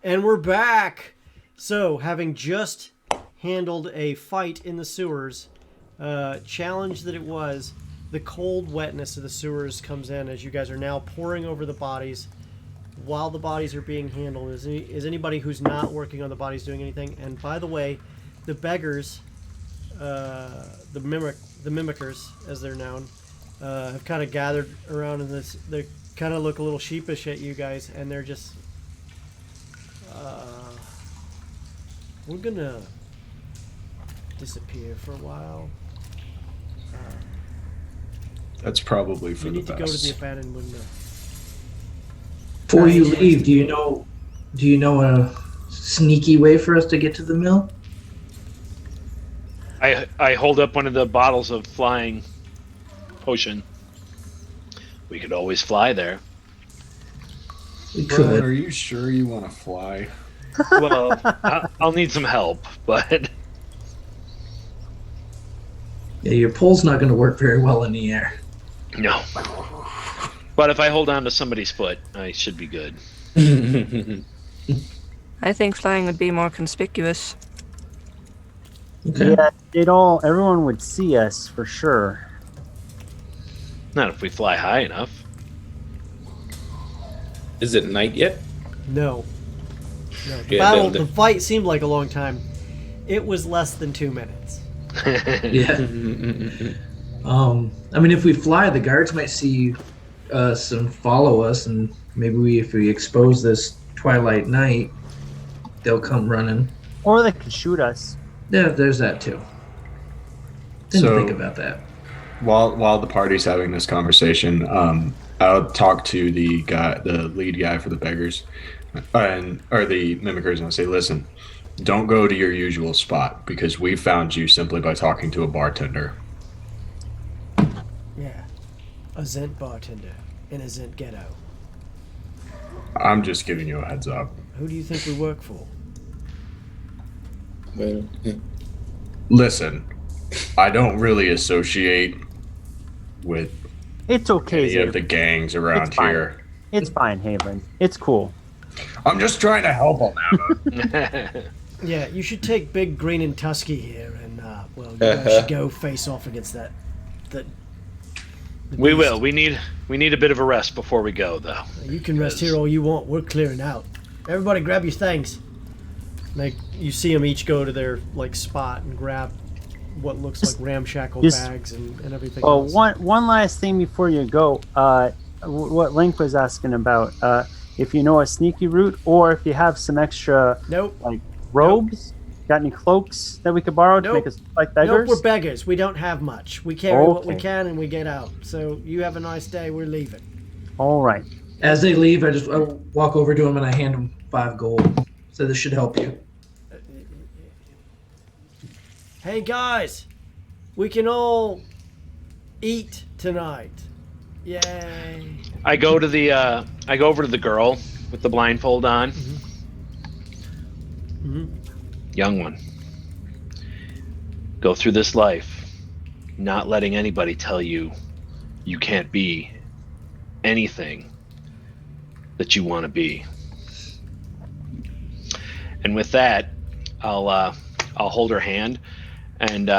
And we're back. So, having just handled a fight in the sewers, challenge that it was, the cold wetness of the sewers comes in as you guys are now pouring over the bodies while the bodies are being handled. Is anybody who's not working on the bodies doing anything? And by the way, the beggars, the mimickers, as they're known, have kind of gathered around in this. They kind of look a little sheepish at you guys, and they're just... we're gonna disappear for a while. That's probably for You the need to best. go to the abandoned window. Before you leave, do you know a sneaky way for us to get to the mill? I hold up one of the bottles of flying potion. We could always fly there. We Brian, could. are you sure you want to fly? Well, I'll need some help, but Yeah, your pole's not going to work very well in the air. no. But if I hold on to somebody's foot, I should be good. I think flying would be more conspicuous. Okay. Yeah, everyone would see us for sure. Not if we fly high enough. Is it night yet? No. The Yeah, battle, the- the fight seemed like a long time. It was less than 2 minutes. Yeah. I mean, if we fly, the guards might see us and follow us, and maybe if we expose this twilight night, they'll come running. Or they could shoot us. Yeah, there's that too. Didn't So- think about that. While the party's having this conversation, I'll talk to the lead guy for the beggars, or the mimickers, and I'll say, "Listen, don't go to your usual spot because we found you simply by talking to a bartender." Yeah. A Zent bartender in a Zent ghetto. I'm just giving you a heads up. Who do you think we work for? Well, Listen, I don't really associate with It's okay, any of the Xavier. gangs around It's fine. here. It's fine, Haven. It's cool. I'm just trying to help them out. Yeah, you should take Big Green and Tusky here, and well, you guys should go face off against that. The We beast. will. We need a bit of a rest before we go, though. You can rest here all you want. We're clearing out. Everybody, grab your things. Like you see them each go to their spot and grab what looks like ramshackle Just- bags and everything. Oh, else. one last thing before you go. What Link was asking about, if you know a sneaky route, or if you have some extra Nope. robes, got any cloaks that we could borrow to Nope. make us look like Nope, beggars? we're beggars. We don't have much. We carry what we Okay. can and we get out. So you have a nice day. We're leaving. All right. As they leave, I walk over to them and I hand them 5 gold. So this should help you. Hey guys, we can all eat tonight. Yay! I go over to the girl with the blindfold on. Mhm. Young one. Go through this life, not letting anybody tell you you can't be anything that you want to be. And with that, I'll hold her hand and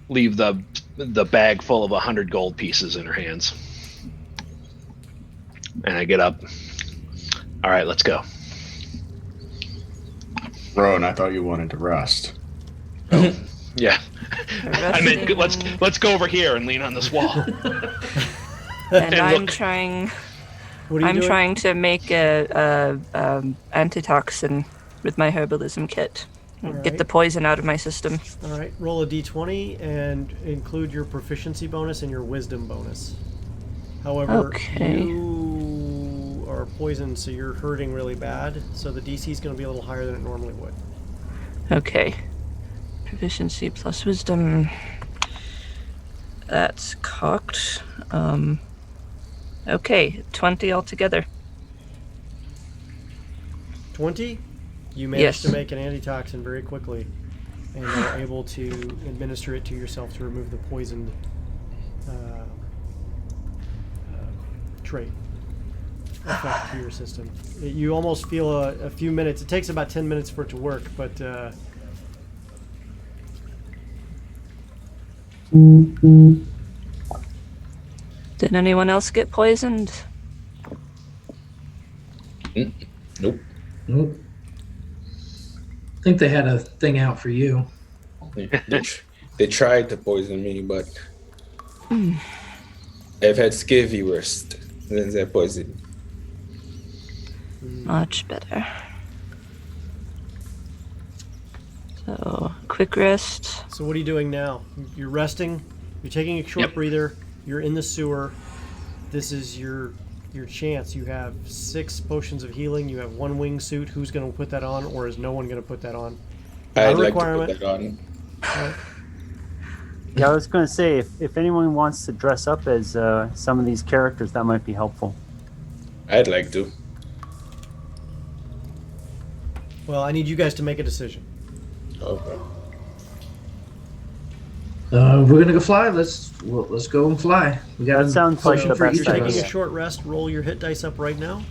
leave the bag full of 100 gold pieces in her hands. And I get up. All right, let's go. Rowan, I thought you wanted to rest. Yeah. I meant let's go over here and lean on this wall. And I'm look. trying. What are you I'm doing? trying to make a antitoxin with my herbalism kit. Alright. Get the poison out of my system. All right, roll a d20 and include your proficiency bonus and your wisdom bonus. However, Okay. you are poisoned, so you're hurting really bad. So the DC is going to be a little higher than it normally would. Okay. Proficiency plus wisdom. That's cocked. Okay, 20 altogether. 20. You managed to Yes. make an antitoxin very quickly, and are able to administer it to yourself to remove the poisoned trait. effect to your system. You almost feel a few minutes. It takes about 10 minutes for it to work, but Did anyone else get poisoned? Nope. Nope. I think they had a thing out for you. They tried to poison me, but I've had scurvy worse than their poison. Much better. So, quick rest. so what are you doing now? You're resting. You're taking a short Yep. breather. You're in the sewer. This is your chance. You have 6 potions of healing. You have 1 wingsuit. Who's going to put that on, or is no one going to put that on? I'd Not a like to requirement. put that on. Yeah, I was going to say, if anyone wants to dress up as some of these characters, that might be helpful. I'd like to. Well, I need you guys to make a decision. Okay. We're gonna go fly. Let's go and fly. We got That sounds like potion the for best each You're of taking us. a short rest. Roll your hit dice up right now.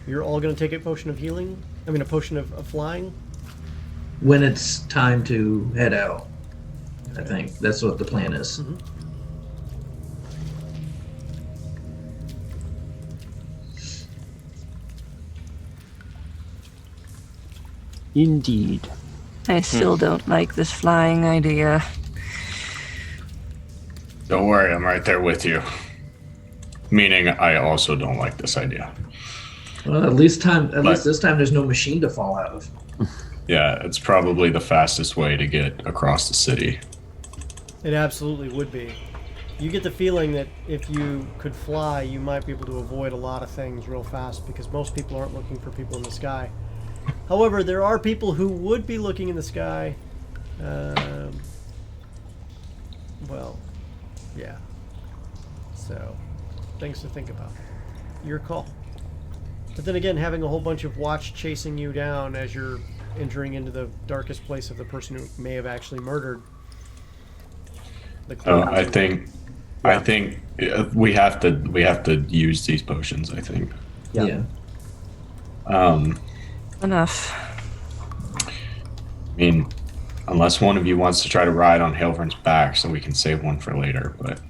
You're all going to take a potion of healing. I mean, a potion of flying. When it's time to head out. I think that's what the plan is. Mm-hmm. Indeed. I still don't like this flying idea. Don't worry, I'm right there with you. Meaning, I also don't like this idea. Well, at least this time there's no machine to fall out of. Yeah, it's probably the fastest way to get across the city. It absolutely would be. You get the feeling that if you could fly, you might be able to avoid a lot of things real fast because most people aren't looking for people in the sky. However, there are people who would be looking in the sky. Well, yeah. So, things to think about. Your call. But then again, having a whole bunch of watch chasing you down as you're entering into the darkest place of the person who may have actually murdered the clan. I think we have to use these potions. I think. Yeah. Enough. I mean, unless one of you wants to try to ride on Hailvern's back, so we can save one for later. But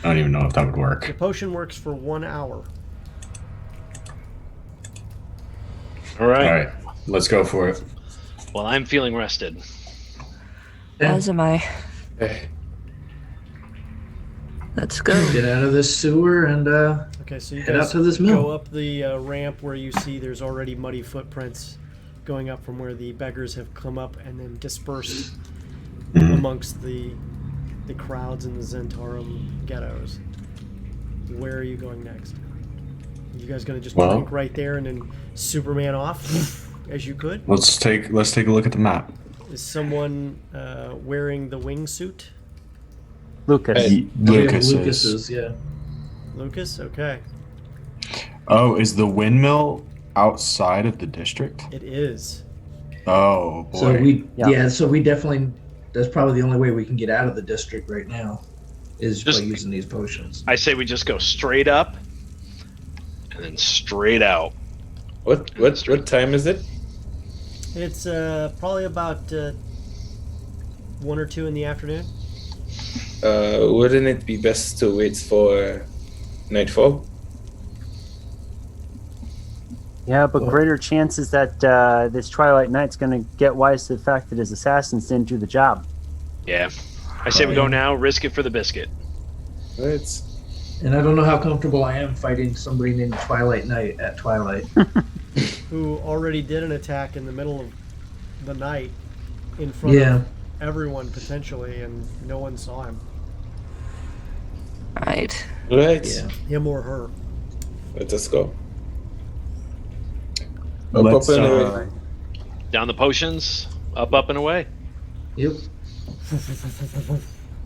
I don't even know if that would The work. potion works for 1 hour. All right. All right, let's go for it. Well, I'm feeling rested. As am I. Eh, Let's go. Get out of this sewer and Okay, so you Head out guys to this mill. go up the ramp where you see there's already muddy footprints going up from where the beggars have come up and then dispersed amongst the crowds in the Zentarum ghettos. Where are you going next? You guys gonna just Well- drink right there and then Superman off as you could? Let's take a look at the map. Is someone wearing the wingsuit? Lucas. Hey. Lucas Lucas's, yeah. Lucas? Okay. Oh, is the windmill outside of the district? It is. Oh boy. So so we definitely that's probably the only way we can get out of the district right now is Just- by using these potions. I say we just go straight up and then straight out. What time is it? It's probably about 1 or 2 in the afternoon. Wouldn't it be best to wait for nightfall? Yeah, but greater chances that this Twilight Knight's going to get wise to the fact that his assassins didn't do the job. Yeah. I say we go now, risk it for the biscuit. It's And I don't know how comfortable I am fighting somebody named Twilight Knight at Twilight. Who already did an attack in the middle of the night in front Yeah. of everyone potentially, and no one saw him. Right. right. Yeah. Him or her. Let us go. Let's, Up and away. Down the potions, up and away. Yep.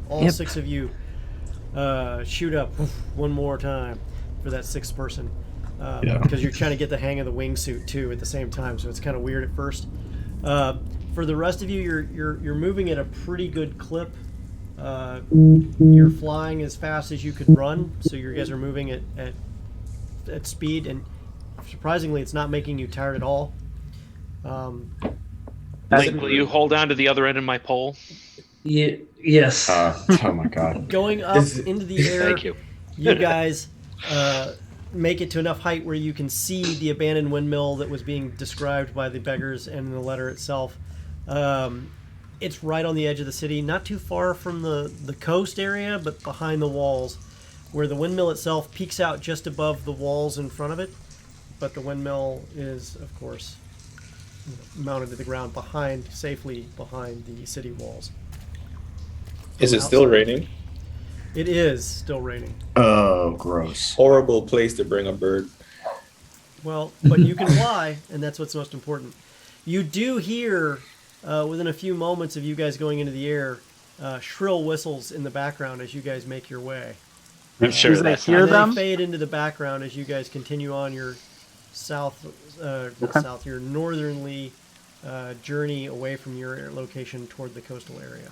All Yep. 6 of you shoot up one more time for that 6th person. Yeah. Because you're trying to get the hang of the wingsuit too at the same time, so it's kind of weird at first. For the rest of you, you're moving at a pretty good clip. You're flying as fast as you could run, so you guys are moving at at speed, and surprisingly, it's not making you tired at all. Link, will you hold on to the other end of my pole? Yes. Oh my god. Going up into the air, Thank you. you guys make it to enough height where you can see the abandoned windmill that was being described by the beggars and in the letter itself. It's right on the edge of the city, not too far from the coast area, but behind the walls, where the windmill itself peeks out just above the walls in front of it. But the windmill is, of course, mounted to the ground safely behind the city walls. Is it still raining? It is still raining. Oh, gross. Horrible place to bring a bird. Well, but you can fly, and that's what's most important. You do hear, within a few moments of you guys going into the air, shrill whistles in the background as you guys make your way. I'm sure that's hear And them? they fade into the background as you guys continue on your your northernly journey away from your location toward the coastal area.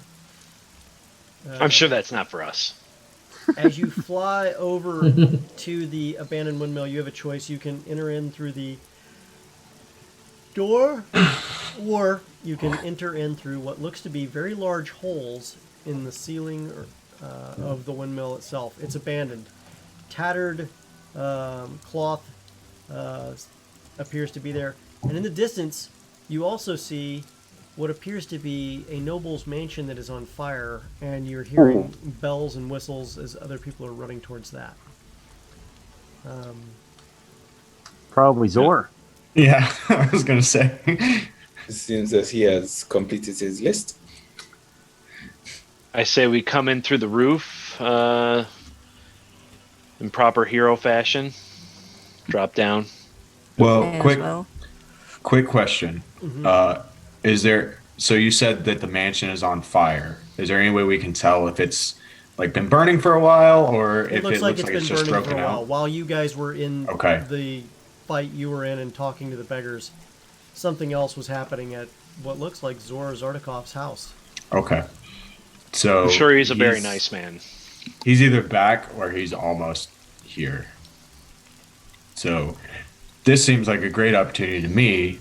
I'm sure that's not for us. As you fly over to the abandoned windmill, you have a choice. You can enter in through the door, or you can enter in through what looks to be very large holes in the ceiling of the windmill itself. It's abandoned. Tattered cloth appears to be there. And in the distance, you also see what appears to be a noble's mansion that is on fire, and you're hearing bells and whistles as other people are running towards that. Probably Zor. Yeah, I was gonna say. It seems that he has completed his list. I say we come in through the roof in proper hero fashion. Drop down. Well, May as quick well. quick question. Mm-hmm. Is there? So you said that the mansion is on fire. Is there any way we can tell if it's like been burning for a while, or It if looks it like looks like it's it's been just burning for broken a while. out? While you guys were in Okay. the fight you were in and talking to the beggars, something else was happening at what looks like Zor Zardakov's house. Okay. So I'm sure he's a very nice man. He's either back or he's almost here. So this seems like a great opportunity to me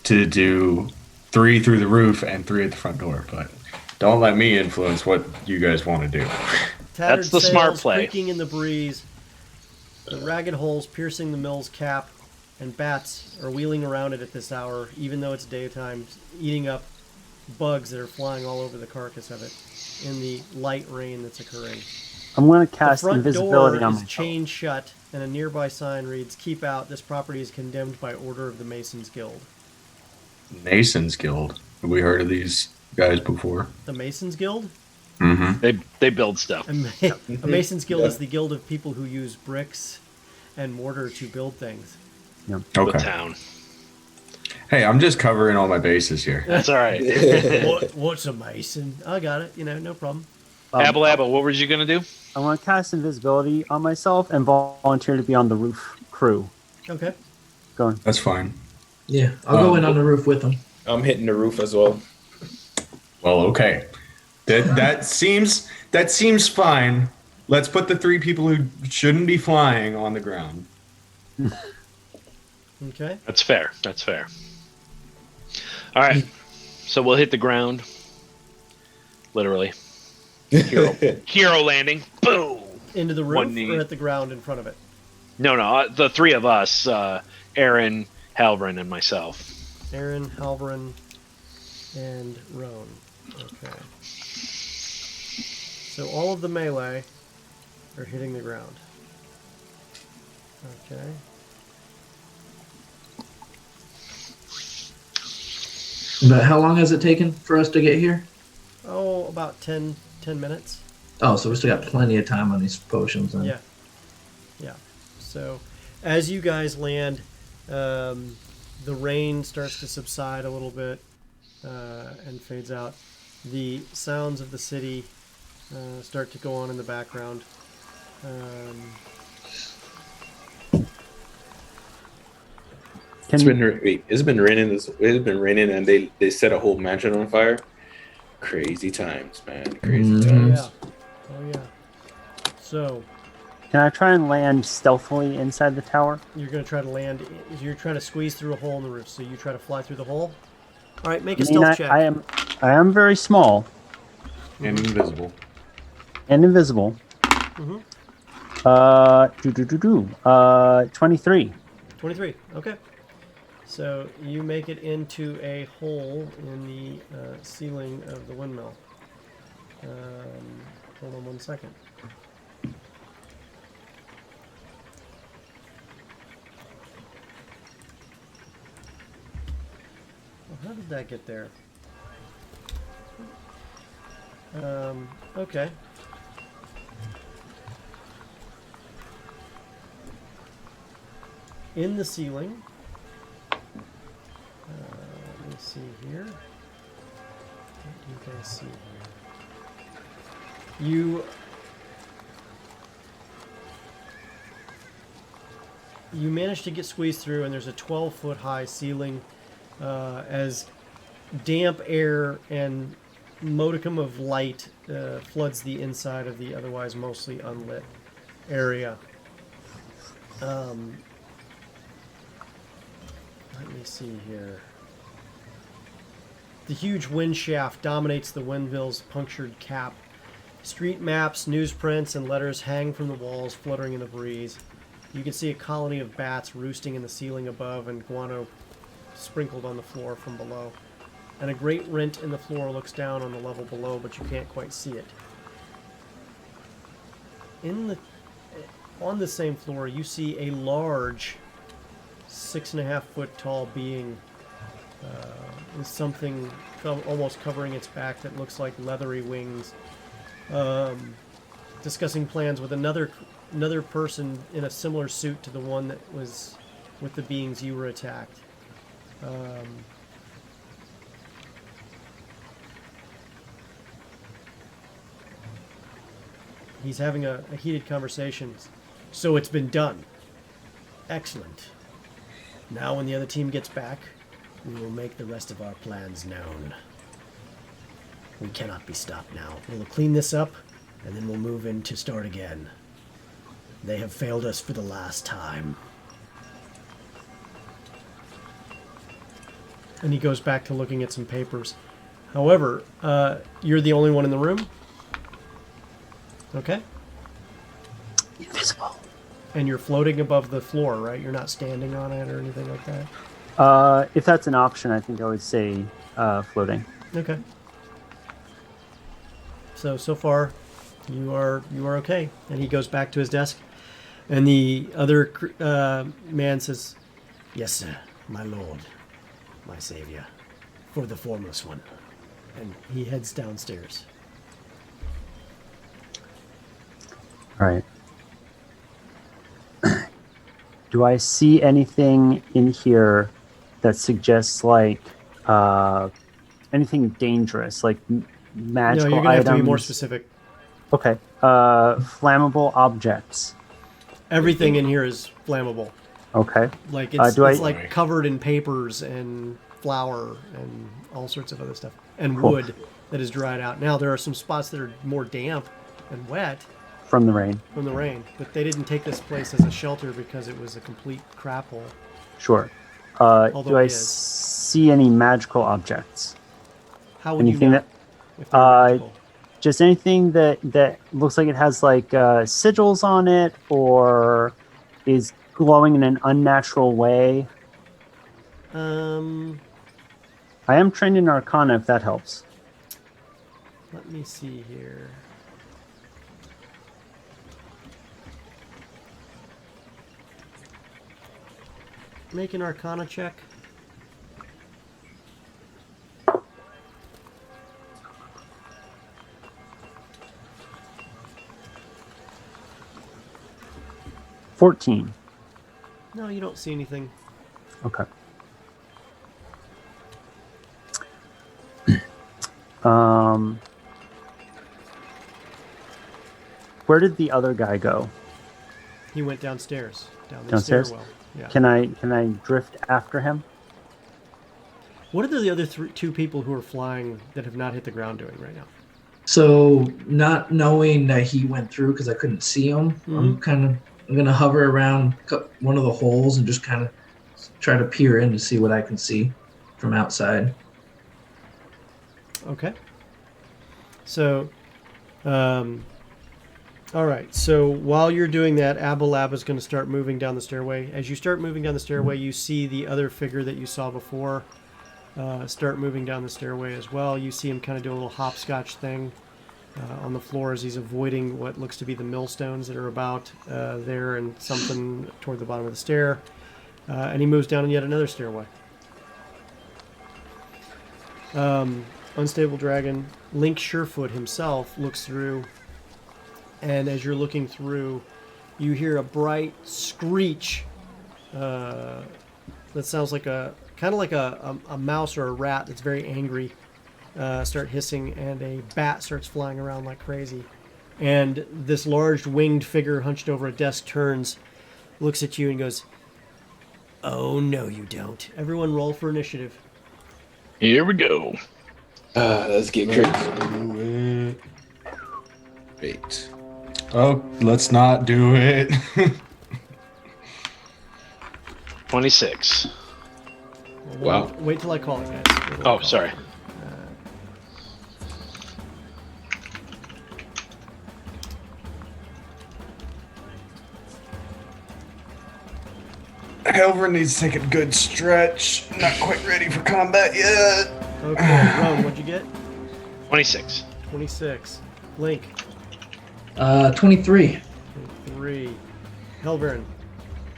to do 3 through the roof and 3 at the front door, but don't let me influence what you guys want to do. Tattered That's the smart sails play. creaking in the breeze, the ragged holes piercing the mill's cap, and bats are wheeling around it at this hour, even though it's daytime, eating up bugs that are flying all over the carcass of it in the light rain that's occurring. I'm going to The cast front invisibility door on is myself. chained shut, and a nearby sign reads, "Keep out. This property is condemned by order of the Masons Guild." Mason's Guild. Have we heard of these guys before? The Masons Guild? Mm-hmm. They build stuff. A Masons Guild is the guild of people who use bricks and mortar to build things. The Okay. town. Hey, I'm just covering all my bases here. That's all right. What's a Mason? I got it. No problem. Abba Abba, what were you gonna do? I want to cast invisibility on myself and volunteer to be on the roof crew. Okay. Going. That's fine. Yeah, I'll go in on the roof with him. I'm hitting the roof as well. Well, okay. That seems fine. Let's put the 3 people who shouldn't be flying on the ground. Okay. That's fair. That's fair. All right. So we'll hit the ground. Literally. Hero landing. Boom. Into the One roof knee. or at the ground in front of it? No, the 3 of us, Aaron, Halvrin, and myself. Aaron, Halvrin, and Roan. Okay. So all of the melee are hitting the ground. Okay. But how long has it taken for us to get here? Oh, about 10 minutes. Oh, so we still got plenty of time on these potions. Then. Yeah. So as you guys land, the rain starts to subside a little bit and fades out. The sounds of the city start to go on in the background. It's been raining. It's been raining, and they set a whole mansion on fire. Crazy times, man. Crazy Oh times. yeah. Oh yeah. So Can I try and land stealthily inside the tower? You're going to try to land. You're trying to squeeze through a hole in the roof. So you try to fly through the hole. All right, make a stealth check. I am very small And invisible. and invisible. Mm-hmm. 23. 23. Okay. So you make it into a hole in the ceiling of the windmill. Hold on 1 second. Well, how did that get there? Okay. In the ceiling. Let me see here. What do you guys see here? You managed to get squeezed through, and there's a 12-foot high ceiling as damp air and modicum of light floods the inside of the otherwise mostly unlit area. Let me see here. The huge wind shaft dominates the windmill's punctured cap. Street maps, newsprints, and letters hang from the walls, fluttering in the breeze. You can see a colony of bats roosting in the ceiling above and guano sprinkled on the floor from below. And a great rent in the floor looks down on the level below, but you can't quite see it. On the same floor, you see a large 6.5 foot tall being with something almost covering its back that looks like leathery wings, discussing plans with another person in a similar suit to the one that was with the beings you were attacked. He's having a heated conversation. So it's been done. Excellent. Now when the other team gets back, we will make the rest of our plans known. We cannot be stopped now. We'll clean this up, and then we'll move in to start again. They have failed us for the last time. And he goes back to looking at some papers. However, you're the only one in the room? Okay. Invisible. And you're floating above the floor, right? You're not standing on it or anything like that? If that's an option, I think I would say floating. Okay. So far, you are okay. And he goes back to his desk. And the other man says, "Yes, sir, my lord, my savior, for the formless one." And he heads downstairs. All right. Do I see anything in here that suggests like anything dangerous, like magical items? No, you're gonna have to be more specific. Okay. Flammable objects. Everything in here is flammable. Okay. Like it's like covered in papers and flour and all sorts of other stuff, and wood that is dried out. Now there are some spots that are more damp and wet from the rain. But they didn't take this place as a shelter because it was a complete crap hole. Sure. Do I see any magical objects? How would anything you know if they're magical? Just anything that looks like it has like sigils on it or is glowing in an unnatural way. I am trained in Arcana, if that helps. Let me see here. Make an Arcana check. $14. No, you don't see anything. Okay. Where did the other guy go? He went downstairs. Downstairs? Stairwell. Yeah. Can I drift after him? What are the other two people who are flying that have not hit the ground doing right now? So not knowing that he went through because I couldn't see him, I'm gonna hover around one of the holes and just kind of try to peer in to see what I can see from outside. Okay. So, all right. So while you're doing that, Abalab is going to start moving down the stairway. As you start moving down the stairway, you see the other figure that you saw before start moving down the stairway as well. You see him kind of do a little hopscotch thing on the floor as he's avoiding what looks to be the millstones that are about there and something toward the bottom of the stair. And he moves down yet another stairway. Unstable Dragon, Link Surefoot himself looks through, and as you're looking through, you hear a bright screech that sounds like kind of like a mouse or a rat that's very angry start hissing, and a bat starts flying around like crazy. And this large winged figure hunched over a desk turns, looks at you and goes, "Oh, no you don't." Everyone roll for initiative. Here we go. Let's get crazy. Do it. Wait. Oh, let's not do it. 26. Wow. Wait till I call it, guys. Oh, sorry. Helver needs to take a good stretch. Not quite ready for combat yet. Okay, Ron, what'd you get? 26. 26. Link, 23. 3. Helverin,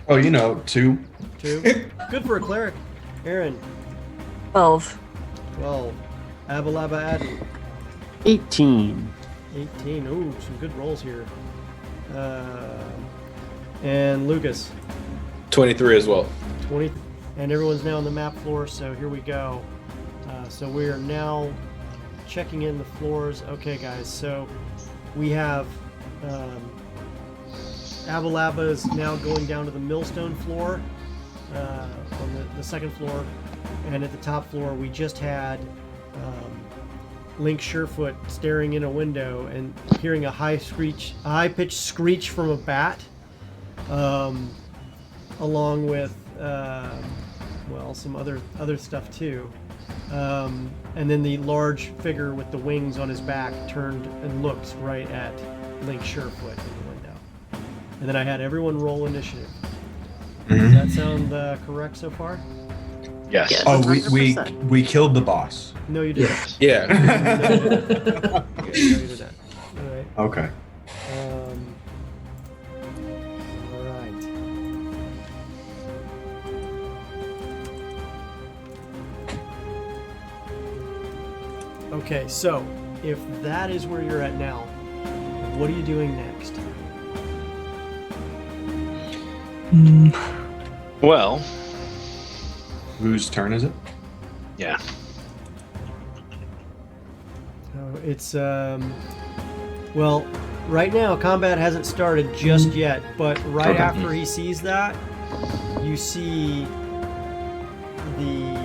Oh, 2. 2. Good for a cleric. Aaron, 12. 12. Abalaba Adden, 18. 18. Ooh, some good rolls here. And Lucas, 23 as well. 20. And everyone's now on the map floor, so here we go. So we are now checking in the floors. Okay, guys, so we have Abalaba is now going down to the millstone floor on the second floor, and at the top floor we just had Link Surefoot staring in a window and hearing a high-pitched screech from a bat, along with some other stuff too. And then the large figure with the wings on his back turned and looked right at Link Surefoot in the window. And then I had everyone roll initiative. Does that sound correct so far? Yes. Yes. Oh, 100%. we killed the boss. No, you didn't. Yeah. No, you did not. All right. Okay. All right. Okay, so if that is where you're at now, what are you doing next? Well, Whose turn is it? yeah. It's well, right now combat hasn't started just yet, but right Okay. after he sees that, you see the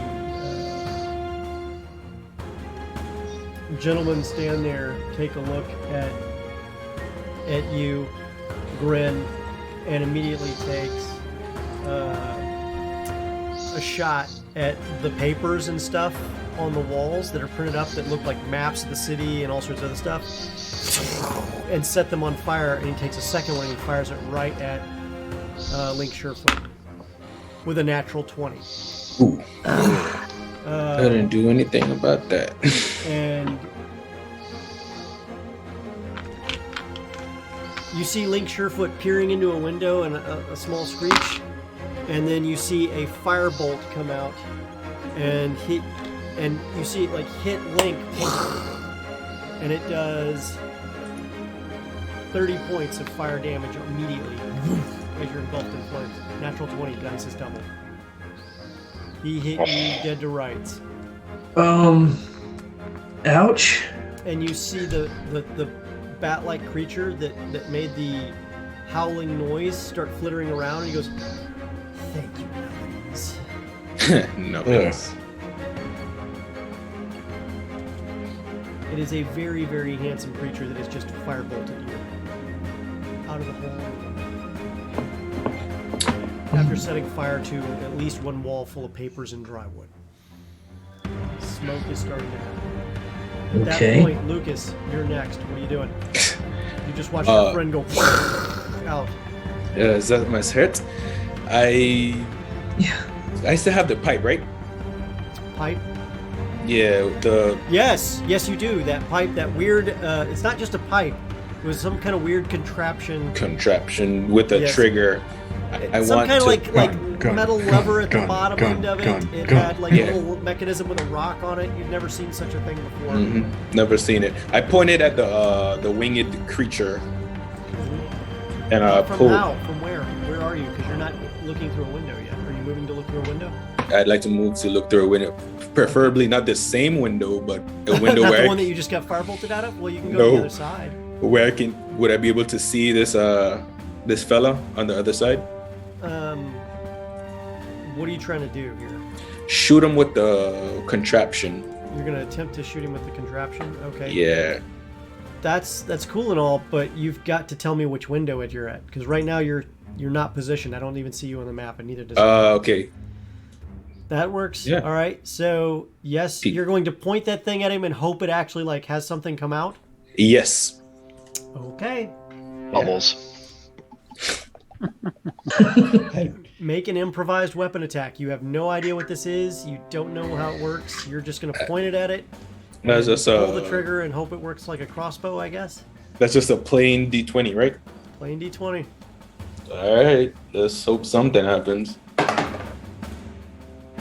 gentleman stand there, take a look at you, grin, and immediately takes a shot at the papers and stuff on the walls that are printed up that look like maps of the city and all sorts of other stuff, and set them on fire. And he takes a second one and he fires it right at Link Surefoot with a natural 20. Ooh. I didn't do anything about that. And you see Link Surefoot peering into a window and a small screech, and then you see a firebolt come out and hit, and you see it like hit Link, and it does 30 points of fire damage immediately as you're engulfed in flames. Natural 20, dice is doubled. He hit you dead to rights. Ouch. And you see the bat-like creature that made the howling noise start flittering around, and he goes, "Thank you, Melodies." No. Yes. It is a very, very handsome creature that has just firebolted you out of the hole. After setting fire to at least one wall full of papers and dry wood. Smoke is starting to happen. At that point, Lucas, you're next. What are you doing? You just watched your friend go out. Yeah, is that my hurt? I still have the pipe, right? Pipe? Yeah, Yes, you do. That pipe, that weird, it's not just a pipe. It was some kind of weird contraption with a trigger. I some want kind of to... like metal lever at the bottom end of it. It had like a little mechanism with a rock on it. You've never seen such a thing before. Never seen it. I pointed at the winged creature. And From pulled. how? From where? Where are you? Because you're not looking through a window yet. Are you moving to look through a window? I'd like to move to look through a window. Preferably not the same window, but a window not where the one that you just got firebolted out of? Well, you can go to the other side. Where would I be able to see this fella on the other side? What are you trying to do here? Shoot him with the contraption. You're gonna attempt to shoot him with the contraption? Okay. Yeah. That's cool and all, but you've got to tell me which window you're at, because right now you're not positioned. I don't even see you on the map, and neither does. Okay. That works. Yeah. All right. So yes, you're going to point that thing at him and hope it actually like has something come out. Yes. Okay. Bubbles. Make an improvised weapon attack. You have no idea what this is. You don't know how it works. You're just going to point it at it. That's just pull the trigger and hope it works like a crossbow, I guess. That's just a plain D20, right? Plain D20. All right. Let's hope something happens.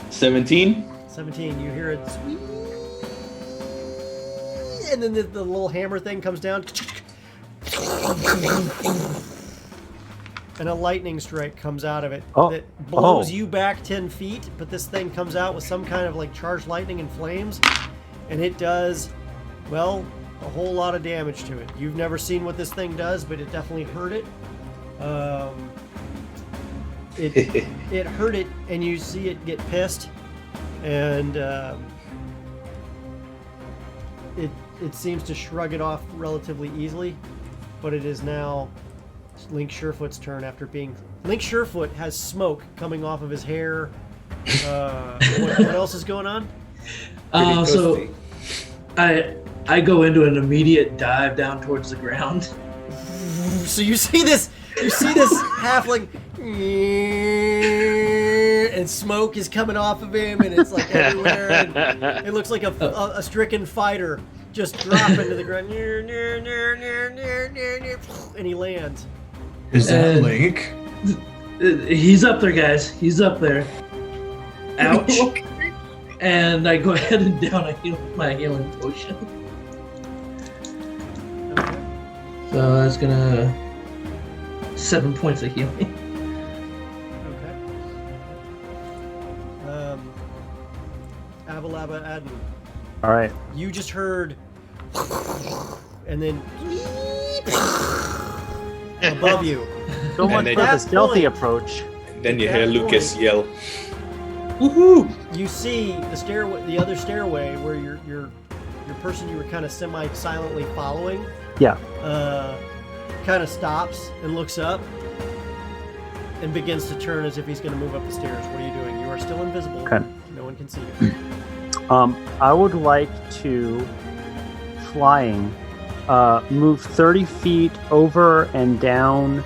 17. 17. You hear it squeak, and then the little hammer thing comes down. And a lightning strike comes out of it that blows you back 10 feet, but this thing comes out with some kind of like charged lightning and flames, and it does, well, a whole lot of damage to it. You've never seen what this thing does, but it definitely hurt it. It hurt it, and you see it get pissed, and it seems to shrug it off relatively easily, but it is now Link Surefoot's turn after being... Link Surefoot has smoke coming off of his hair. What else is going on? So I go into an immediate dive down towards the ground. So you see this halfling, and smoke is coming off of him, and it's like everywhere. And it looks like a stricken fighter just dropping to the ground, and he lands. Is that Link? He's up there, guys. He's up there. Ouch. And I go ahead and down my healing potion. Okay. So that's gonna 7 points of healing. Okay. Avalaba Adden. All right. You just heard, and then above you. So much for the stealthy approach. Then you hear Lucas yell, "Woohoo!" You see the other stairway where your person you were kind of semi-silently following. Yeah. Kind of stops and looks up and begins to turn as if he's going to move up the stairs. What are you doing? You are still invisible. Okay. No one can see you. I would like to flying move 30 feet over and down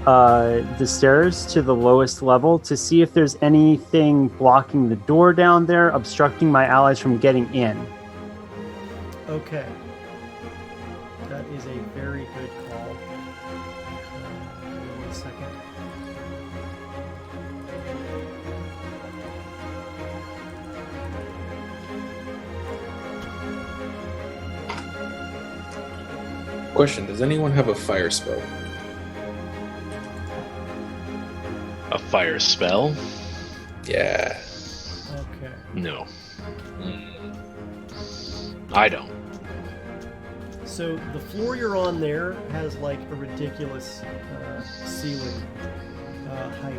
the stairs to the lowest level to see if there's anything blocking the door down there, obstructing my allies from getting in. Okay. That is a very good call. Give me 1 second. Question: does anyone have a fire spell? A fire spell? Yeah. Okay. No. I don't. So the floor you're on there has like a ridiculous ceiling height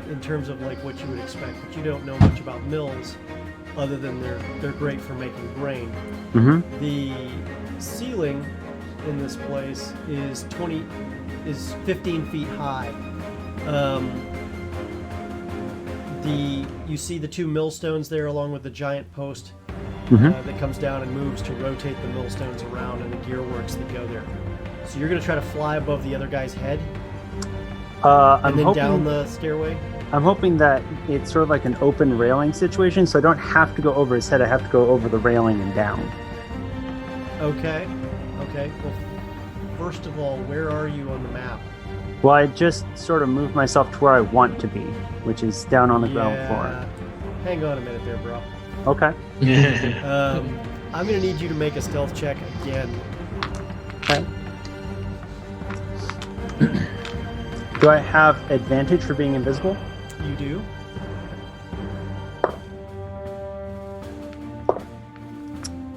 in terms of like what you would expect, but you don't know much about mills. other than they're great for making grain. Mm-hmm. The ceiling in this place is 15 feet high. You see the two millstones there, along with the giant post that comes down and moves to rotate the millstones around, and the gearworks that go there. So you're going to try to fly above the other guy's head, and then down the stairway. I'm hoping that it's sort of like an open railing situation, so I don't have to go over his head. I have to go over the railing and down. Okay. Well, first of all, where are you on the map? Well, I just sort of moved myself to where I want to be, which is down on the ground floor. Hang on a minute there, bro. Okay. I'm going to need you to make a stealth check again. Okay. Do I have advantage for being invisible? You do.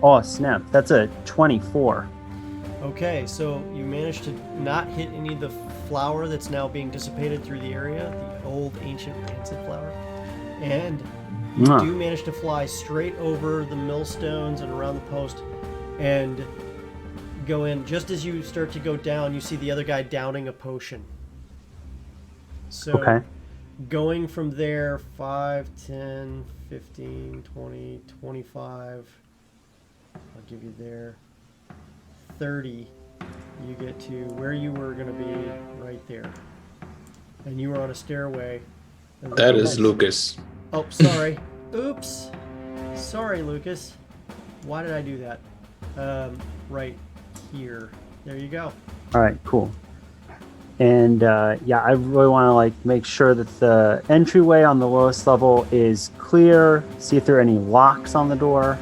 Oh, snap. That's a 24. Okay, so you managed to not hit any of the flour that's now being dissipated through the area, the old ancient rancid flour. And you do manage to fly straight over the millstones and around the post and go in. Just as you start to go down, you see the other guy downing a potion. So going from there, 5, 10, 15, 20, 25, I'll give you there, 30, you get to where you were going to be right there. And you were on a stairway. That is Lucas. Oh, sorry. Oops. Sorry, Lucas. Why did I do that? Right here. There you go. All right, cool. And yeah, I really want to like make sure that the entryway on the lowest level is clear. See if there are any locks on the door.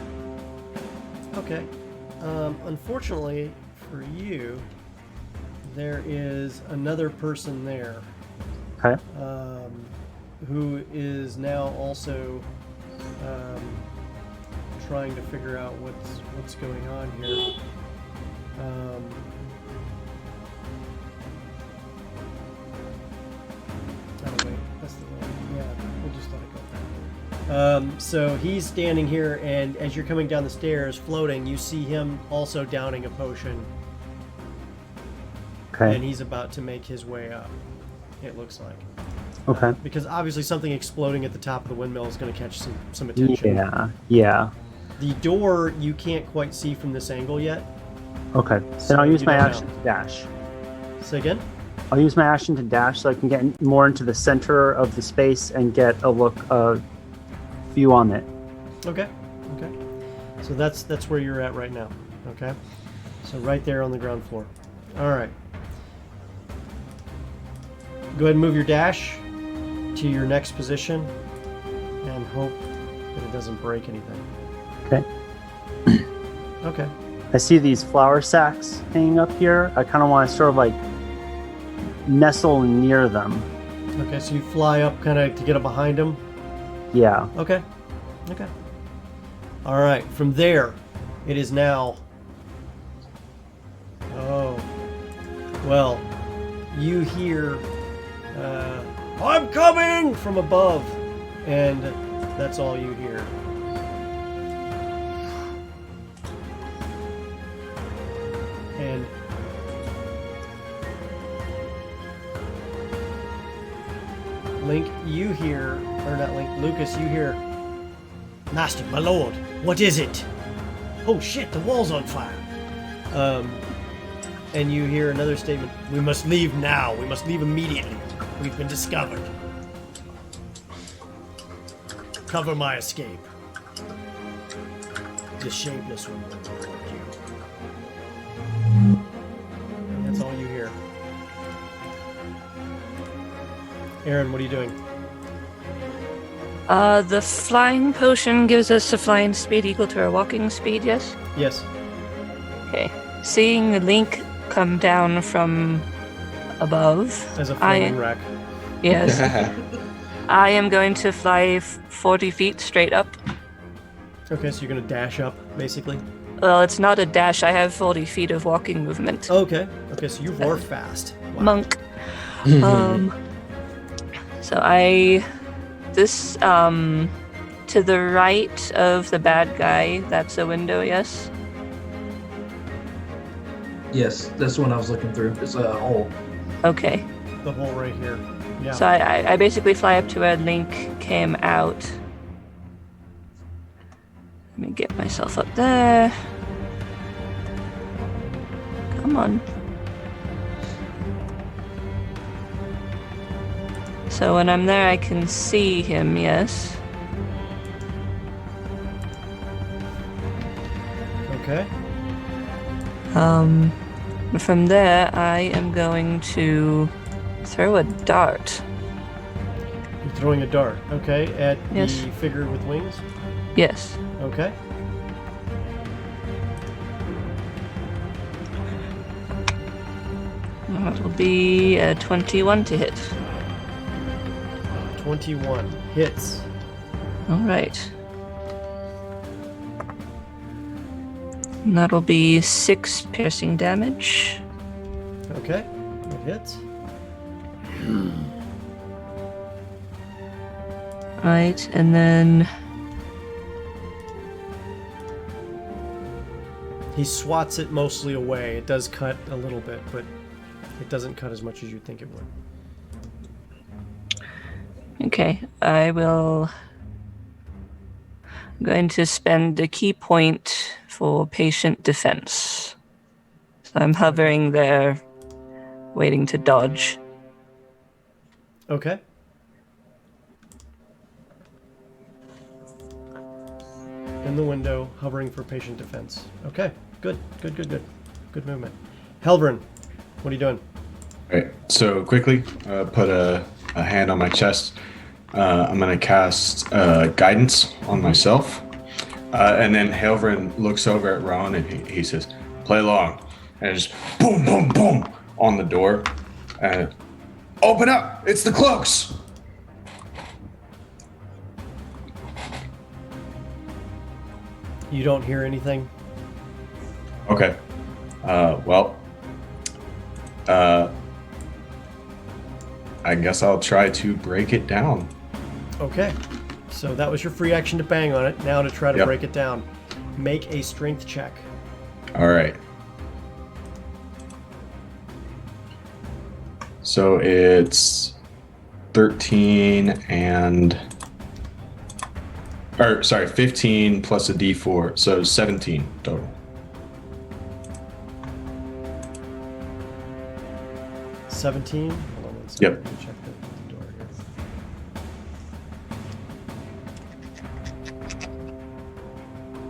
Okay. Unfortunately for you, there is another person there. Okay. Who is now also trying to figure out what's going on here. Oh wait, that's the one. Yeah, we'll just let it go there. So he's standing here, and as you're coming down the stairs, floating, you see him also downing a potion. Okay. And he's about to make his way up, it looks like. Okay. Because obviously something exploding at the top of the windmill is going to catch some attention. Yeah. The door you can't quite see from this angle yet. Okay. So Then I'll use you my don't action know. to dash. Say again? I'll use my action to dash so I can get more into the center of the space and get a view on it. Okay. So that's where you're at right now. Okay. So right there on the ground floor. All right. Go ahead and move your dash to your next position and hope that it doesn't break anything. Okay. Okay. I see these flour sacks hanging up here. I kind of want to sort of like nestle near them. Okay, so you fly up kind of to get up behind them. Yeah. Okay. All right. From there, it is now. Oh. Well, you hear, "I'm coming!" from above, and that's all you hear. And Link, you hear, or not Link, Lucas, you hear, "Master, my lord, what is it? Oh shit, the wall's on fire." And you hear another statement, "We must leave now. We must leave immediately. We've been discovered. Cover my escape. The shapeless one will reward you." And that's all you hear. Aaron, what are you doing? The flying potion gives us a flying speed equal to our walking speed, yes? Yes. Okay. Seeing Link come down from above. As a floating wreck. Yes. I am going to fly 40 feet straight up. Okay, so you're gonna dash up, basically. Well, it's not a dash. I have 40 feet of walking movement. Okay, so you roar fast. Wow. Monk. So To the right of the bad guy, that's a window, yes? Yes, that's the one I was looking through. It's a hole. Okay. The hole right here. Yeah. So I basically fly up to where Link came out. Let me get myself up there. Come on. So when I'm there, I can see him, yes? Okay. From there, I am going to throw a dart. You're throwing a dart. Okay. At Yes. the figure with wings. Yes. Okay. That'll be a 21 to hit. 21 hits. All right. And that'll be 6 piercing damage. Okay. It hits. Right, and then He swats it mostly away. It does cut a little bit, but it doesn't cut as much as you'd think it would. okay, I'm going to spend a key point for patient defense. So I'm hovering there, waiting to dodge. Okay. In the window, hovering for patient defense. Okay, good. Good movement. Helvrin, what are you doing? All right. So quickly, put a hand on my chest. I'm gonna cast guidance on myself, and then Helvrin looks over at Rowan and he says, "Play along," and just boom, boom, boom on the door. Open up! It's the cloaks. You don't hear anything? Okay. Well. I guess I'll try to break it down. Okay. So that was your free action to bang on it. Now to try to Yep. break it down. Make a strength check. All right. So it's 13 and... Or, sorry, 15 plus a d4, so 17 total. 17? Hold on one second. Yep. Let me check the door here.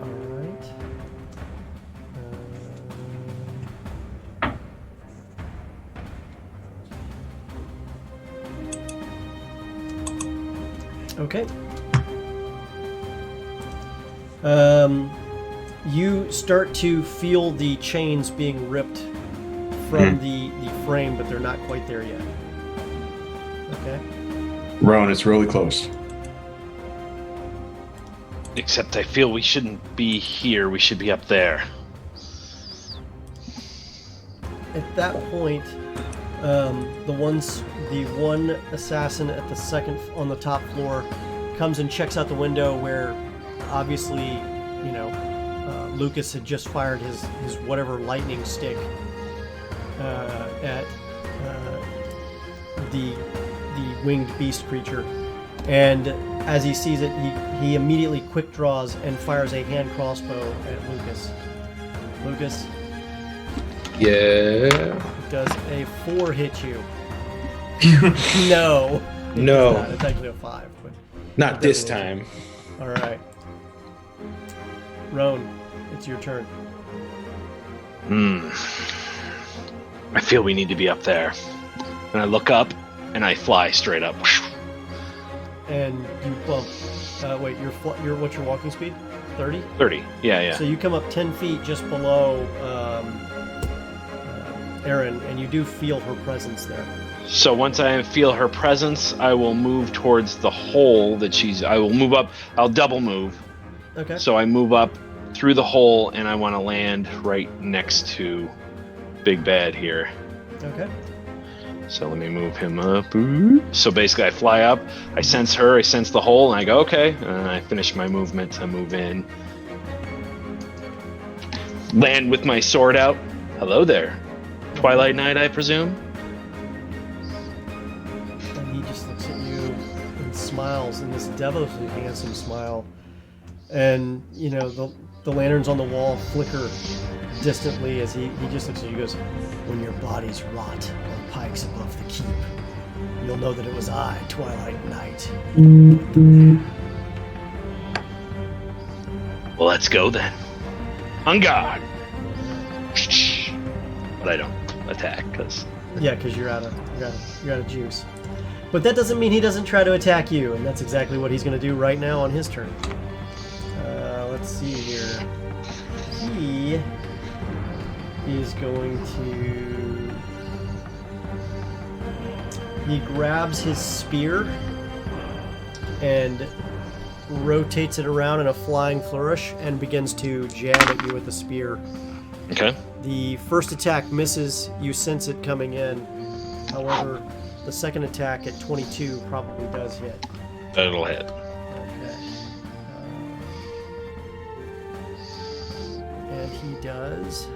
Alright. Okay. You start to feel the chains being ripped from the frame, but they're not quite there yet. Okay. Rowan, it's really close. Except I feel we shouldn't be here. We should be up there. At that point, the one assassin at the second on the top floor comes and checks out the window where obviously, Lucas had just fired his whatever lightning stick at the winged beast creature, and as he sees it, he immediately quick draws and fires a hand crossbow at Lucas. Lucas, Yeah. does a 4 hit you? No. No. It's actually a 5. But Not this time. all right. Roan, it's your turn. I feel we need to be up there. And I look up and I fly straight up. And you bump. Wait, what's your walking speed? 30? 30. Yeah. So you come up 10 feet just below Erin, and you do feel her presence there. So once I feel her presence, I will move towards the hole that I will move up. I'll double move. Okay. So I move up through the hole and I want to land right next to Big Bad here. Okay. So let me move him up. So basically I fly up, I sense her, I sense the hole, and I go, okay. And I finish my movement. I move in. Land with my sword out. Hello there. Twilight Knight, I presume? And he just looks at you and smiles in this devilishly handsome smile. And, you know, the lanterns on the wall flicker distantly as he just looks at you and goes, when your bodies rot on pikes above the keep, you'll know that it was I, Twilight Knight. Well, let's go then. On guard! But I don't attack, because... Yeah, because you're out of juice. But that doesn't mean he doesn't try to attack you, and that's exactly what he's going to do right now on his turn. Let's see here. He is going to... He grabs his spear and rotates it around in a flying flourish and begins to jab at you with the spear. Okay. The first attack misses, you sense it coming in. However, the second attack at 22 probably does hit. That'll hit. Okay. And he does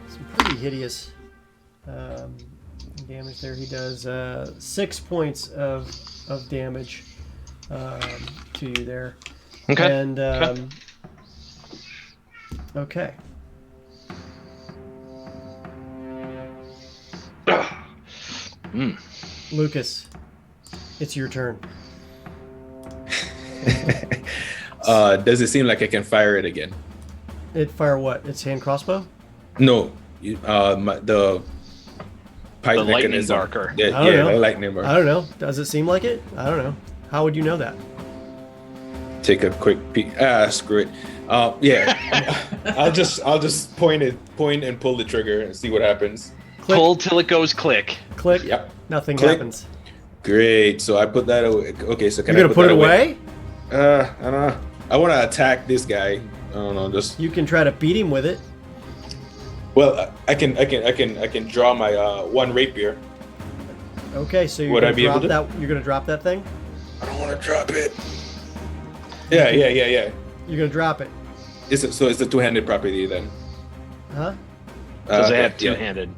some pretty hideous damage there. He does 6 points of damage to you there. Okay. And okay. Lucas, it's your turn. Does it seem like I can fire it again? It fire what? Its hand crossbow? No. The pipe The lightning mechanism. barker. Yeah, I don't know. the lightning barker. I don't know. Does it seem like it? I don't know. How would you know that? Take a quick peek. Screw it. Yeah. I'll just point and pull the trigger and see what happens. Click. Pull till it goes click. Click. Yep. Nothing Click. happens. Great. So I put that away. Okay. So can You're I gonna put it that away? I don't know. I want to attack this guy. I don't know. Just You can try to beat him with it. well, I can draw my one rapier. Okay, so you're Would I gonna be able drop to? that. You're gonna drop that thing. I don't want to drop it. Yeah. You're gonna drop it, It's a two-handed property then. huh? Because they have yeah. two-handed.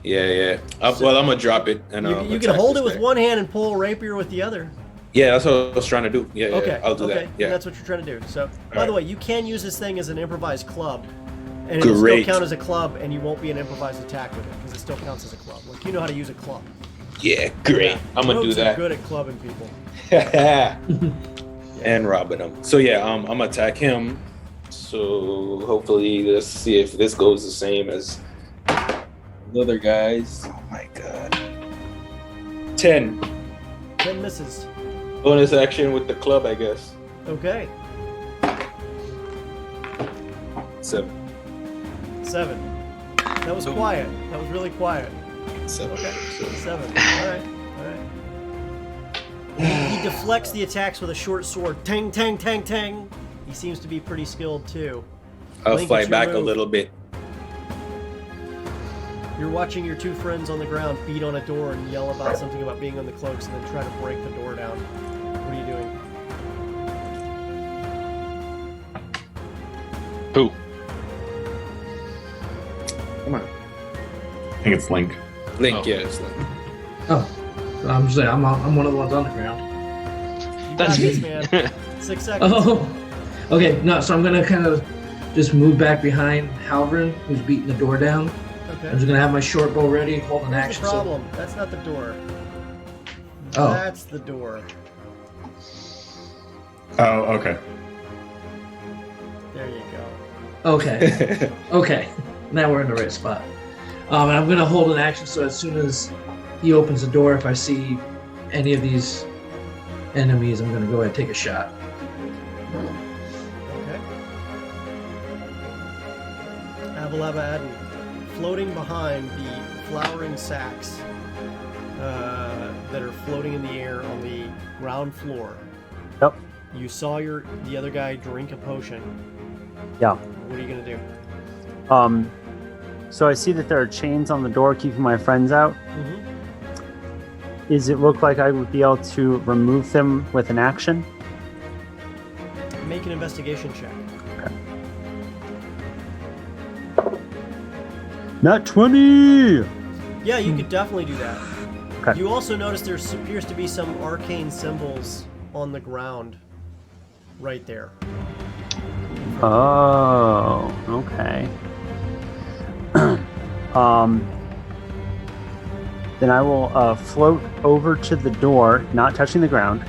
Yeah. Well, I'm gonna drop it and You can hold it with one hand and pull a rapier with the other. Yeah, that's what I was trying to do. Yeah, Okay. I'll do okay. that. Yeah. That's what you're trying to do. So, by right. the way, you can use this thing as an improvised club, and it'll Great. still count as a club, and you won't be an improvised attack with it because it still counts as a club. Like you know how to use a club. Yeah, great. Yeah. I'm gonna do Rogues are that. good at clubbing people. And robbing him. So yeah, I'm gonna attack him. So hopefully, let's see if this goes the same as the other guys. Oh my god. 10. 10 misses. Bonus action with the club, I guess. Okay. 7. 7. That was quiet. That was really quiet. 7. Okay. 7. All right. He deflects the attacks with a short sword. Tang, tang, tang, tang. He seems to be pretty skilled too. I'll Link, fight it's your back a move. little bit. You're watching your two friends on the ground beat on a door and yell about something about being on the cloaks and then try to break the door down. What are you doing? Who? Come on. I think it's Link. Link, Oh. yeah, it's Link. Oh, so I'm just saying, I'm one of the ones on the ground. You That's got this, me. man. 6 seconds. Oh, okay. No, so I'm gonna kind of just move back behind Halvern, who's beating the door down. I'm Okay. just gonna have my short bow ready, hold an Here's action. the problem. That's not the door. Oh. That's the door. Oh, okay. There you go. Okay. Okay. Now we're in the right spot. And I'm gonna hold an action, so as soon as he opens the door, if I see any of these enemies, I'm gonna go ahead and take a shot. Okay. Abalaba Adden, floating behind the flowering sacks that are floating in the air on the ground floor. Yep. You saw the other guy drink a potion. Yeah. What are you gonna do? So I see that there are chains on the door keeping my friends out. Mm-hmm. Does it look like I would be able to remove them with an action? Make an investigation check. Nat 20! Yeah, you could definitely do that. Okay. You also notice there appears to be some arcane symbols on the ground right there. Oh, okay. Then I will float over to the door, not touching the ground,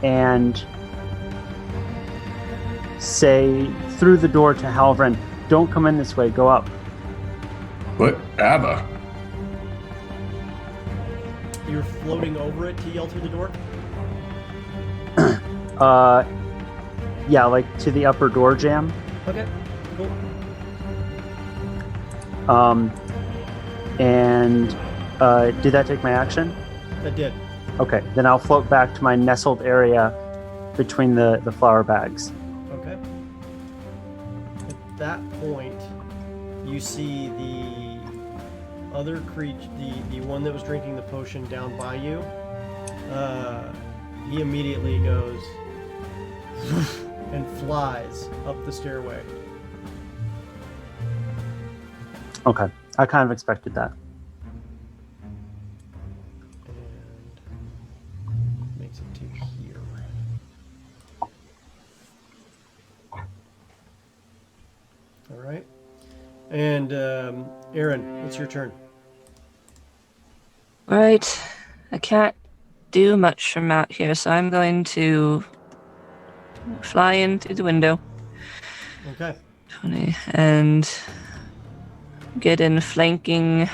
and say through the door to Halvren, "Don't come in this way, go up." What? Abba? You're floating over it to yell through the door? Yeah, like to the upper door jam. Okay, cool. And did that take my action? That did. Okay, then I'll float back to my nestled area between the flower bags. Okay. At that point, you see the other creature, the one that was drinking the potion down by you. He immediately goes and flies up the stairway. Okay, I kind of expected that. And makes it to here. All right. And Aaron, it's your turn. All right. I can't do much from out here, so I'm going to fly in through the window. Okay. 20, and get in flanking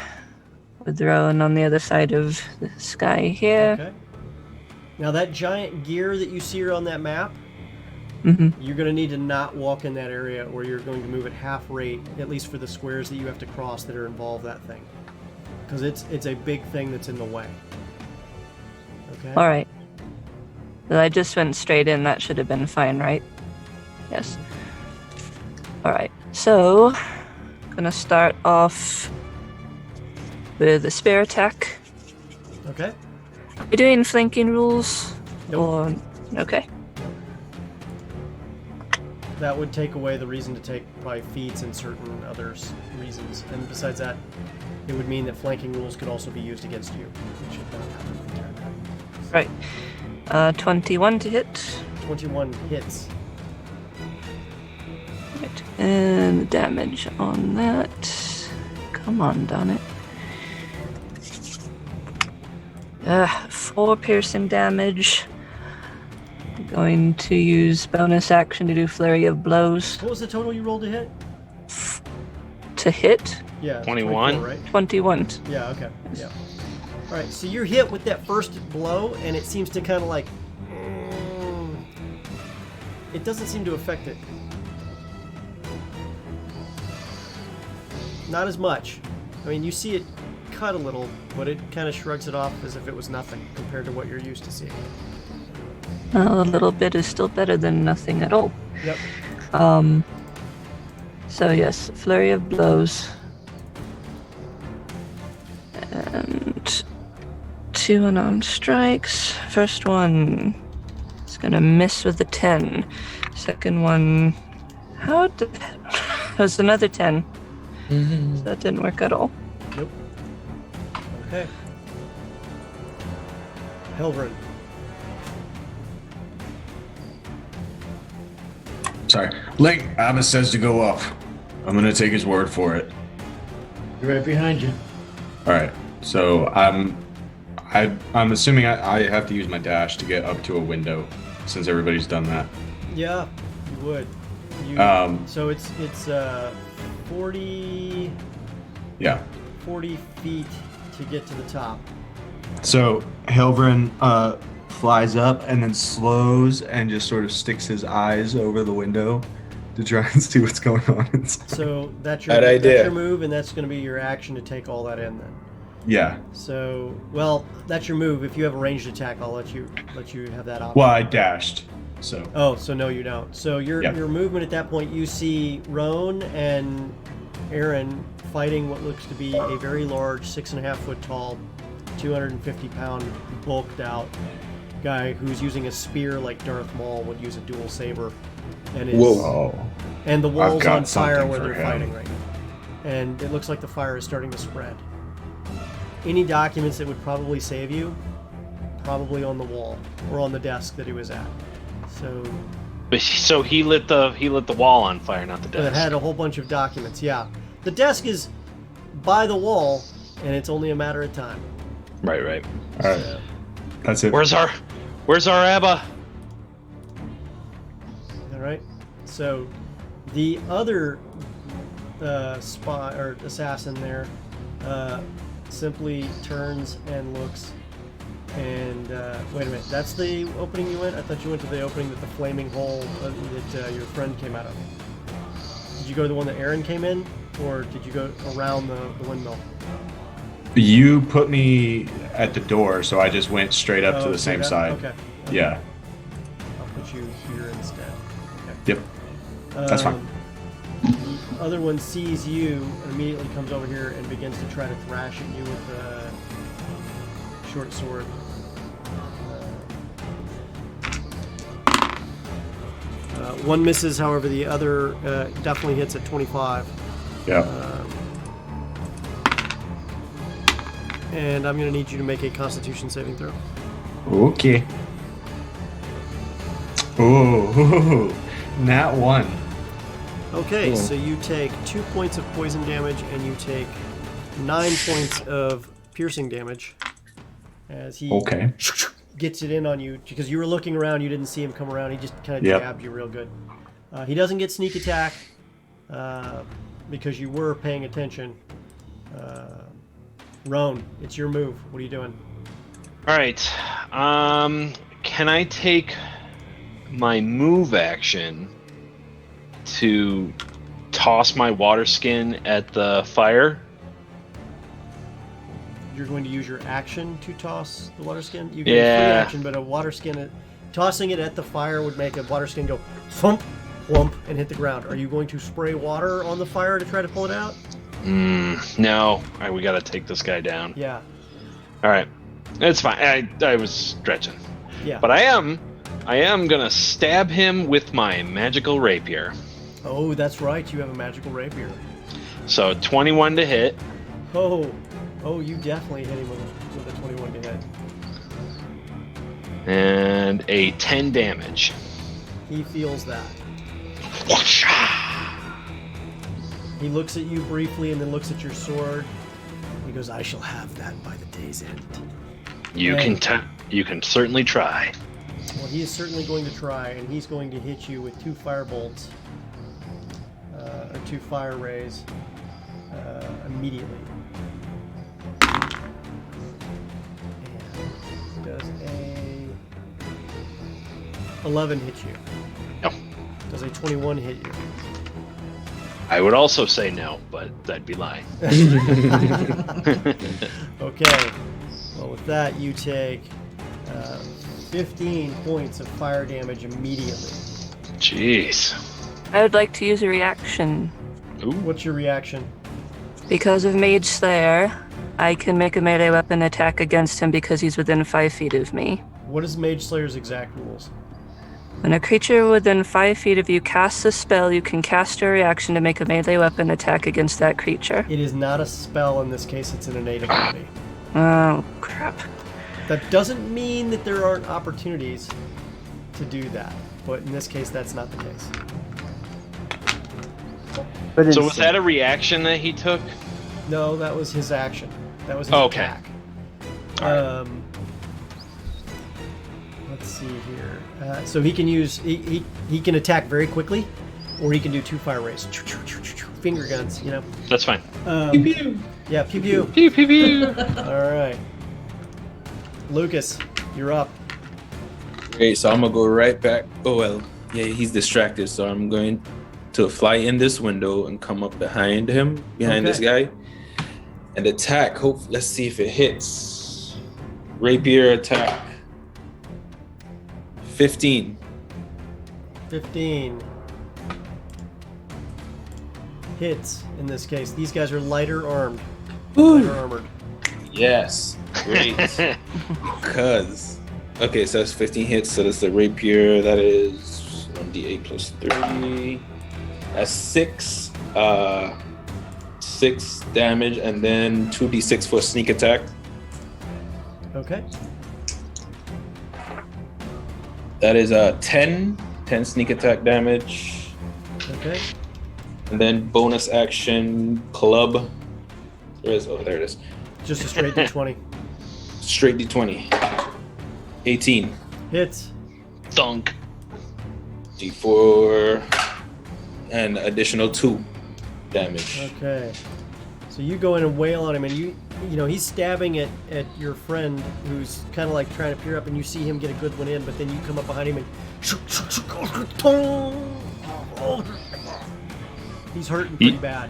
with Rowan on the other side of the sky here. Okay. Now that giant gear that you see on that map, Mm-hmm. you're going to need to not walk in that area, or you're going to move at half rate, at least for the squares that you have to cross that are involved that thing. Because it's a big thing that's in the way. Okay? All right. Well, I just went straight in. That should have been fine, right? Yes. All right. So, gonna start off with a spear attack. Okay. Are we doing flanking rules? Nope. Or okay. That would take away the reason to take by feats and certain others reasons. And besides that, it would mean that flanking rules could also be used against you, which should not happen the entire time. Right. 21 to hit. 21 hits. Right. And the damage on that. Come on, darn it. 4 piercing damage. Going to use bonus action to do flurry of blows. What was the total you rolled to hit? To hit? Yeah. 21? 24, right? 21. Yeah, okay. Yeah. All right, so you're hit with that first blow, and it seems to kind of like... it doesn't seem to affect it. Not as much. I mean, you see it cut a little, but it kind of shrugs it off as if it was nothing compared to what you're used to seeing. Well, a little bit is still better than nothing at all. Yep. So yes, flurry of blows. And 2 unarmed strikes. First one is gonna miss with a 10. Second one, it was another 10. Mm-hmm. So that didn't work at all. Nope. Okay. Helvrin. Sorry. Link, Abba says to go up. I'm going to take his word for it. Right behind you. All right. So I'm assuming I have to use my dash to get up to a window since everybody's done that. Yeah, you would. So it's 40 Yeah. 40 feet to get to the top. So Helvrin flies up and then slows and just sort of sticks his eyes over the window to try and see what's going on inside. So that's Bad that's idea. your move, and that's going to be your action to take all that in then. Yeah. So, well, that's your move. If you have a ranged attack, I'll let you have that option. Well, I dashed. So. Oh, so no, you don't. So your Yeah. movement at that point, you see Roan and Aaron fighting what looks to be a very large 6.5 foot tall, 250-pound bulked out guy who's using a spear like Darth Maul would use a dual saber, and and the wall's on fire where they're fighting right now, and it looks like the fire is starting to spread. Any documents that would probably save you, probably on the wall or on the desk that he was at. So he lit the wall on fire, not the desk. It had a whole bunch of documents. Yeah, the desk is by the wall, and it's only a matter of time. Right. All right. So, That's it. Where's our Abba? all right. So the other spy or assassin there simply turns and looks. And wait a minute, that's the opening you went? I thought you went to the opening that the flaming hole that your friend came out of. Did you go to the one that Aaron came in, or did you go around the windmill? You put me at the door, so I just went straight up to the same that? side. Okay. Yeah. I'll put you here instead. Okay. Yep. That's fine. The other one sees you and immediately comes over here and begins to try to thrash at you with a short sword. One misses, however, the other definitely hits at 25. Yeah. And I'm going to need you to make a Constitution saving throw. Okay. Oh, nat 1. Okay, so you take 2 points of poison damage and you take 9 points of piercing damage as he gets it in on you, because you were looking around, you didn't see him come around, he just kind of jabbed you real good. He doesn't get sneak attack because you were paying attention. Roan, it's your move. What are you doing? All right. Can I take my move action to toss my water skin at the fire? You're going to use your action to toss the water skin? You get a free action, but a water skin, tossing it at the fire would make a water skin go thump, whump, and hit the ground. Are you going to spray water on the fire to try to pull it out? No. All right, we got to take this guy down. Yeah. All right. It's fine. I was stretching. Yeah. But I am going to stab him with my magical rapier. Oh, that's right. You have a magical rapier. So 21 to hit. Oh, you definitely hit him with a 21 to hit. And a 10 damage. He feels that. He looks at you briefly and then looks at your sword. He goes, "I shall have that by the day's end." You can certainly try. Well, he is certainly going to try, and he's going to hit you with 2 fire bolts, or 2 fire rays, immediately. And does a 11 hit you? No. Does a 21 hit you? I would also say no, but that'd be lying. Okay. Well, with that, you take 15 points of fire damage immediately. Jeez. I would like to use a reaction. Ooh. What's your reaction? Because of Mage Slayer, I can make a melee weapon attack against him because he's within 5 feet of me. What is Mage Slayer's exact rules? When a creature within 5 feet of you casts a spell, you can cast your reaction to make a melee weapon attack against that creature. It is not a spell in this case, it's an innate ability. Oh, crap. That doesn't mean that there aren't opportunities to do that, but in this case, that's not the case. But So was that a reaction that he took? No, that was his action. That was his Okay. attack. Let's see here. So he can use he can attack very quickly, or he can do 2 fire rays. Finger guns, you know. That's fine. Pew pew. Yeah, pew pew. Pew pew pew. All right, Lucas, you're up. Great, so I'm gonna go right back. Oh well, yeah, he's distracted, so I'm going to fly in this window and come up behind him, this guy, and attack. Let's see if it hits. Rapier attack. 15. 15. hits in this case. These guys are lighter armed. Ooh. Lighter armored. Yes. Great. Cuz. Okay, so that's 15 hits. So that's the rapier. That is 1d8 plus 3. That's 6. 6 damage, and then 2d6 for sneak attack. Okay. That is 10 sneak attack damage. Okay. And then bonus action club. There it is. Just a straight d20. Straight d20. 18. Hits. Dunk. D4 and additional 2 damage. Okay. So you go in and wail on him, and you know he's stabbing at your friend who's kind of like trying to peer up, and you see him get a good one in, but then you come up behind him and he's hurting pretty bad.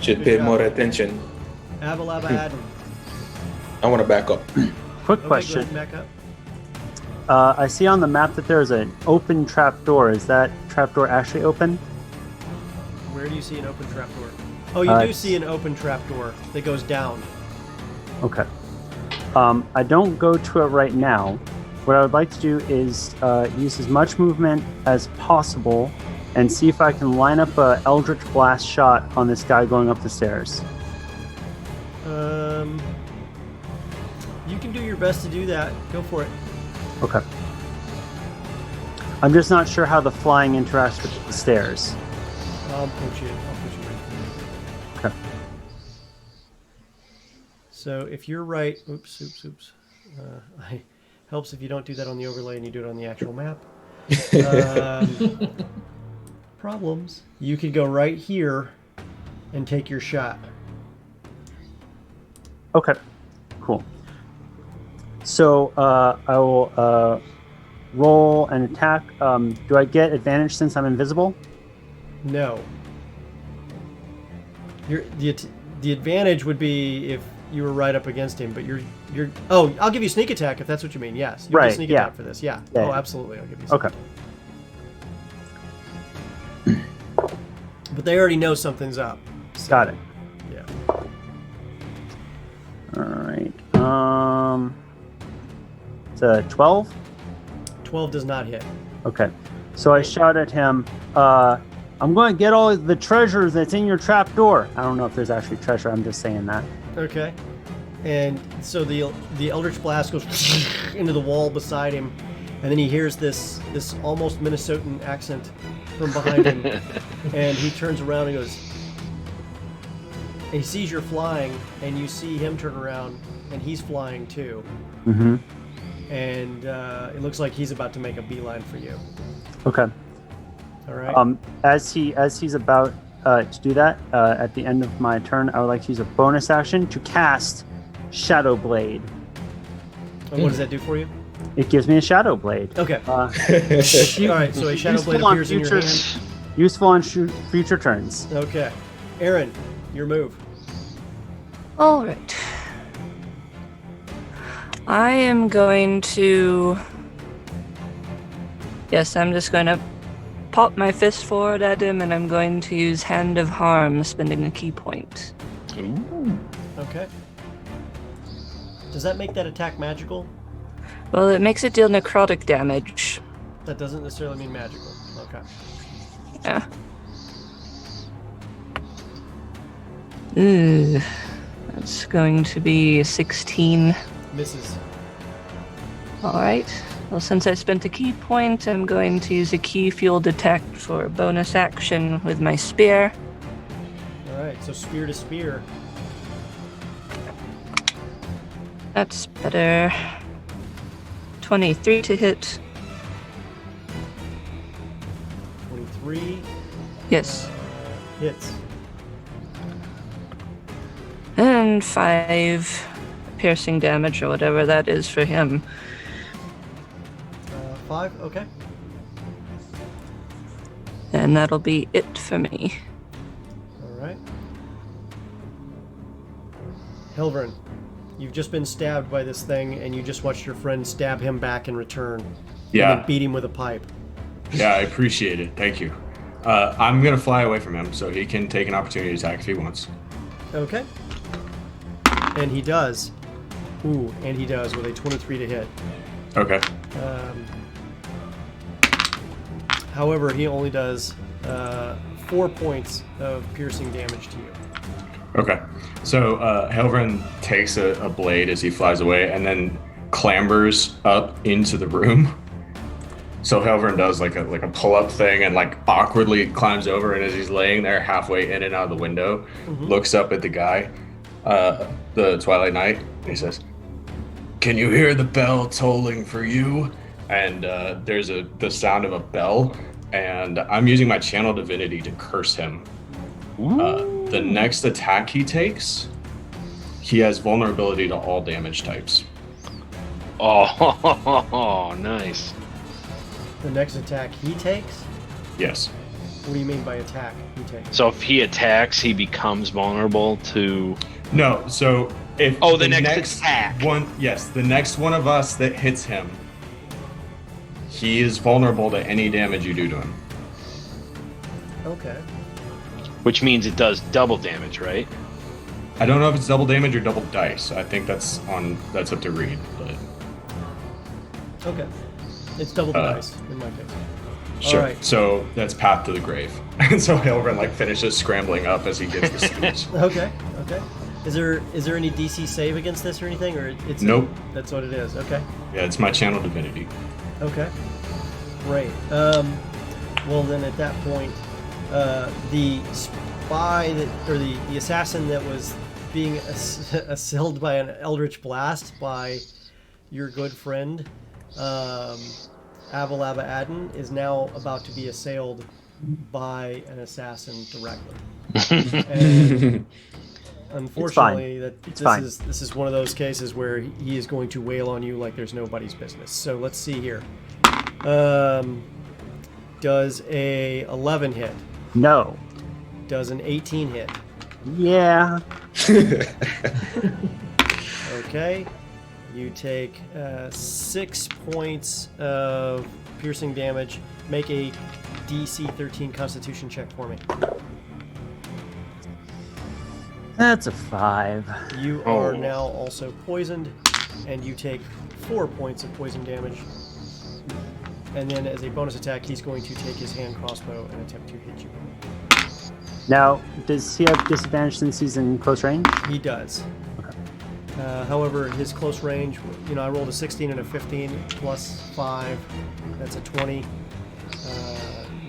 Should pay more attention. Abalaba Adden. I want to back up. Quick Okay, question. go ahead and back up. I see on the map that there's an open trapdoor. Is that trapdoor actually open? Where do you see an open trapdoor? Oh, you do see an open trapdoor that goes down. Okay. I don't go to it right now. What I would like to do is use as much movement as possible and see if I can line up a Eldritch Blast shot on this guy going up the stairs. You can do your best to do that. Go for it. Okay. I'm just not sure how the flying interacts with the stairs. I'll put you right. Okay. So if you're right, oops. Helps if you don't do that on the overlay and you do it on the actual map. Problems. You could go right here and take your shot. Okay. Cool. So I will roll an attack. Do I get advantage since I'm invisible? No. The advantage would be if you were right up against him, but you're. Oh, I'll give you sneak attack if that's what you mean. Yes, you right. Sneak Yeah. attack for this. Yeah. Yeah. Oh, absolutely. I'll give you. Sneak Okay. attack. But they already know something's up. Got it. Yeah. All right. It's a 12. 12 does not hit. Okay. So I shout at him, I'm going to get all the treasures that's in your trapdoor. I don't know if there's actually treasure. I'm just saying that. Okay. And so the Eldritch Blast goes into the wall beside him, and then he hears this almost Minnesotan accent from behind him, and he turns around and goes. And he sees you're flying, and you see him turn around, and he's flying too. Mm-hmm. And it looks like he's about to make a beeline for you. Okay. All right. As he's about to do that, at the end of my turn, I would like to use a bonus action to cast Shadow Blade. And what does that do for you? It gives me a Shadow Blade. Okay. All right. So a Shadow Blade appears in your hand. Useful on future turns. Okay. Aaron, your move. All right. I am going to. Yes, I'm just going to pop my fist forward at him, and I'm going to use Hand of Harm, spending a key point. Ooh. Okay. Does that make that attack magical? Well, it makes it deal necrotic damage. That doesn't necessarily mean magical. Okay. Yeah. Ooh. That's going to be 16. Misses. Alright. Well, since I spent a key point, I'm going to use a key fuel detect for a bonus action with my spear. All right. So spear to spear. That's better. 23 to hit. 23 Yes. hits. And 5 piercing damage or whatever that is for him. 5. Okay. And that'll be it for me. All right. Hilvern, you've just been stabbed by this thing, and you just watched your friend stab him back in return. And Yeah. then beat him with a pipe. Yeah, I appreciate it. Thank you. I'm gonna fly away from him, so he can take an opportunity attack if he wants. Okay. And he does. Ooh, and he does with a 23 to hit. Okay. However, he only does 4 points of piercing damage to you. Okay. So Helvrin takes a blade as he flies away and then clambers up into the room. So Helvrin does like a pull-up thing and like awkwardly climbs over, and as he's laying there halfway in and out of the window, looks up at the guy, the Twilight Knight, and he says, "Can you hear the bell tolling for you?" And there's the sound of a bell, and I'm using my channel divinity to curse him. The next attack he takes, he has vulnerability to all damage types. Oh, nice. The next attack he takes? Yes. What do you mean by attack he takes? So if he attacks, he becomes vulnerable to... No, so if the next attack. The next one of us that hits him, he is vulnerable to any damage you do to him. Okay. Which means it does double damage, right? I don't know if it's double damage or double dice. I think that's up to Reed, but Okay. It's double the dice in my case. sure. All right. So that's path to the grave. And so Helvrin like finishes scrambling up as he gives the speech. Okay. Is there any DC save against this or anything, or it's Nope. That's what it is. Okay. Yeah, it's my channel divinity. Okay. Great. Well then, at that point, the spy the assassin that was being assailed by an eldritch blast by your good friend, Avalaba Adden, is now about to be assailed by an assassin directly. And unfortunately, this is one of those cases where he is going to wail on you like there's nobody's business. So let's see here. Does a 11 hit? No. Does an 18 hit? Yeah. Okay. You take 6 points of piercing damage. Make a DC 13 Constitution check for me. That's a 5. You are now also poisoned, and you take 4 points of poison damage. And then, as a bonus attack, he's going to take his hand crossbow and attempt to hit you. Now, does he have disadvantage since he's in close range? He does. Okay. However, his close range, I rolled a 16 and a 15 plus 5. That's a 20.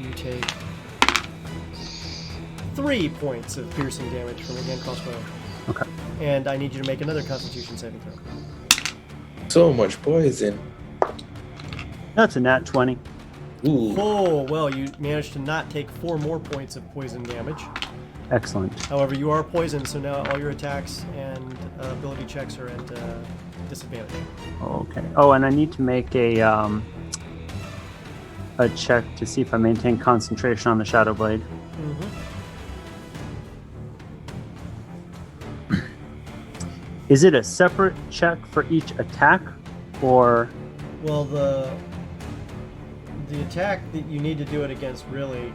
You take 3 points of piercing damage from a hand crossbow. Okay. And I need you to make another Constitution saving throw. So much poison. That's a nat 20. Ooh. Oh, well, you managed to not take 4 more points of poison damage. Excellent. However, you are poisoned, so now all your attacks and ability checks are at disadvantage. Okay. Oh, and I need to make a check to see if I maintain concentration on the Shadow Blade. Is it a separate check for each attack, or? Well, the attack that you need to do it against, really,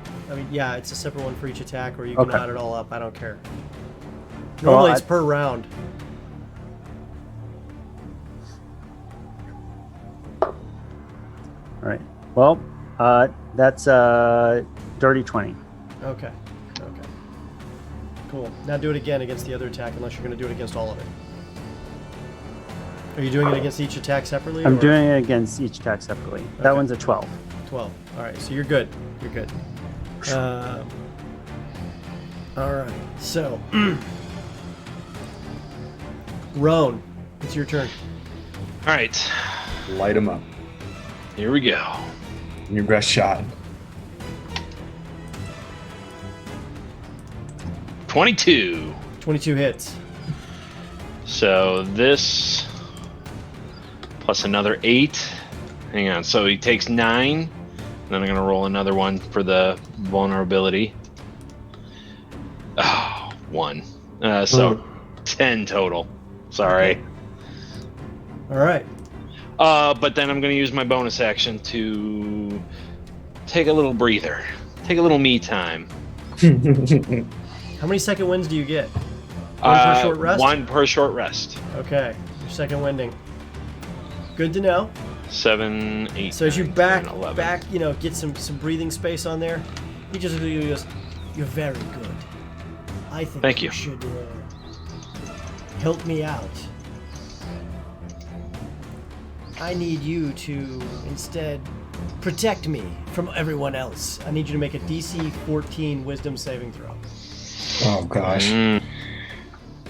yeah, it's a separate one for each attack, or you can add it all up. I don't care. Normally, it's per round. All right. Well, that's dirty 20. Okay. Cool. Now do it again against the other attack, unless you're going to do it against all of it. Are you doing it against each attack separately? I'm doing it against each attack separately. Okay. That one's a 12. 12. All right, so you're good. All right, so Roan, it's your turn. All right. Light him up. Here we go. Your best shot. 22. 22 hits. So this plus another 8. Hang on. So he takes 9. Then I'm going to roll another one for the vulnerability. Oh, 1. So 10 total. Sorry. All right. But then I'm going to use my bonus action to take a little breather. Take a little me time. How many second winds do you get? One per short rest? One per short rest. Okay, your second winding. Good to know. 7, 8. So as you 9, back, 10, 11. get some breathing space on there. He just goes, "You're very good. I think Thank you. should help me out. I need you to instead protect me from everyone else. I need you to make a DC 14 Wisdom saving throw." Oh gosh.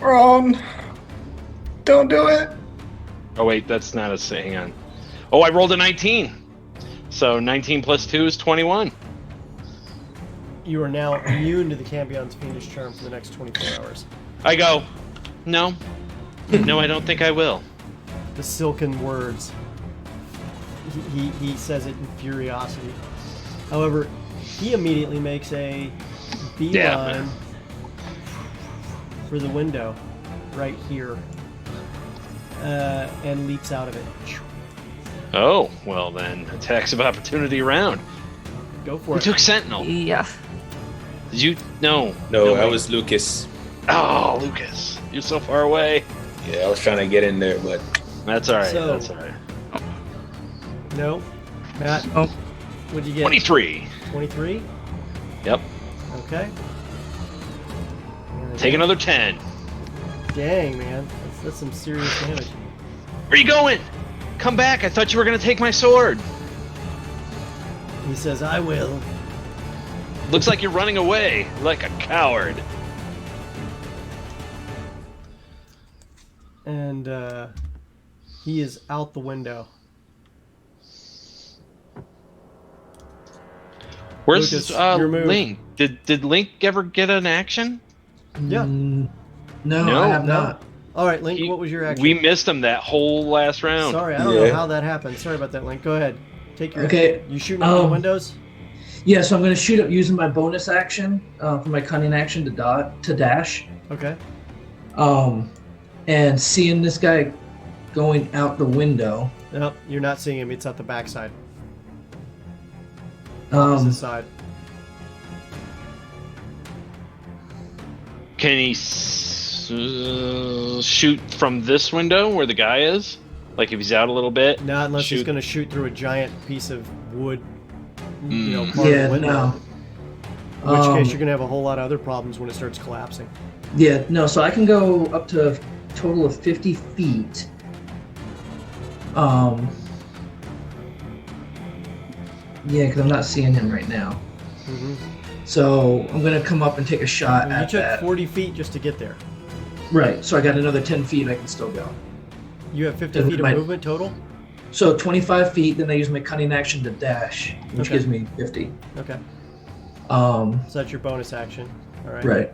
Wrong. Don't do it. Oh wait, that's not a hang on. Oh, I rolled a 19. So 19 plus 2 is 21. You are now immune to the Cambion's fiendish charm for the next 24 hours. I go, no. No, I don't think I will. The silken words. He says it in furiosity. However, he immediately makes a beeline for the window right here and leaps out of it. Oh, well then, attacks of opportunity round. Go for Who it. took Sentinel? Yeah. Did you? No. No, way. I was Lucas. Oh, Lucas. You're so far away. Yeah, I was trying to get in there, but That's alright, So- that's alright. No. Matt, Oh. what'd you get? 23. 23? Yep. Okay. Take another 10. Dang, man. That's some serious damage. Where you going? Come back, I thought you were gonna take my sword. He says, "I will." Looks like you're running away, like a coward. And he is out the window. Where's Lucas, your move. Link? Did Link ever get an action? Yeah. No, No, I have no. not. All right, Link, He- what was your action? We missed him that whole last round. Sorry, I don't know Yeah. how that happened. Sorry about that, Link. Go ahead. Take your. Okay, You shooting out the um, windows? Yeah, so I'm going to shoot up using my bonus action for my cunning action to dash. Okay. And seeing this guy going out the window. Nope, you're not seeing him. It's at the backside. Um, Opposite side. Can he shoot from this window where the guy is? Like if he's out a little bit? Not unless he's shoot. going to shoot through a giant piece of wood. Mm. Part of yeah, the window. no. In which case, Um, you're going to have a whole lot of other problems when it starts collapsing. Yeah, no, so I can go up to a total of 50 feet. Yeah, because I'm not seeing him right now. Mm-hmm. So I'm going to come up and take a shot You at took that. 40 feet just to get there. Right, so I got another 10 feet I can still go. You have 50 Then feet of my- movement total? So 25 feet, then I use my cunning action to dash, which Okay. gives me 50. Okay. So that's your bonus action. All right. right.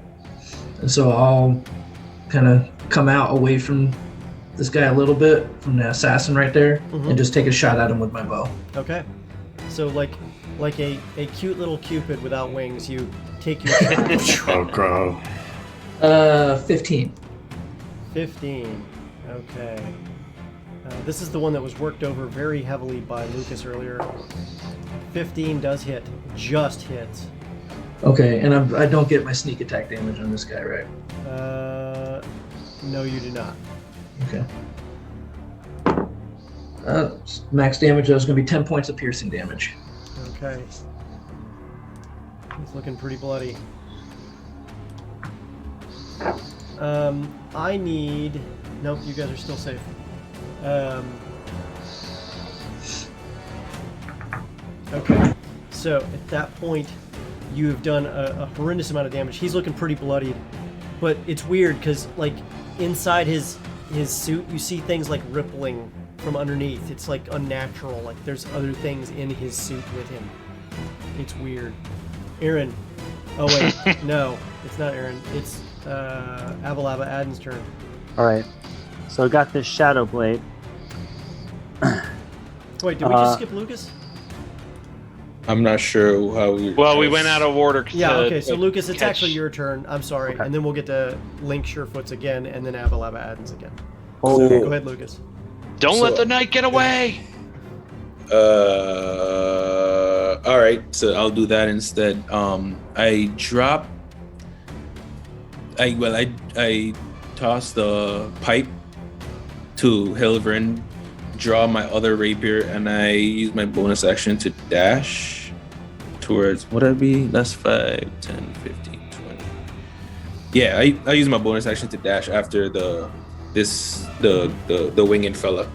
And so I'll kind of come out away from this guy a little bit, from the assassin right there, Mhm. and just take a shot at him with my bow. Okay. So like a cute little Cupid without wings, you take your shot. Oh god. 15. 15. Okay. This is the one that was worked over very heavily by Lucas earlier. 15 does hit. Just hits. Okay, and I don't get my sneak attack damage on this guy, right? No, you do not. Okay. Max damage, that was going to be 10 points of piercing damage. Okay. He's looking pretty bloody. I need... Nope, you guys are still safe. Okay. So, at that point, you have done a horrendous amount of damage. He's looking pretty bloodied. But it's weird, because, like, inside his suit, you see things, like, rippling from underneath. It's, like, unnatural. Like, there's other things in his suit with him. It's weird. Aaron. Oh, wait. No, it's not Aaron. It's Avalaba Aden's turn. All right. So I got this Shadow Blade. Wait, did we just skip Lucas? I'm not sure how we. Well, we went out of order. Yeah, to, okay, so like, Lucas, it's catch- actually your turn. I'm sorry. Okay. And then we'll get to Link Surefoots again, and then Avalaba Aden's again. Oh, Okay, go ahead, Lucas. Don't So- let the knight get away! All right. right, so I'll do that instead. I toss the pipe to Hilverin, draw my other rapier, and I use my bonus action to dash towards, what would that be? That's 5, 10, 15, 20. Yeah, I use my bonus action to dash after the winged fella.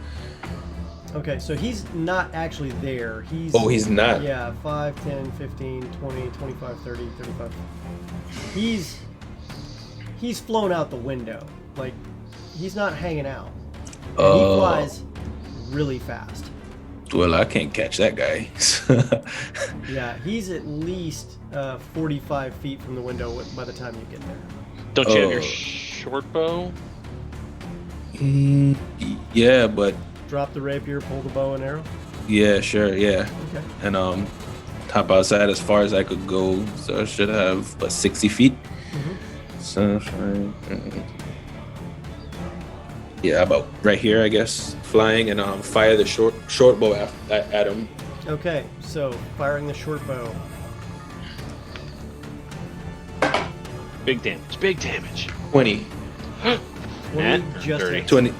Okay, so he's not actually there. He's not? Yeah, 5, 10, 15, 20, 25, 30, 35. He's flown out the window. Like, he's not hanging out. And he flies really fast. Well, I can't catch that guy. Yeah, he's at least 45 feet from the window by the time you get there. Don't you have your short bow? Yeah, but... Drop the rapier, pull the bow and arrow? Yeah, sure, yeah. Okay. And hop outside as far as I could go. So I should have, 60 feet? Mm-hmm. So, yeah, about right here, I guess. Flying and fire the short bow at him. Okay, so firing the short bow. Big damage. 20. 20 just 30. hits. 20.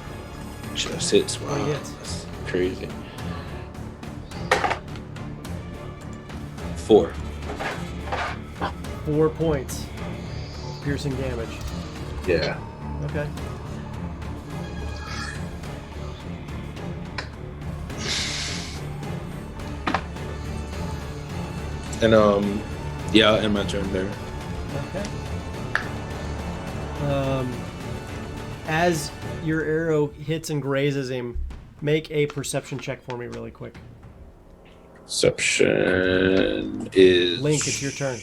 Just hits. Wow. 20 hits. That's crazy. 4. 4 points. Piercing damage. Yeah. Okay. And yeah, I'll end my turn there. Okay. As your arrow hits and grazes him, make a perception check for me really quick. Perception is... Link, it's your turn.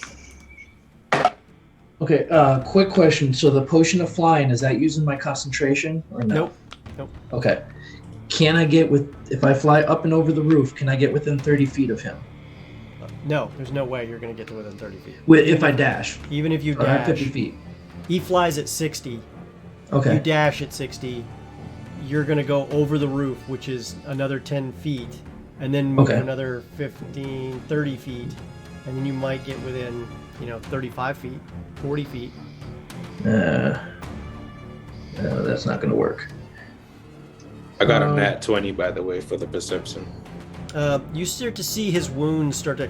Okay, quick question. So the potion of flying, is that using my concentration or no? Nope. Okay. Can I get if I fly up and over the roof, can I get within 30 feet of him? No, there's no way you're going to get to within 30 feet. If I dash. Even if you Or at dash, 50 feet. he flies at 60. Okay. You dash at 60. You're going to go over the roof, which is another 10 feet, and then move another 15, 30 feet, and then you might get within, 35 feet, 40 feet. No, that's not going to work. I got a nat 20, by the way, for the perception. You start to see his wounds start to...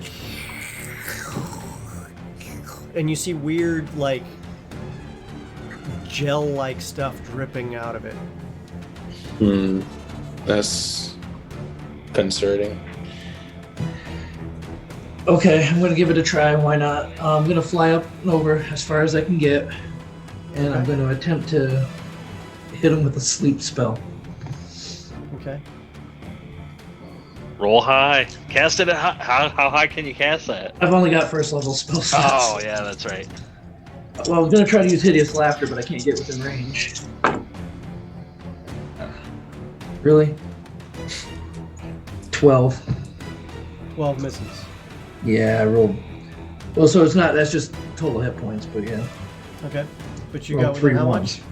And you see weird, gel-like stuff dripping out of it. That's concerning. Okay, I'm going to give it a try. Why not? I'm going to fly up and over as far as I can get. And I'm going to attempt to hit him with a sleep spell. Okay. Roll high. Cast it at how high can you cast that? I've only got first level spell slots. Oh, yeah, that's right. Well, I was going to try to use Hideous Laughter, but I can't get within range. Really? 12. 12 misses. Yeah, I rolled. Well, so it's not, that's just total hit points, but yeah. Okay. But you Rolled got 3 within how ones. much?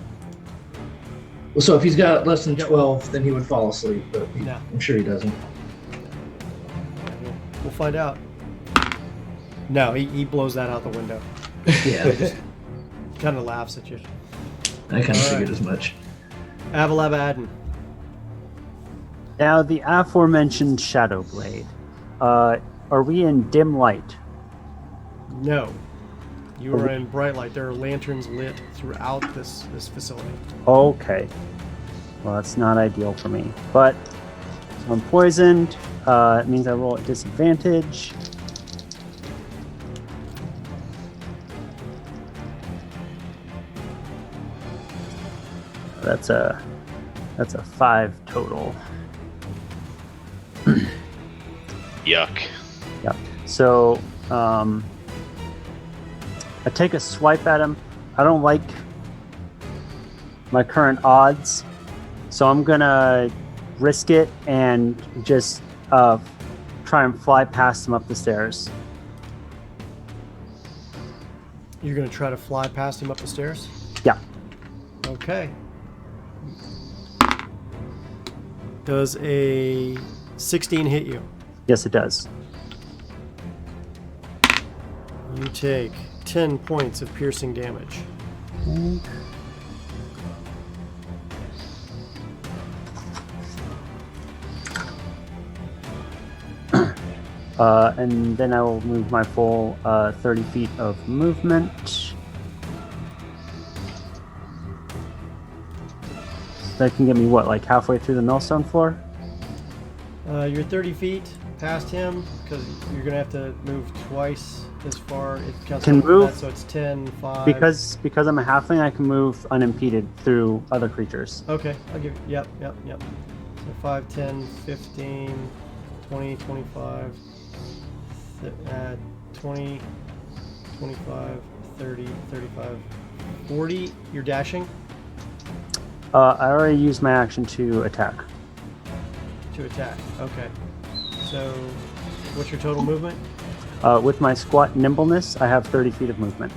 Well, so if he's got less than 12, then he would fall asleep, but No. I'm sure he doesn't. We'll find out. No, he blows that out the window. Yeah, Kind of laughs at you. I kind of All figured right. as much. Avalab. Now, the aforementioned Shadow Blade. Are we in dim light? No. You are in bright light. There are lanterns lit throughout this facility. Okay. Well, that's not ideal for me. But so I'm poisoned. It means I roll at disadvantage. That's a 5 total. Yuck. Yep. So I take a swipe at him. I don't like my current odds, so I'm gonna risk it and just try and fly past him up the stairs. You're going to try to fly past him up the stairs? Yeah. Okay. Does a 16 hit you? Yes, it does. You take 10 points of piercing damage. And then I will move my full 30 feet of movement. That can get me what, like halfway through the millstone floor? You're 30 feet past him because you're going to have to move twice as far. It counts Can move that, so it's 10, 5. Because I'm a halfling, I can move unimpeded through other creatures. Okay, I'll give you. Yep. So 5, 10, 15, 20, 25, 20, 25, 30, 35, 40. You're dashing? I already used my action to attack. To attack. Okay. So, what's your total movement? With my squat nimbleness, I have 30 feet of movement.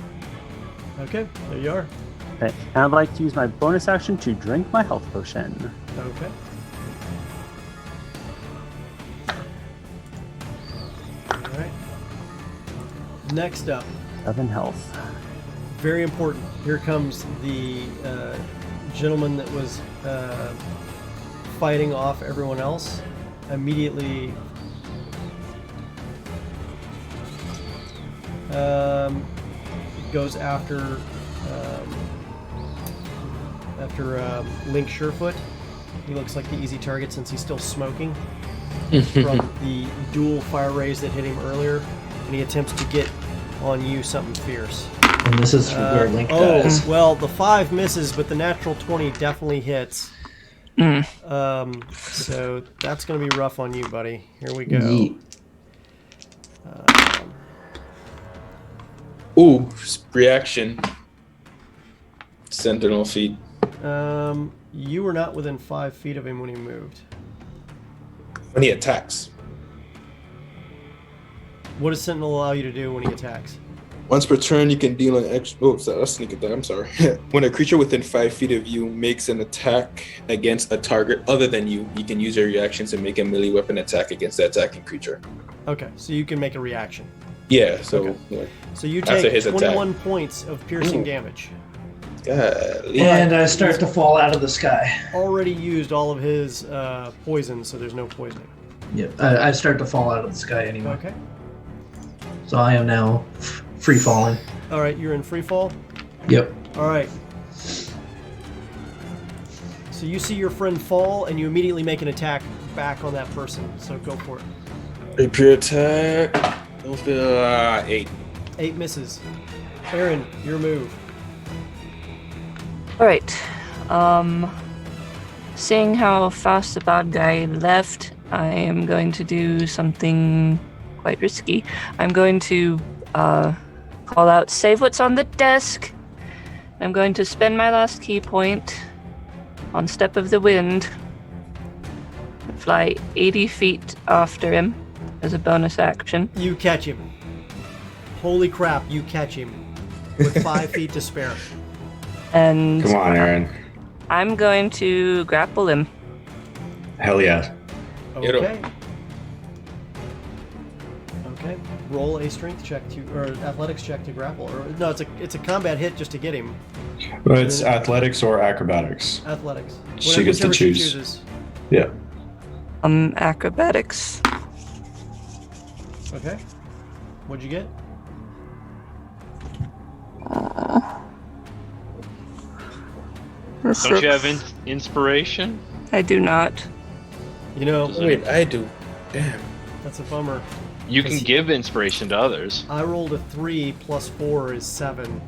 Okay, there you are. Okay, and I'd like to use my bonus action to drink my health potion. Okay. All right. Next up, 7 health. very important. Here comes the gentleman that was fighting off everyone else. Immediately goes after Link Surefoot. He looks like the easy target since he's still smoking from the dual fire rays that hit him earlier, and he attempts to get on you something fierce. And this is where Link dies. Well, the 5 misses, but the natural 20 definitely hits. So that's going to be rough on you, buddy. Here we go. Yeet. Ooh, reaction. Sentinel feet. You were not within 5 feet of him when he moved. When he attacks. What does Sentinel allow you to do when he attacks? Once per turn, you can deal an extra. Oh, sorry, that's sneak attack. I'm sorry. When a creature within 5 feet of you makes an attack against a target other than you, you can use your reactions to make a melee weapon attack against the attacking creature. Okay, so you can make a reaction. Yeah, so. Okay. Yeah. So you After take his 21 attack. points of piercing damage. Golly. And I start to fall out of the sky. Already used all of his poison, so there's no poisoning. Yep, I start to fall out of the sky anyway. Okay. So I am now free falling. All right, you're in free fall. Yep. All right. So you see your friend fall, and you immediately make an attack back on that person. So go for it. Rapier attack. Don't feel 8. 8 misses. Aaron, your move. All right. Seeing how fast the bad guy left, I am going to do something quite risky. I'm going to call out, "Save what's on the desk." I'm going to spend my last key point on Step of the Wind and fly 80 feet after him as a bonus action. You catch him. Holy crap, you catch him with 5 feet to spare. And Come on, Aaron. I'm going to grapple him. Hell yeah. Okay. Okay. Roll a strength check to, or athletics check to grapple. Or no, it's a combat hit just to get him. But it's athletics or acrobatics. Athletics. She gets to Whichever choose. She chooses. Yeah. Acrobatics. Okay. What'd you get? Don't you have inspiration? I do not. You know, Wait, I do. Damn. that's a bummer. You can give inspiration to others. I rolled a 3 plus 4 is 7.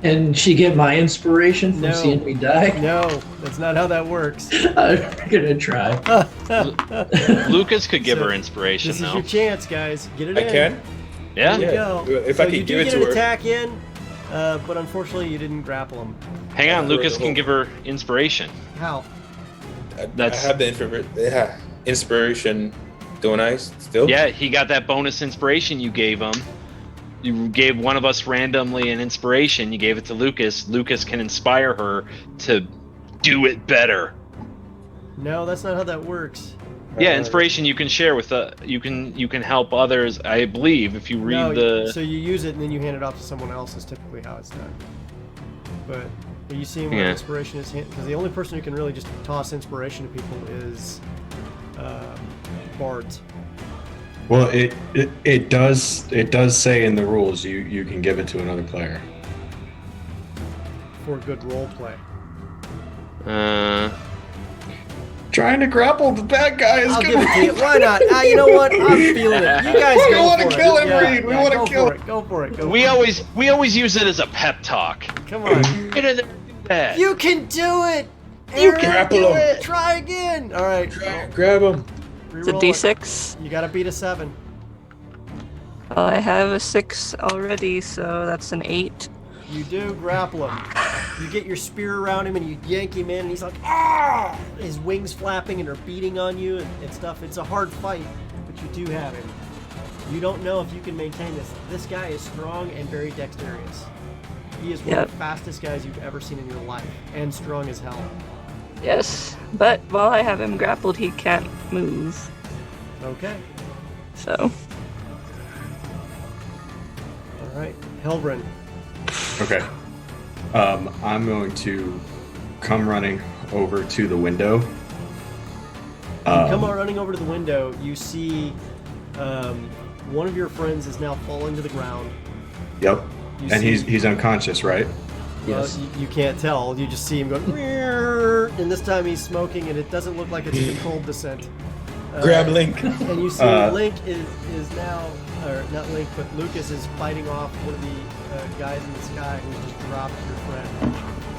And she get my inspiration from No. seeing me die? No, that's not how that works. I'm gonna try. Lucas could give So, her inspiration, This is though. your chance, guys. Get it I in. can? Yeah? There you Yeah. go. If So I could you give do it get to an her. attack in, but unfortunately you didn't grapple him. Hang on, Yeah. Lucas can give her inspiration. How? That's- I have the information. Yeah. Inspiration. Don't I still? Yeah, he got that bonus inspiration you gave him. You gave one of us randomly an inspiration. You gave it to Lucas. Lucas can inspire her to do it better. No, that's not how that works. Yeah, inspiration you can share with you can help others. I believe if you read So you use it and then you hand it off to someone else is typically how it's done. But are you seeing what inspiration is? Because the only person who can really just toss inspiration to people is bards. Well, it does say in the rules you can give it to another player For good role play. Trying to grapple the bad guy is I'll good. give it to you. Why not? You know what? I'm feeling it. You guys We go want for to it. kill him, Yeah, Reed. We want to kill him. Go for it. We always use it as a pep talk. Come on. Get in there and do that. You can do it. You Aaron, can grapple do him. it. Try again. All right. Grab him. It's a Reroll it. D6. You gotta beat a 7. Well, I have a 6 already, so that's an 8. You do grapple him. You get your spear around him and you yank him in, and he's like, ah! His wings flapping and are beating on you and stuff. It's a hard fight, but you do have him. You don't know if you can maintain this. This guy is strong and very dexterous. He is one of the fastest guys you've ever seen in your life, and strong as hell. Yes, but while I have him grappled, he can't move. Okay. So, All right. Helbrin. Okay. I'm going to come running over to the window. Come on, running over to the window. You see one of your friends is now falling to the ground. Yep. You And see- he's unconscious, right? Yes. You can't tell. You just see him go, "Meow," and this time he's smoking, and it doesn't look like it's a controlled descent. Grab Link. And you see Link is now, or not Link, but Lucas is fighting off one of the guys in the sky who just dropped your friend.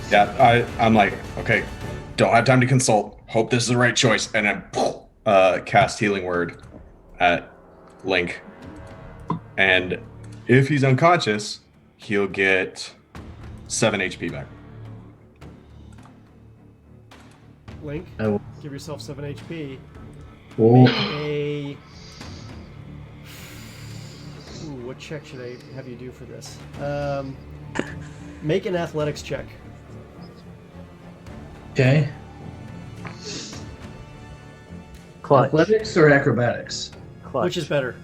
Yeah, I'm like, okay, don't have time to consult. Hope this is the right choice. And then cast Healing Word at Link. And if he's unconscious, he'll get 7 HP back. Link, I will- give yourself 7 HP. Oh, Make what check should I have you do for this? Make an athletics check. okay. Clutch. Athletics or acrobatics? Clutch. Which is better?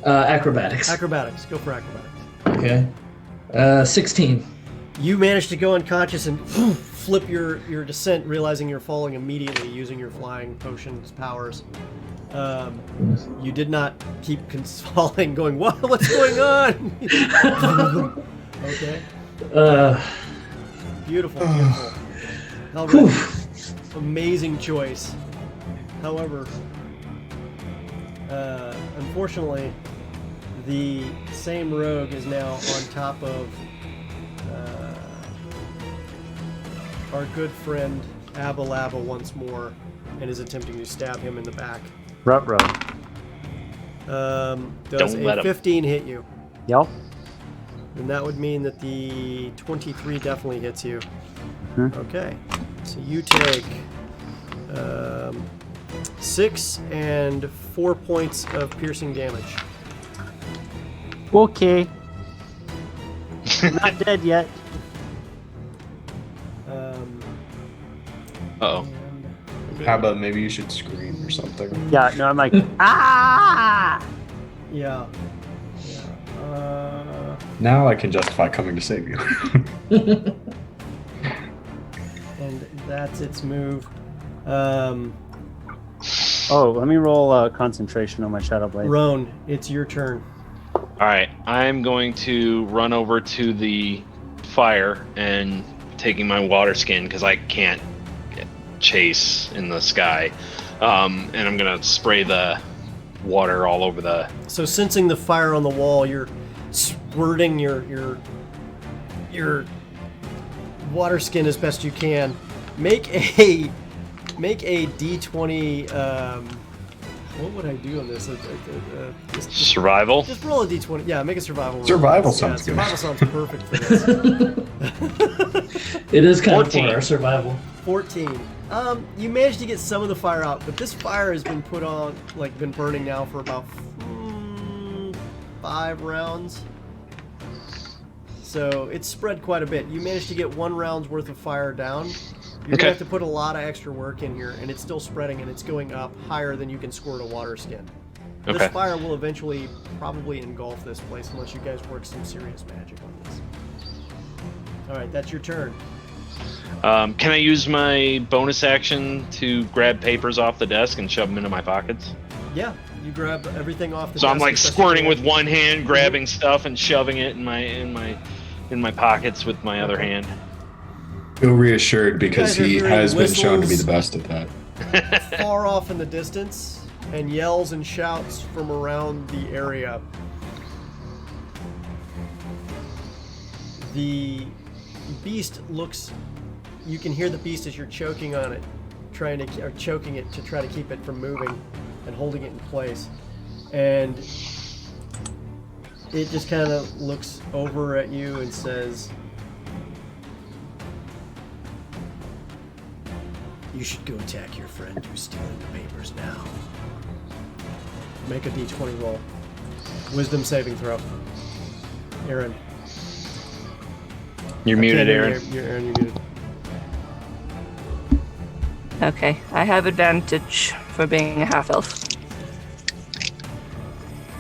Acrobatics. Acrobatics. Go for acrobatics. Okay. 16. You manage to go unconscious and flip your descent, realizing you're falling immediately using your flying potions powers. You did not keep falling, going, what's going on? Okay. Beautiful. Hellbreath. Amazing choice. However, unfortunately, the same rogue is now on top of our good friend Abalaba once more and is attempting to stab him in the back. Ruh-roh. Does Don't let a him. 15 hit you? Yep. And that would mean that the 23 definitely hits you. Okay. So you take 6 and 4 points of piercing damage. Okay. Not dead yet. Uh-oh. How about maybe you should scream or something? Yeah, no, I'm like, ah! Yeah. Now I can justify coming to save you. And that's its move. Oh, let me roll concentration on my Shadow Blade. Roan, it's your turn. All right, I'm going to run over to the fire and taking my water skin because I can't chase in the sky, and I'm gonna spray the water all over the. So sensing the fire on the wall, you're squirting your water skin as best you can. Make a D20. What would I do on this? Survival. Just roll a D20. Yeah, make a survival roll. Survival sounds good. Survival sounds perfect for this. It is kind 14. of for our survival. 14. You managed to get some of the fire out, but this fire has been put on, like, been burning now for about 5 rounds. So it's spread quite a bit. You managed to get 1 round's worth of fire down, You're gonna have to put a lot of extra work in here, and it's still spreading, and it's going up higher than you can squirt a water skin. Okay. This fire will eventually probably engulf this place unless you guys work some serious magic on this. All right, that's your turn. Can I use my bonus action to grab papers off the desk and shove them into my pockets? Yeah, you grab everything off the So desk. I'm like as best you squirting can. with one hand, grabbing stuff and shoving it in my pockets with my other hand. Feel reassured because You guys are he hearing has been shown to be the whistles. best at that. Far off in the distance, and yells and shouts from around the area. The beast looks. You can hear the beast as you're choking on it, choking it to try to keep it from moving, and holding it in place. And it just kind of looks over at you and says, "You should go attack your friend who's stealing the papers now." Make a d20 roll. Wisdom saving throw. Aaron. You're muted, Aaron. Aaron, you're muted. Okay, I have advantage for being a half elf.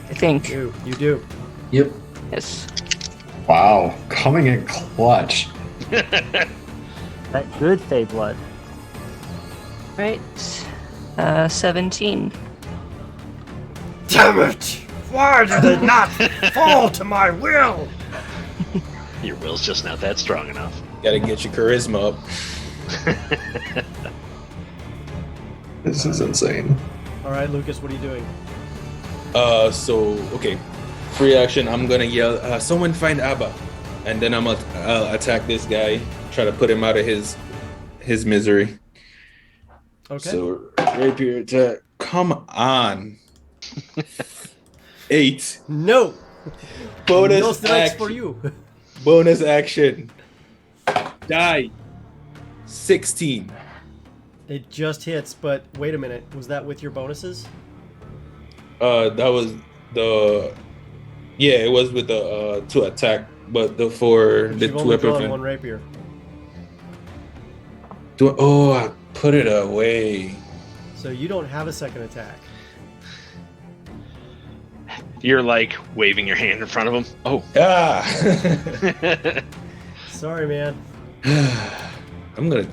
I think. You do. Yep. Yes. Wow, coming in clutch. That good Fey blood. Right. 17. Damn it! Why did they not fall to my will? Your will's just not that strong enough. Gotta get your charisma up. This is insane. All right, Lucas, what are you doing? Okay. Free action, I'm gonna yell, someone find Abba. And then I'll attack this guy, try to put him out of his misery. Okay. So, rapier attack. Come on. 8. No. Bonus No strikes action. for you. Bonus action. Die. 16. It just hits, but wait a minute. Was that with your bonuses? That was the. Yeah, it was with the to attack, but for the You've two only drawn weapon. one rapier. I put it away. So you don't have a second attack. You're like waving your hand in front of him. Oh. Ah. Sorry, man. I'm gonna.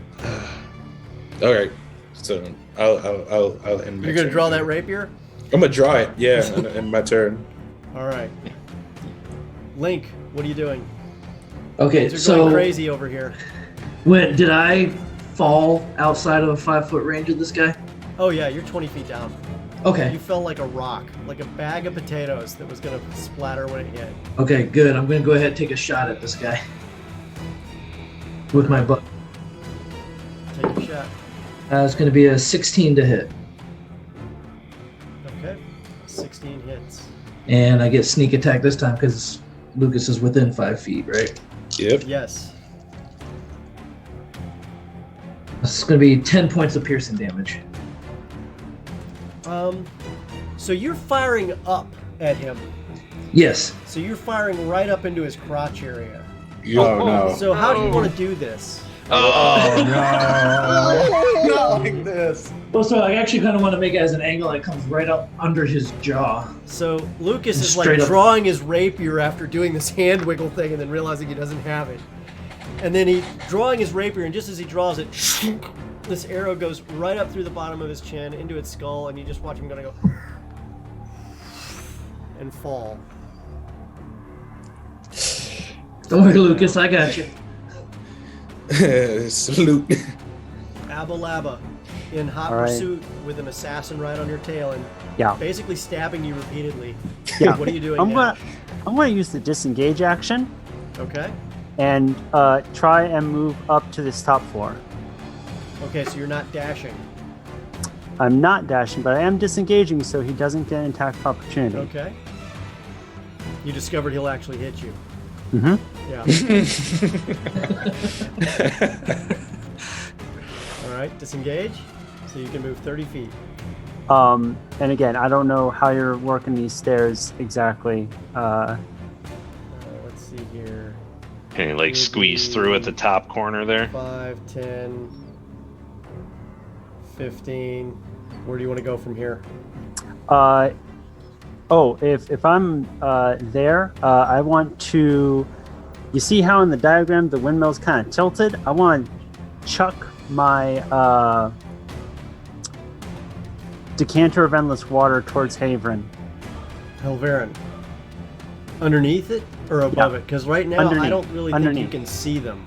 All right. So I'll end. My You're gonna turn. draw that rapier? I'm gonna draw it. Yeah, in my turn. All right. Link, what are you doing? Okay, Things are going so crazy over here. did I fall outside of a 5-foot range of this guy? Oh yeah, you're 20 feet down. Okay. You fell like a rock, like a bag of potatoes that was gonna splatter when it hit. Okay, good. I'm gonna go ahead and take a shot at this guy with my butt. Take a shot. It's gonna be a 16 to hit, Okay. 16 hits. and I get sneak attack this time because Lucas is within 5 feet, right? Yep. Yes. This is gonna be 10 points of piercing damage. So you're firing up at him. Yes. So you're firing right up into his crotch area. Oh no. So how do you want to do this? Oh no. Not like this. Well, so I actually kind of want to make it as an angle that comes right up under his jaw. So Lucas is Straight like up. drawing his rapier after doing this hand wiggle thing and then realizing he doesn't have it. And then he's drawing his rapier, and just as he draws it, this arrow goes right up through the bottom of his chin into its skull, and you just watch him gonna go and fall. Don't worry, Lucas, I got you. Salute. Abalaba, in hot All right. pursuit with an assassin right on your tail and Yeah. basically stabbing you repeatedly. Yeah. What are you doing I'm now? gonna use the disengage action Okay. and try and move up to this top floor. Okay, so you're not dashing. I'm not dashing, but I am disengaging so he doesn't get an attack of opportunity. Okay. You discovered he'll actually hit you. Mm-hmm. Yeah. All right, disengage. So you can move 30 feet. And again, I don't know how you're working these stairs exactly. Let's see here. Can you like squeeze through at the top corner there? 5, 10, 15. Where do you want to go from here? If I'm there, I want to. You see how in the diagram the windmill's kind of tilted? I want to chuck my decanter of endless water towards Haverin. Helverin. Underneath it or above it? Because right now I don't really think you can see them.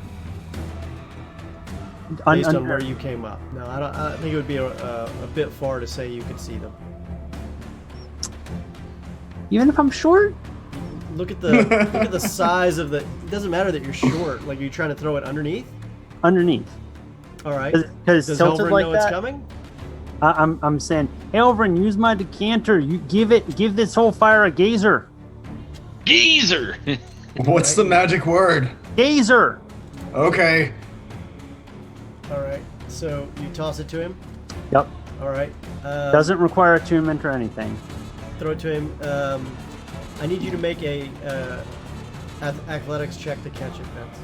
Based on where you came up. No, I think it would be a bit far to say you could see them. Even if I'm short? Look at the size of the. It doesn't matter that you're short. Like, are you trying to throw it underneath? Underneath. All right. Does Helverin like know that? It's coming? I'm saying, Helverin, use my decanter. You give this whole fire a gazer. Geezer. What's the magic word? Gazer. Okay. All right. So you toss it to him. Yep. All right. Doesn't require attunement or anything. Throw it to him. I need you to make a athletics check to catch it, Vince.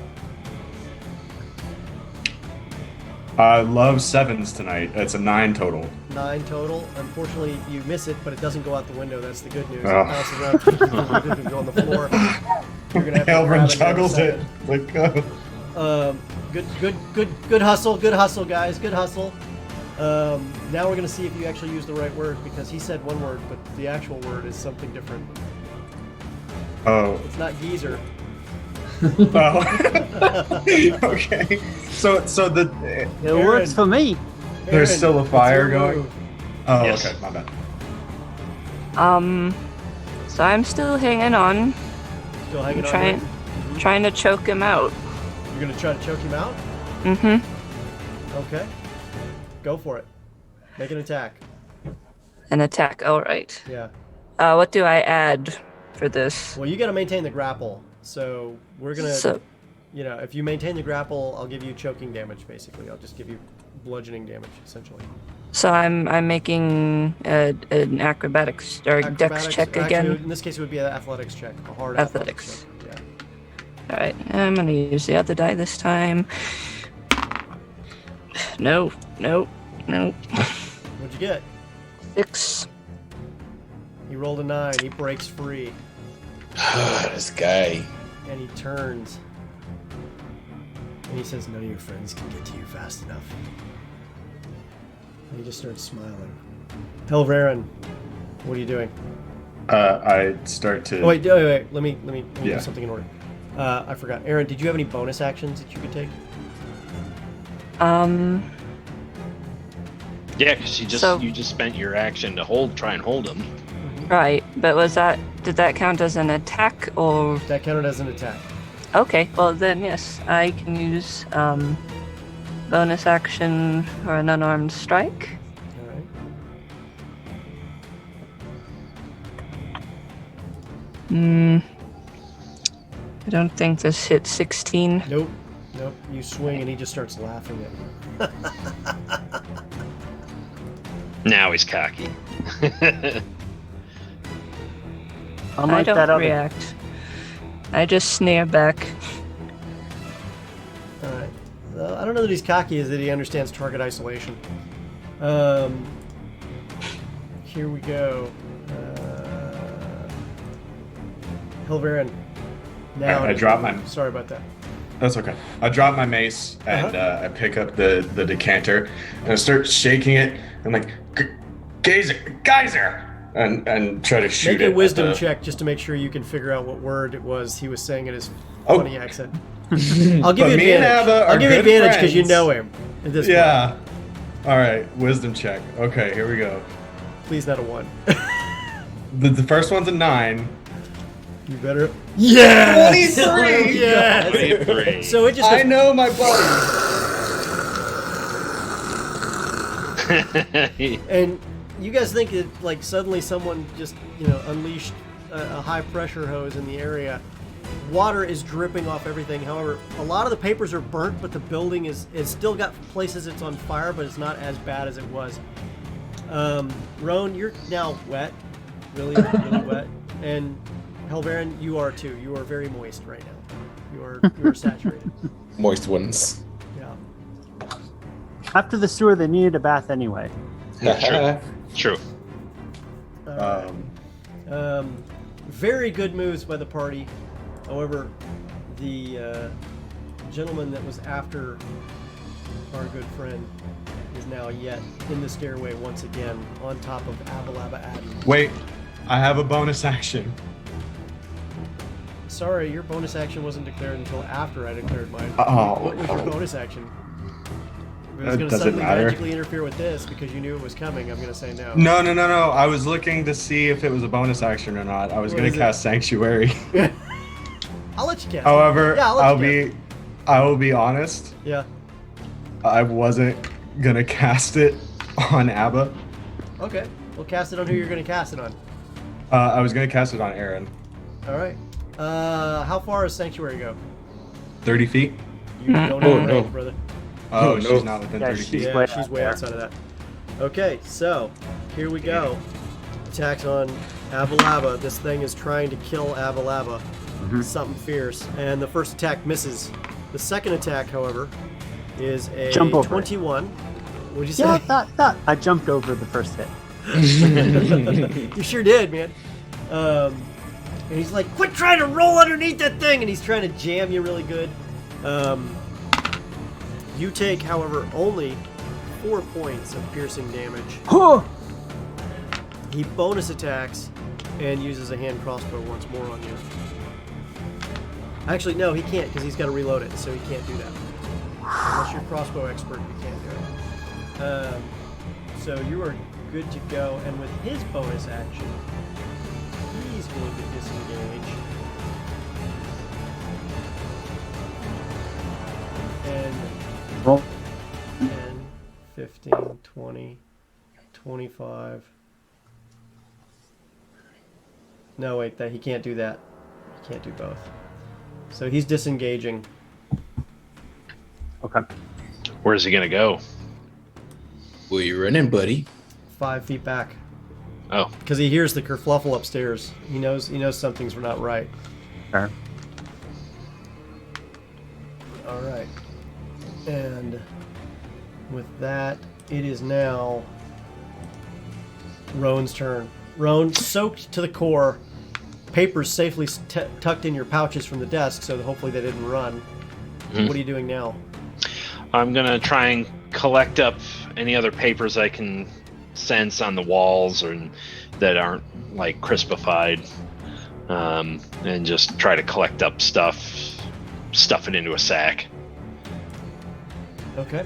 I love sevens tonight. It's a 9 total. 9 total. Unfortunately, you miss it, but it doesn't go out the window. That's the good news. Oh. It bounces around. It go on the floor. You're gonna have to Helverin grab juggles it. it. Like, Good hustle. Good hustle, guys. Good hustle. Now we're gonna see if you actually use the right word, because he said one word, but the actual word is something different. oh. It's not geezer. Oh. Okay. So the It works for me. there's Aaron, still a it's fire your going. move. Oh, Yes. okay. My bad. So I'm still hanging on, Still hanging on. trying, here? trying to choke him out. You're gonna try to choke him out. Mm-hmm. Okay. Go for it. Make an attack. An attack. All right. Yeah. What do I add for this? Well, you got to maintain the grapple. So we're gonna, So, if you maintain the grapple, I'll give you choking damage. Basically, I'll just give you bludgeoning damage, essentially. so I'm making an acrobatics or dex Acrobatics- check actually, again. in this case, it would be an athletics check, a hard Athletics. check. All right. I'm gonna use the other die this time. No. Yeah. What'd you get? 6. He rolled a 9. He breaks free, This guy. and he turns, and he says, "None of your friends can get to you fast enough." And he just starts smiling. Helverin, what are you doing? I start to. Oh, wait. Let me Yeah. do something in order. I forgot. Aaron, did you have any bonus actions that you could take? Yeah, because you just spent your action to try and hold him. Right. But did that count as an attack or? That counted as an attack. Okay. Well then, yes, I can use bonus action for an unarmed strike. All right. I don't think this hits 16. Nope. You swing, and he just starts laughing at you. Now he's cocky. Unlike I don't that other. react. I just sneer back. All right. I don't know that he's cocky, is that he understands target isolation. Here we go. Helverin. Now I dropped my. Sorry about that. That's okay. I drop my mace and I pick up the decanter and I start shaking it. I'm like, geyser, and try to shoot Make it. a wisdom check just to make sure you can figure out what word it was he was saying in his Oh. funny accent. I'll give you But me and advantage. Abba are I'll give you good advantage because you friends. know him. At this point. Yeah. All right. Wisdom check. Okay. Here we go. Please not a 1. The first one's a 9. You better. Yes! 23! Yes! 23. So it just I goes, know my buddy. and you guys think that like suddenly someone just unleashed a high pressure hose in the area. Water is dripping off everything. However, a lot of the papers are burnt, but the building it's still got places it's on fire, but it's not as bad as it was. Roan, you're now wet, really wet, and Helverin, you are too. You are very moist right now. You are saturated. Moist ones. Yeah. After the sewer, they needed a bath anyway. True. All right. Very good moves by the party. However, the gentleman that was after our good friend is now yet in the stairway once again on top of Abalaba Adam. Wait, I have a bonus action. Sorry, your bonus action wasn't declared until after I declared mine. Oh. What was your bonus action? If it was going to Does it suddenly matter? magically interfere with this because you knew it was coming, I'm going to say no. No. I was looking to see if it was a bonus action or not. I was What going is to it? cast Sanctuary. I'll let you cast. However, Yeah, I'll let you I will be honest. Yeah. I wasn't gonna cast it on Abba. Okay. We'll cast it on who you're going to cast it on. I was gonna cast it on Aaron. All right. How far does Sanctuary go? 30 feet. You don't have a range, brother. Oh, Oh, no. she's not within Yeah, 30 she's feet. Yeah, way she's out way there. outside of that. Okay, so here we go. Attacks on Abalaba. This thing is trying to kill Abalaba. Something fierce. And the first attack misses. The second attack, however, is a Jump over it. 21. What'd you say? Yeah, that. I jumped over the first hit. You sure did, man. And he's like, quit trying to roll underneath that thing! And he's trying to jam you really good. You take, however, only 4 points of piercing damage. Huh! He bonus attacks and uses a hand crossbow once more on you. Actually, no, he can't because he's got to reload it, so he can't do that. Unless you're a crossbow expert, you can't do it. So you are good to go, and with his bonus action, he's going to disengage. And Roll. 10, 15, 20, 25. No, wait, that he can't do that. He can't do both. So he's disengaging. Okay. Where's he gonna go? Where you running, buddy? 5 feet back. Oh, Because he hears the kerfluffle upstairs. He knows something's not right. Fair. All right. And with that, it is now Roan's turn. Roan, soaked to the core, papers safely tucked in your pouches from the desk, so that hopefully they didn't run. What are you doing now? I'm gonna try and collect up any other papers I can sense on the walls or that aren't like crispified, and just try to collect up stuff, stuff it into a sack. Okay.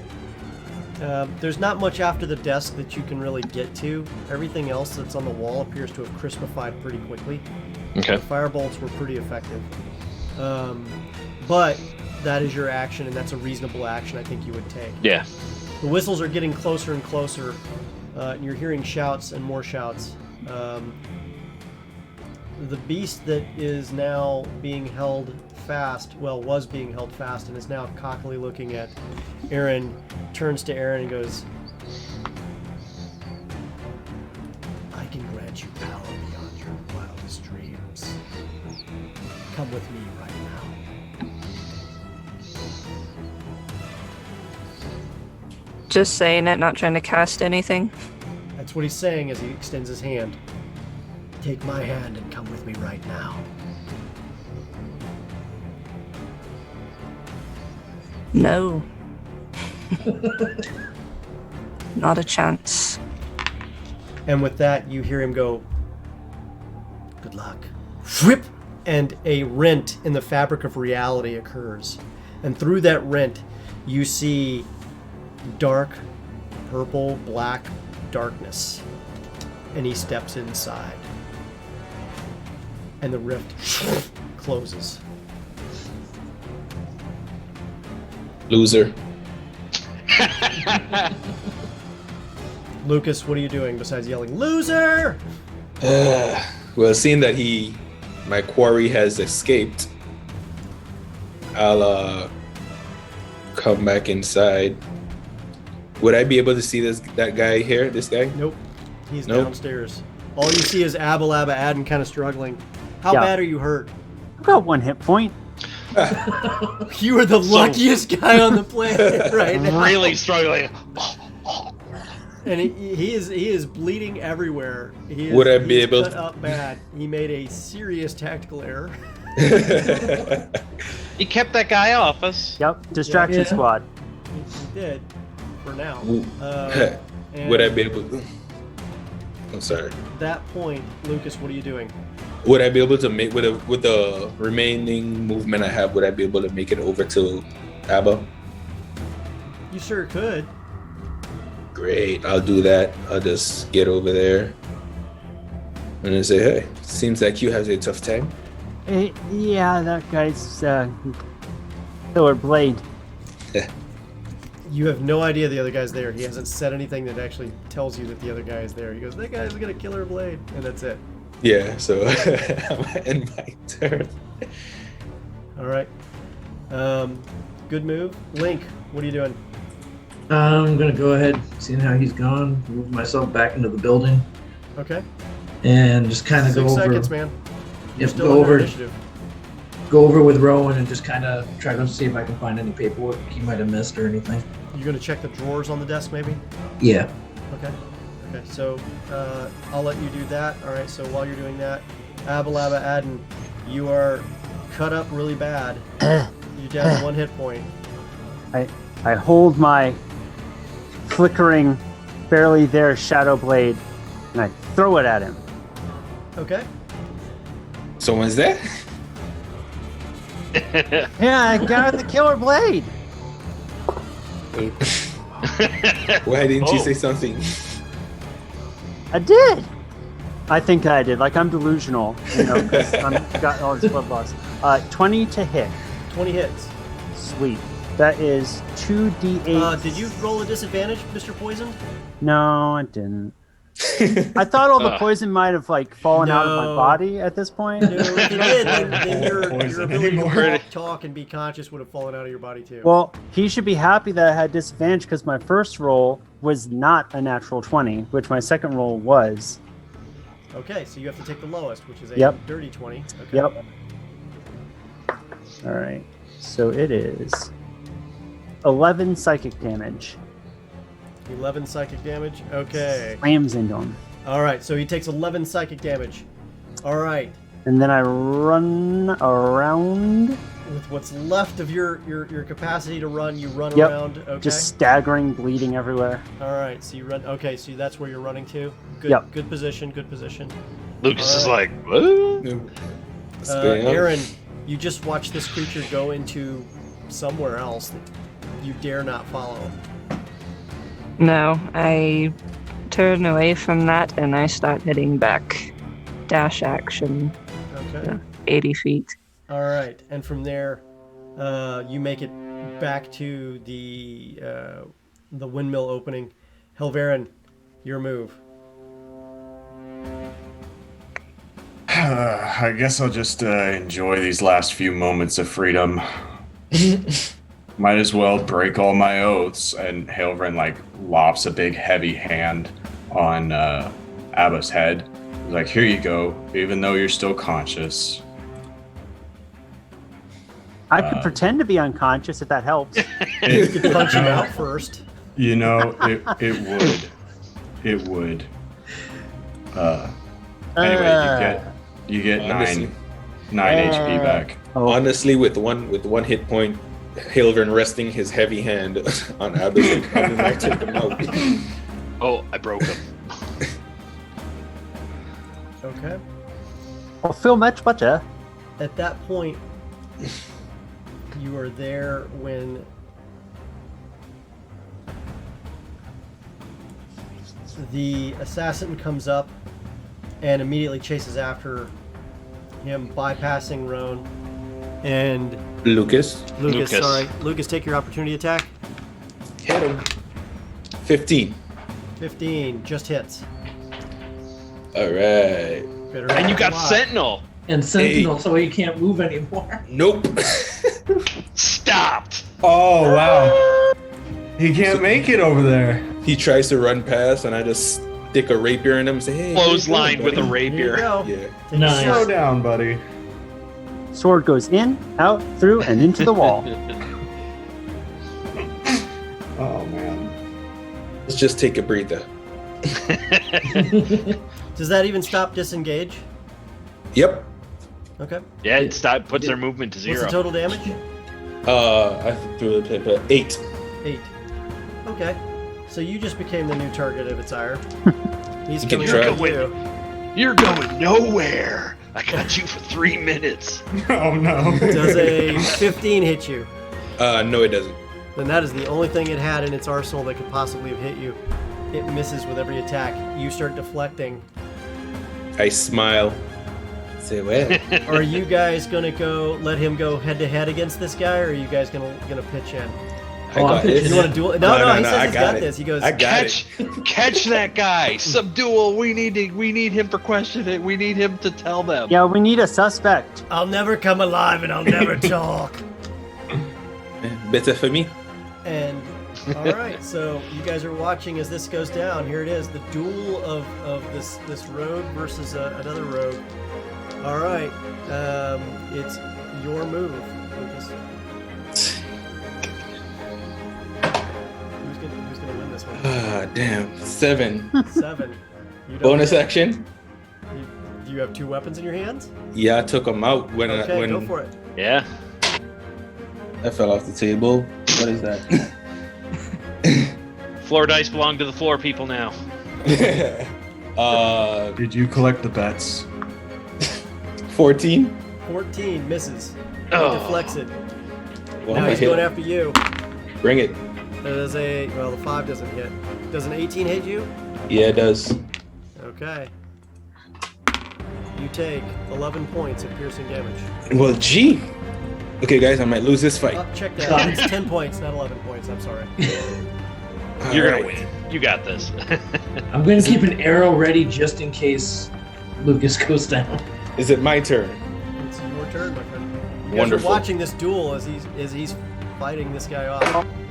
There's not much after the desk that you can really get to. Everything else that's on the wall appears to have crispified pretty quickly. Okay. The firebolts were pretty effective. But that is your action, and that's a reasonable action I think you would take. Yeah. The whistles are getting closer and closer. And you're hearing shouts and more shouts. The beast that is now being held fast, was being held fast and is now cockily looking at Aaron, turns to Aaron and goes, I can grant you power beyond your wildest dreams. Come with me right now. Just saying it, not trying to cast anything. That's what he's saying as he extends his hand. Take my hand and come with me right now. No. Not a chance. And with that, you hear him go, good luck. Whip! And a rent in the fabric of reality occurs. And through that rent, you see dark, purple, black darkness. And he steps inside. And the rift closes. Loser. Lucas, what are you doing besides yelling, loser? Well, seeing that my quarry has escaped, I'll come back inside. Would I be able to see that guy here? This guy? Nope. He's Nope. downstairs. All you see is Abalaba Adden kind of struggling. How Yeah. bad are you hurt? I've got 1 hit point. You are the luckiest guy on the planet right now. Really struggling. And he is bleeding everywhere. Would I be able cut to- up bad. He made a serious tactical error. He kept that guy off us. Yep, distraction Yeah. squad. He did, for now. Ooh. And Would I be able to? I'm sorry. At that point, Lucas, what are you doing? Would I be able to make with the remaining movement I have? Would I be able to make it over to Abba? You sure could. Great, I'll do that. I'll just get over there and then say, "Hey, seems like you have a tough time." Yeah, that guy's killer blade. You have no idea the other guy's there. He hasn't said anything that actually tells you that the other guy is there. He goes, that guy's got a killer blade, and that's it. Yeah, so I'm in my turn. All right. Good move. Link, what are you doing? I'm gonna go ahead, seeing how he's gone, move myself back into the building, Okay. and just kind of 6 go over. seconds, man. You're Yep, still go under over. initiative. Go over with Rowan and just kind of try to see if I can find any paperwork he might have missed or anything. You're going to check the drawers on the desk, maybe? Yeah. Okay. Okay, so I'll let you do that. All right, so while you're doing that, Abalaba Adden, you are cut up really bad. You're down to 1 hit point. I hold my flickering, barely there shadow blade, and I throw it at him. Okay. Someone's there? Yeah, I got the killer blade. Why didn't you Oh. say something? I did. I think I did. Like, I'm delusional, you know, because I've got all this blood loss. 20 to hit. 20 hits. Sweet. That is 2d8. Did you roll a disadvantage, Mr. Poison? No, I didn't. I thought all the Ugh. poison might have like fallen out of my No. body at this point. No, if you did, then your Poison ability to anymore. talk and be conscious would have fallen out of your body, too. Well, he should be happy that I had disadvantage because my first roll was not a natural 20, which my second roll was. Okay, so you have to take the lowest, which is a Yep. dirty 20. Okay. Yep. All right. So it is 11 psychic damage. 11 psychic damage. Okay. Slams into him. All right, so he takes 11 psychic damage. All right. And then I run around, With what's left of your capacity to run, you run Yep. around. Okay. just staggering, bleeding everywhere. All right, so you run. Okay, so that's where you're running to. Good. Yep. Good position. Good position. Lucas is All like, what? Aaron, you just watch this creature go into somewhere else that you dare not follow. No, I turn away from that and I start heading back. Dash action, Okay. 80 feet. All right, and from there, you make it back to the windmill opening. Helverin, your move. I guess I'll just enjoy these last few moments of freedom. Might as well break all my oaths. And Hailvren like lops a big heavy hand on Abba's head. He's like, here you go, even though you're still conscious. I could pretend to be unconscious if that helps. You could punch him out first. You know, it would. It would. Anyway, you get Honestly. nine HP back. Oh, Honestly, with one hit point, Hilvern resting his heavy hand on Abba's, like, how did I take him out? Oh, I broke him. Okay. I'll feel much better. At that point, you are there when the assassin comes up and immediately chases after him, bypassing Roan. And Lucas, Lucas, Lucas. sorry. Lucas, take your opportunity attack. hit him. 15. 15, just hits. All right. Better And you not got lie. Sentinel. And Sentinel, so he can't move anymore. Nope. Stopped. Oh wow! He can't make it over there. He tries to run past, and I just stick a rapier in him and say, "Hey." Clotheslined with a buddy." Here you rapier. go. Yeah. Take Nice. a Slow shot. down, buddy. Sword goes in, out, through, and into the wall. Oh man. Let's just take a breather. Does that even stop disengage? Yep. Okay. Yeah, it puts their movement to What's 0. the total damage? I threw the paper 8. 8. Okay. So you just became the new target of its ire. He's You can coming try. at you. You're going nowhere. I got you for 3 minutes. Oh no. Does a 15 hit you? No, it doesn't. Then that is the only thing it had in its arsenal that could possibly have hit you. It misses with every attack. You start deflecting. I smile. Say what? Are you guys gonna let him go head to head against this guy, or are you guys gonna pitch in? I got this. You want to duel? No, he says I he's got it. this. He goes, I got it. Catch that guy. Subdual. We need him for questioning. We need him to tell them. Yeah, we need a suspect. I'll never come alive and I'll never talk. Better for me. And all right, so you guys are watching as this goes down. Here it is, the duel of this rogue versus another rogue. All right, it's your move, Lucas. Who's gonna win this one? Ah, damn. 7. 7. You don't Bonus hit. action. Do you have 2 weapons in your hands? Yeah, I took him out when Okay, go for it. Yeah. I fell off the table. What is that? Floor dice belong to the floor people now. Did you collect the bets? 14. 14 misses. Oh. Deflects it. Well, Now I he's hit. going after you. Bring it. There's the 5 doesn't hit. Does an 18 hit you? Yeah, it does. Okay. You take 11 points of piercing damage. Well, gee. Okay, guys, I might lose this fight. Oh, check that. It's 10 points, not 11 points. I'm sorry. You're All gonna right. win. You got this. I'm going to keep an arrow ready just in case Lucas goes down. Is it my turn? It's your turn, my friend. You guys Wonderful. are watching this duel as he's fighting this guy off.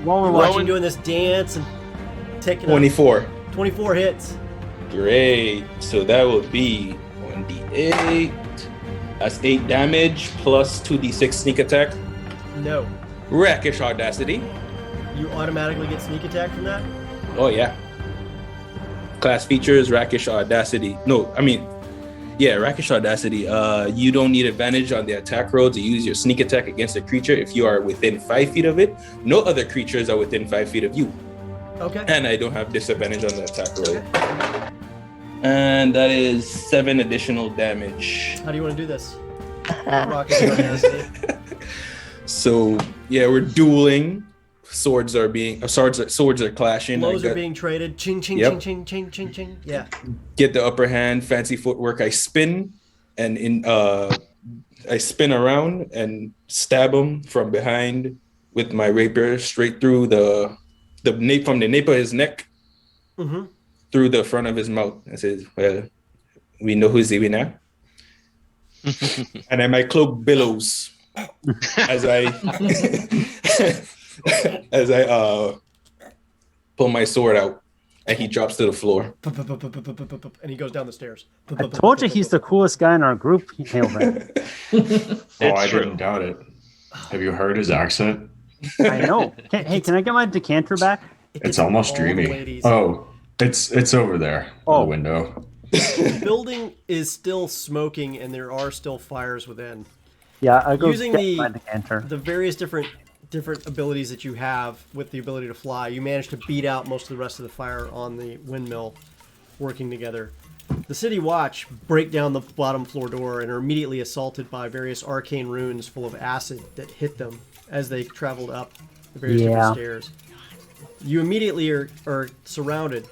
While we're You're watching, watching doing this dance and taking 24. 24 hits. Great. So that would be 1d8. That's 8 damage plus 2d6 sneak attack. No. Rakish audacity. You automatically get sneak attack from that? Oh yeah. Class features, rakish audacity. Rakish audacity. You don't need advantage on the attack roll to use your sneak attack against a creature if you are within 5 feet of it. No other creatures are within 5 feet of you. Okay. And I don't have disadvantage on the attack roll. And that is 7 additional damage. How do you want to do this? Rocket audacity. So yeah, we're dueling. Swords are clashing. Blows are being traded. Ching, ching, Yep. ching, ching, ching, ching, ching. Yeah. Get the upper hand, fancy footwork. I spin and I spin around and stab him from behind with my rapier straight through the nape from the nape of his neck Mm-hmm. through the front of his mouth. I says, "Well, we know who's the winner." And then my cloak billows as I pull my sword out, and he drops to the floor. And he goes down the stairs. I told you he's the coolest guy in our group, Hailman. I true. didn't doubt it. Have you heard his accent? I know. Hey, can I get my decanter back? It's almost all the dreamy. ladies. Oh, it's over there. Oh. The window. The building is still smoking, and there are still fires within. Yeah, I go Using get my decanter. the various different abilities that you have with the ability to fly, you manage to beat out most of the rest of the fire on the windmill working together. The City Watch break down the bottom floor door and are immediately assaulted by various arcane runes full of acid that hit them as they traveled up the various different stairs. You immediately are surrounded.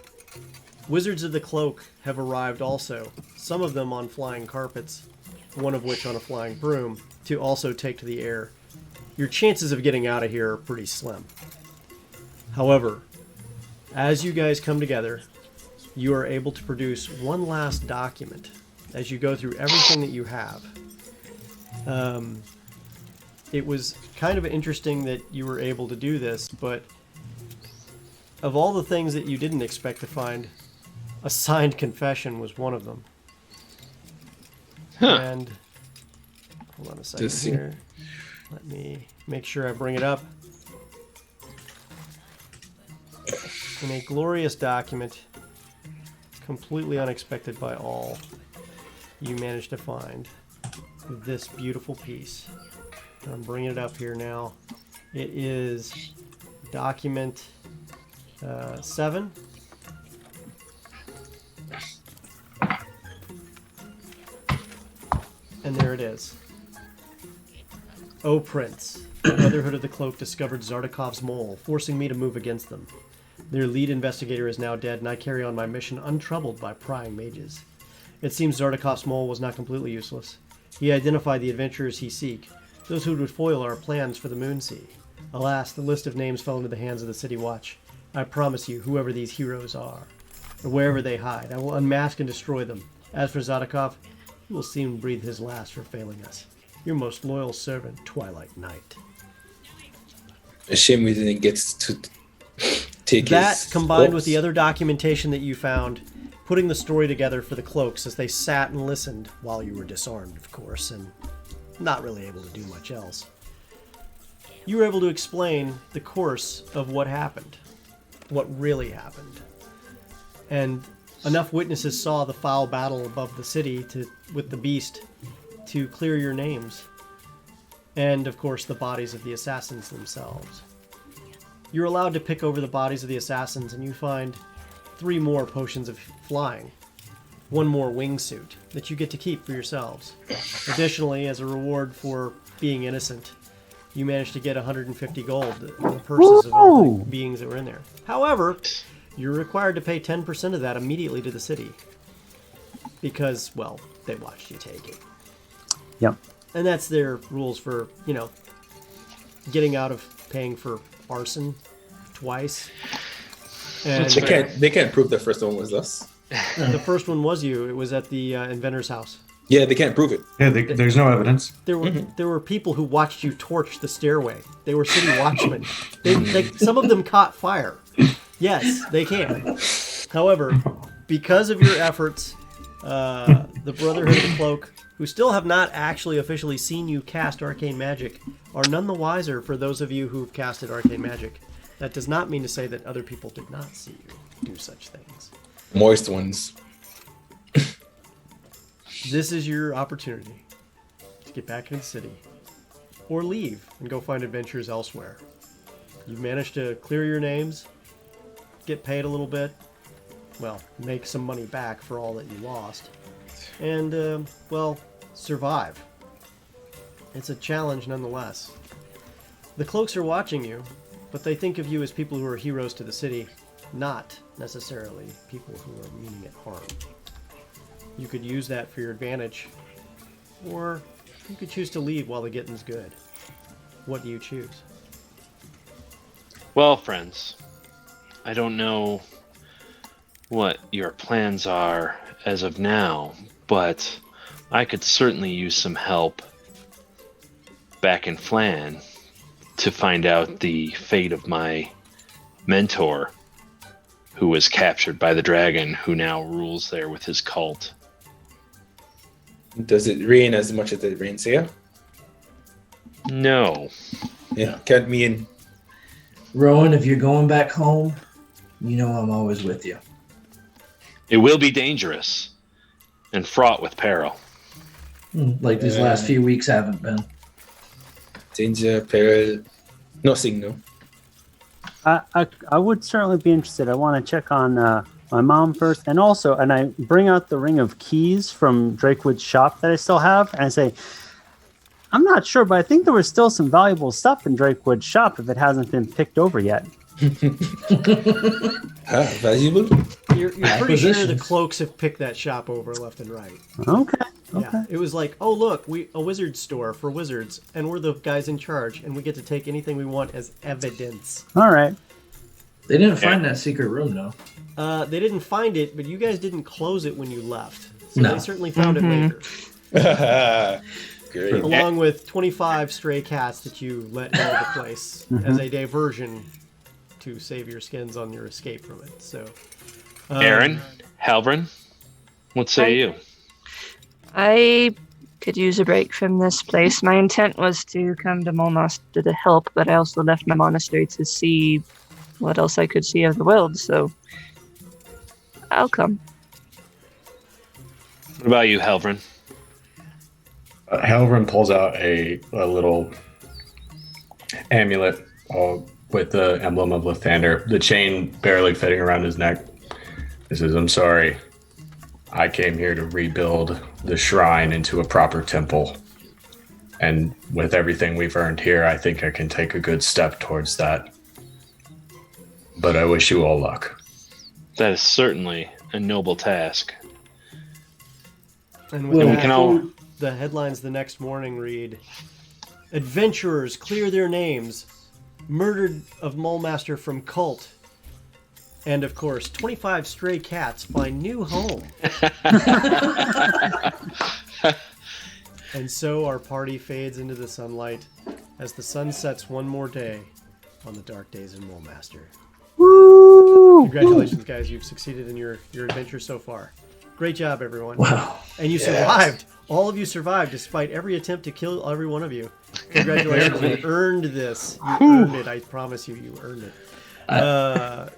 Wizards of the Cloak have arrived also, some of them on flying carpets, one of which on a flying broom, to also take to the air. Your chances of getting out of here are pretty slim. However, as you guys come together, you are able to produce one last document as you go through everything that you have. It was kind of interesting that you were able to do this, but of all the things that you didn't expect to find, a signed confession was one of them. Huh. And Hold on a second Just see. here. Let me make sure I bring it up. In a glorious document, completely unexpected by all, you managed to find this beautiful piece. I'm bringing it up here now. It is document 7. And there it is. O Prince, the Brotherhood of the Cloak discovered Zardakov's mole, forcing me to move against them. Their lead investigator is now dead, and I carry on my mission untroubled by prying mages. It seems Zardakov's mole was not completely useless. He identified the adventurers he seek, those who would foil our plans for the Moonsea. Alas, the list of names fell into the hands of the City Watch. I promise you, whoever these heroes are, or wherever they hide, I will unmask and destroy them. As for Zardakov, he will soon breathe his last for failing us. Your most loyal servant, Twilight Knight. A shame we didn't get to take That, his combined with corpse. the other documentation that you found, putting the story together for the cloaks as they sat and listened while you were disarmed, of course, and not really able to do much else. You were able to explain the course of what happened, what really happened. And enough witnesses saw the foul battle above the city with the beast to clear your names. And, of course, the bodies of the assassins themselves. You're allowed to pick over the bodies of the assassins, and you find 3 more potions of flying, 1 more wingsuit that you get to keep for yourselves. Additionally, as a reward for being innocent, you managed to get 150 gold in the purses of all the beings that were in there. However, you're required to pay 10% of that immediately to the city. Because, well, they watched you take it. Yep. And that's their rules for, getting out of paying for arson twice. And They can't prove the first one was us. the first one was you. It was at the inventor's house. Yeah, they can't prove it. Yeah, there's no evidence. There were people who watched you torch the stairway. They were city watchmen. Some of them caught fire. Yes, they can. However, because of your efforts, the Brotherhood of the Cloak, who still have not actually officially seen you cast arcane magic, are none the wiser for those of you who've casted arcane magic. That does not mean to say that other people did not see you do such things. Moist ones. This is your opportunity to get back into the city, or leave and go find adventures elsewhere. You've managed to clear your names, get paid a little bit, well, make some money back for all that you lost, and, survive. It's a challenge nonetheless. The cloaks are watching you, but they think of you as people who are heroes to the city, not necessarily people who are meaning it harm. You could use that for your advantage, or you could choose to leave while the getting's good. What do you choose? Well, friends, I don't know what your plans are as of now, but I could certainly use some help back in Flan to find out the fate of my mentor, who was captured by the dragon, who now rules there with his cult. Does it rain as much as it rains here? No. Yeah, count me in. Rowan, if you're going back home, you know I'm always with you. It will be dangerous and fraught with peril. Like these last few weeks haven't been. Danger, peril, no signal. I would certainly be interested. I want to check on my mom first, and I bring out the ring of keys from Drakewood's shop that I still have, and I say, I'm not sure, but I think there was still some valuable stuff in Drakewood's shop if it hasn't been picked over yet. Valuable? You're pretty sure the cloaks have picked that shop over left and right. Okay. Yeah, it was like, oh look, a wizard store for wizards, and we're the guys in charge, and we get to take anything we want as evidence. All right. They didn't find that secret room, though. They didn't find it, but you guys didn't close it when you left. So No. they certainly found it later. Great. Along with 25 stray cats that you let out of the place as a diversion to save your skins on your escape from it. So, Aaron, Halvrin, what say you? I could use a break from this place. My intent was to come to Mulmaster to help, but I also left my monastery to see what else I could see of the world, so I'll come. What about you, Helvrin? Halvrin pulls out a little amulet with the emblem of Lathander, the chain barely fitting around his neck. He says, I'm sorry. I came here to rebuild the shrine into a proper temple. And with everything we've earned here, I think I can take a good step towards that. But I wish you all luck. That is certainly a noble task. And with And we that, can all... the headlines the next morning read, Adventurers clear their names. Murdered of Mulmaster from cult. And of course, 25 stray cats find new home. And so our party fades into the sunlight as the sun sets one more day on the dark days in Mulmaster. Woo! Congratulations, guys. You've succeeded in your adventure so far. Great job, everyone. Wow. And you survived. All of you survived despite every attempt to kill every one of you. Congratulations. You earned this. You earned it. I promise you, you earned it. I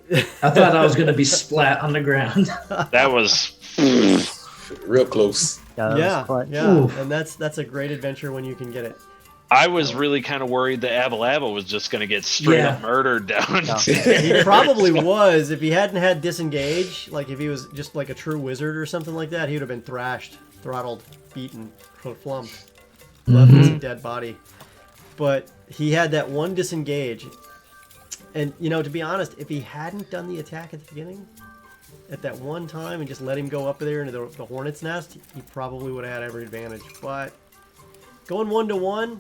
thought I was going to be splat on the ground. That was... Real close. Yeah, quite- yeah. Oof. And that's a great adventure when you can get it. I was really kind of worried that Abalaba was just going to get straight up murdered down. He probably was. If he hadn't had disengage, like if he was just like a true wizard or something like that, he would have been thrashed, throttled, beaten, flumped, left as a dead body. But he had that one disengage. And, you know, to be honest, if he hadn't done the attack at the beginning, at that one time, and just let him go up there into the hornet's nest, he probably would have had every advantage. But going 1-to-1,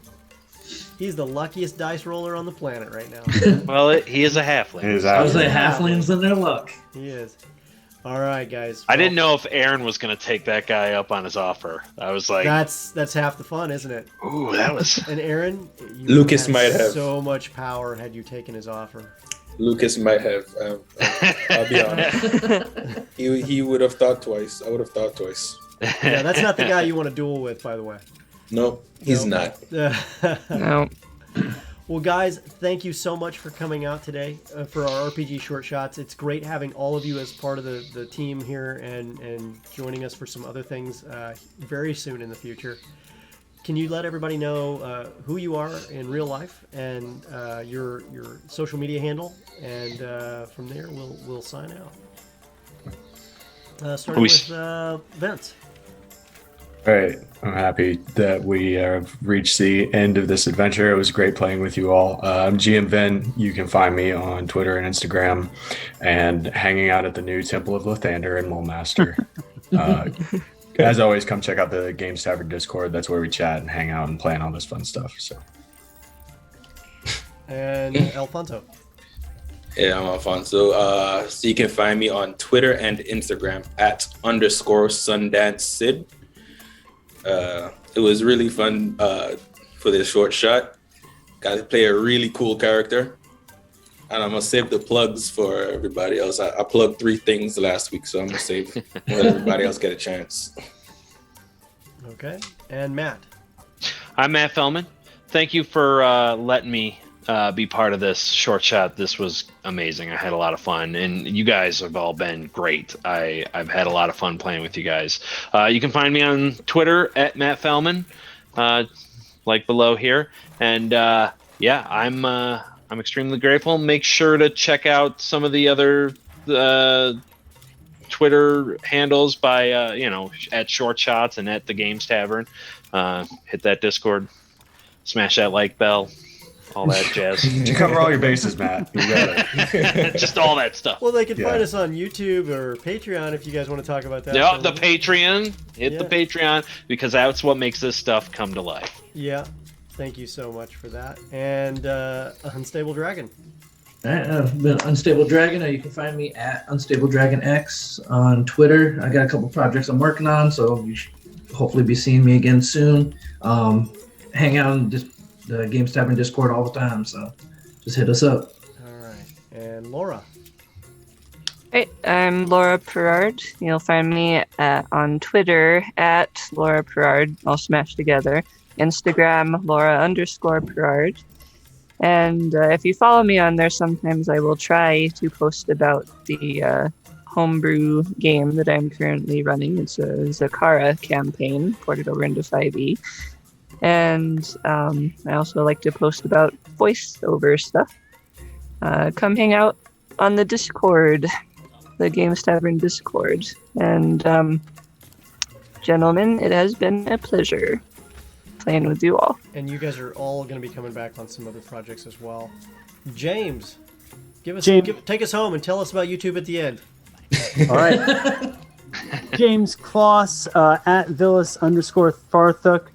he's the luckiest dice roller on the planet right now. Well, he is a halfling. I was like, halflings in their luck. He is. All right, guys. I didn't know if Aaron was going to take that guy up on his offer. I was like, That's half the fun, isn't it? ooh, that was... And Aaron, you Lucas had might have. so much power had you taken his offer. Lucas might have. I'll be honest. He would have thought twice. I would have thought twice. Yeah, that's not the guy you want to duel with, by the way. No, he's not. No. Well, guys, thank you so much for coming out today for our RPG Short Shots. It's great having all of you as part of the team here and joining us for some other things very soon in the future. Can you let everybody know who you are in real life and your social media handle? And from there, we'll sign out. Starting with Vince. All right. I'm happy that we have reached the end of this adventure. It was great playing with you all. I'm GM Vin. You can find me on Twitter and Instagram and hanging out at the new Temple of Lathander in Mulmaster. As always, come check out the Games Tavern Discord. That's where we chat and hang out and plan all this fun stuff. So. And Alfonso. Yeah, I'm Alfonso. So you can find me on Twitter and Instagram at _SundanceSid. It was really fun for this short shot. Got to play a really cool character. And I'm going to save the plugs for everybody else. I plugged 3 things last week, so I'm going to save let everybody else get a chance. Okay. And Matt. I'm Matt Fellman. Thank you for letting me be part of this short shot. This was amazing. I had a lot of fun, and you guys have all been great. I've had a lot of fun playing with you guys. You can find me on Twitter at Matt Fellman, like below here. And yeah, I'm extremely grateful. Make sure to check out some of the other Twitter handles by at Short Shots and at the Games Tavern. Hit that Discord, smash that like bell, all that jazz. You cover all your bases, Matt. You got it. Just all that stuff. Well, they can find us on YouTube or Patreon if you guys want to talk about that. Yeah, the Patreon. Hit the Yeah. Patreon, because that's what makes this stuff come to life. Yeah. Thank you so much for that. And Unstable Dragon. All right, I've been Unstable Dragon. You can find me at Unstable Dragon X on Twitter. I got a couple projects I'm working on, so you should hopefully be seeing me again soon. Hang out in the Games Tavern Discord all the time, so just hit us up. All right. And Laura. Right, I'm Laura Perard. You'll find me on Twitter at Laura Perard, all smashed together. Instagram, Laura_Perard. And if you follow me on there, sometimes I will try to post about the homebrew game that I'm currently running. It's a Zakara campaign ported over into 5e. And I also like to post about voiceover stuff. Come hang out on the Discord, the Games Tavern Discord. And gentlemen, it has been a pleasure playing with you all. And you guys are all going to be coming back on some other projects as well. James, take us home and tell us about YouTube at the end. All right. James Kloss at Villas_Farthuk.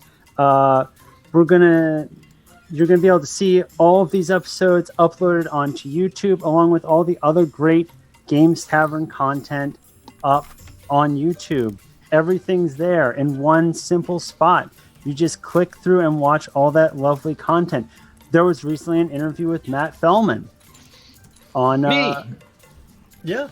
You're gonna be able to see all of these episodes uploaded onto YouTube, along with all the other great Games Tavern content up on YouTube. Everything's there in one simple spot. You just click through and watch all that lovely content. There was recently an interview with Matt Fellman on Me. Yeah.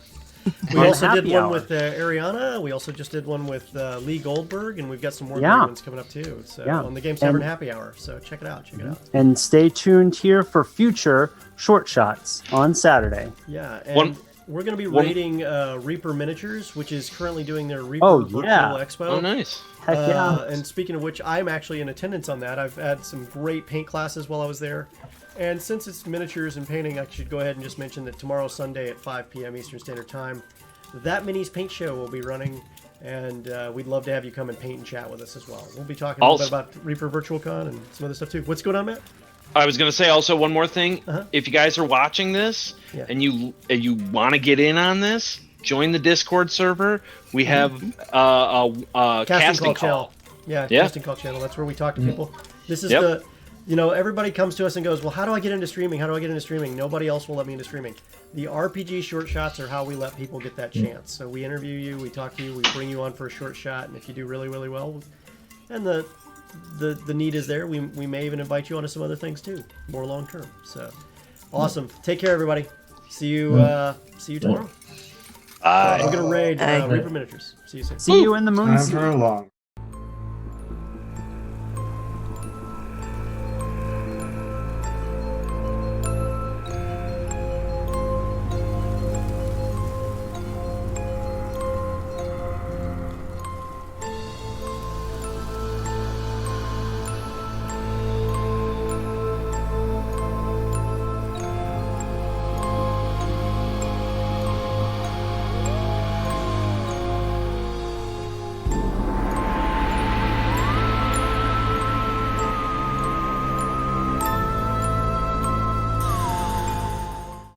We also did Happy one Hour. with Ariana. We also just did one with Lee Goldberg, and we've got some more Yeah. great ones coming up too. So Yeah. on the Games Tavern And- Happy Hour. So check it out. And stay tuned here for future short shots on Saturday. Yeah, and One- we're going to be one- rating Reaper Miniatures, which is currently doing their Reaper Oh, Virtual yeah. Expo. Oh, nice. Heck yeah. And speaking of which, I'm actually in attendance on that. I've had some great paint classes while I was there. And since it's miniatures and painting, I should go ahead and just mention that tomorrow, Sunday at 5 p.m. Eastern Standard Time, That Minis Paint Show will be running, and we'd love to have you come and paint and chat with us as well. We'll be talking a little bit about Reaper Virtual Con and some other stuff too. What's going on, Matt? I was going to say also one more thing. Uh-huh. If you guys are watching this Yeah. and you want to get in on this, join the Discord server. We have a casting call. channel. Yeah, casting call channel. That's where we talk to people. This is everybody comes to us and goes, well, how do I get into streaming? How do I get into streaming? Nobody else will let me into streaming. The RPG short shots are how we let people get that chance. So we interview you, we talk to you, we bring you on for a short shot, and if you do really, really well, and the need is there, we may even invite you onto some other things too, more long term. So awesome. Take care, everybody. See you tomorrow. We're gonna raid Reaper Miniatures. See you soon. See you in the moon. Time for a long.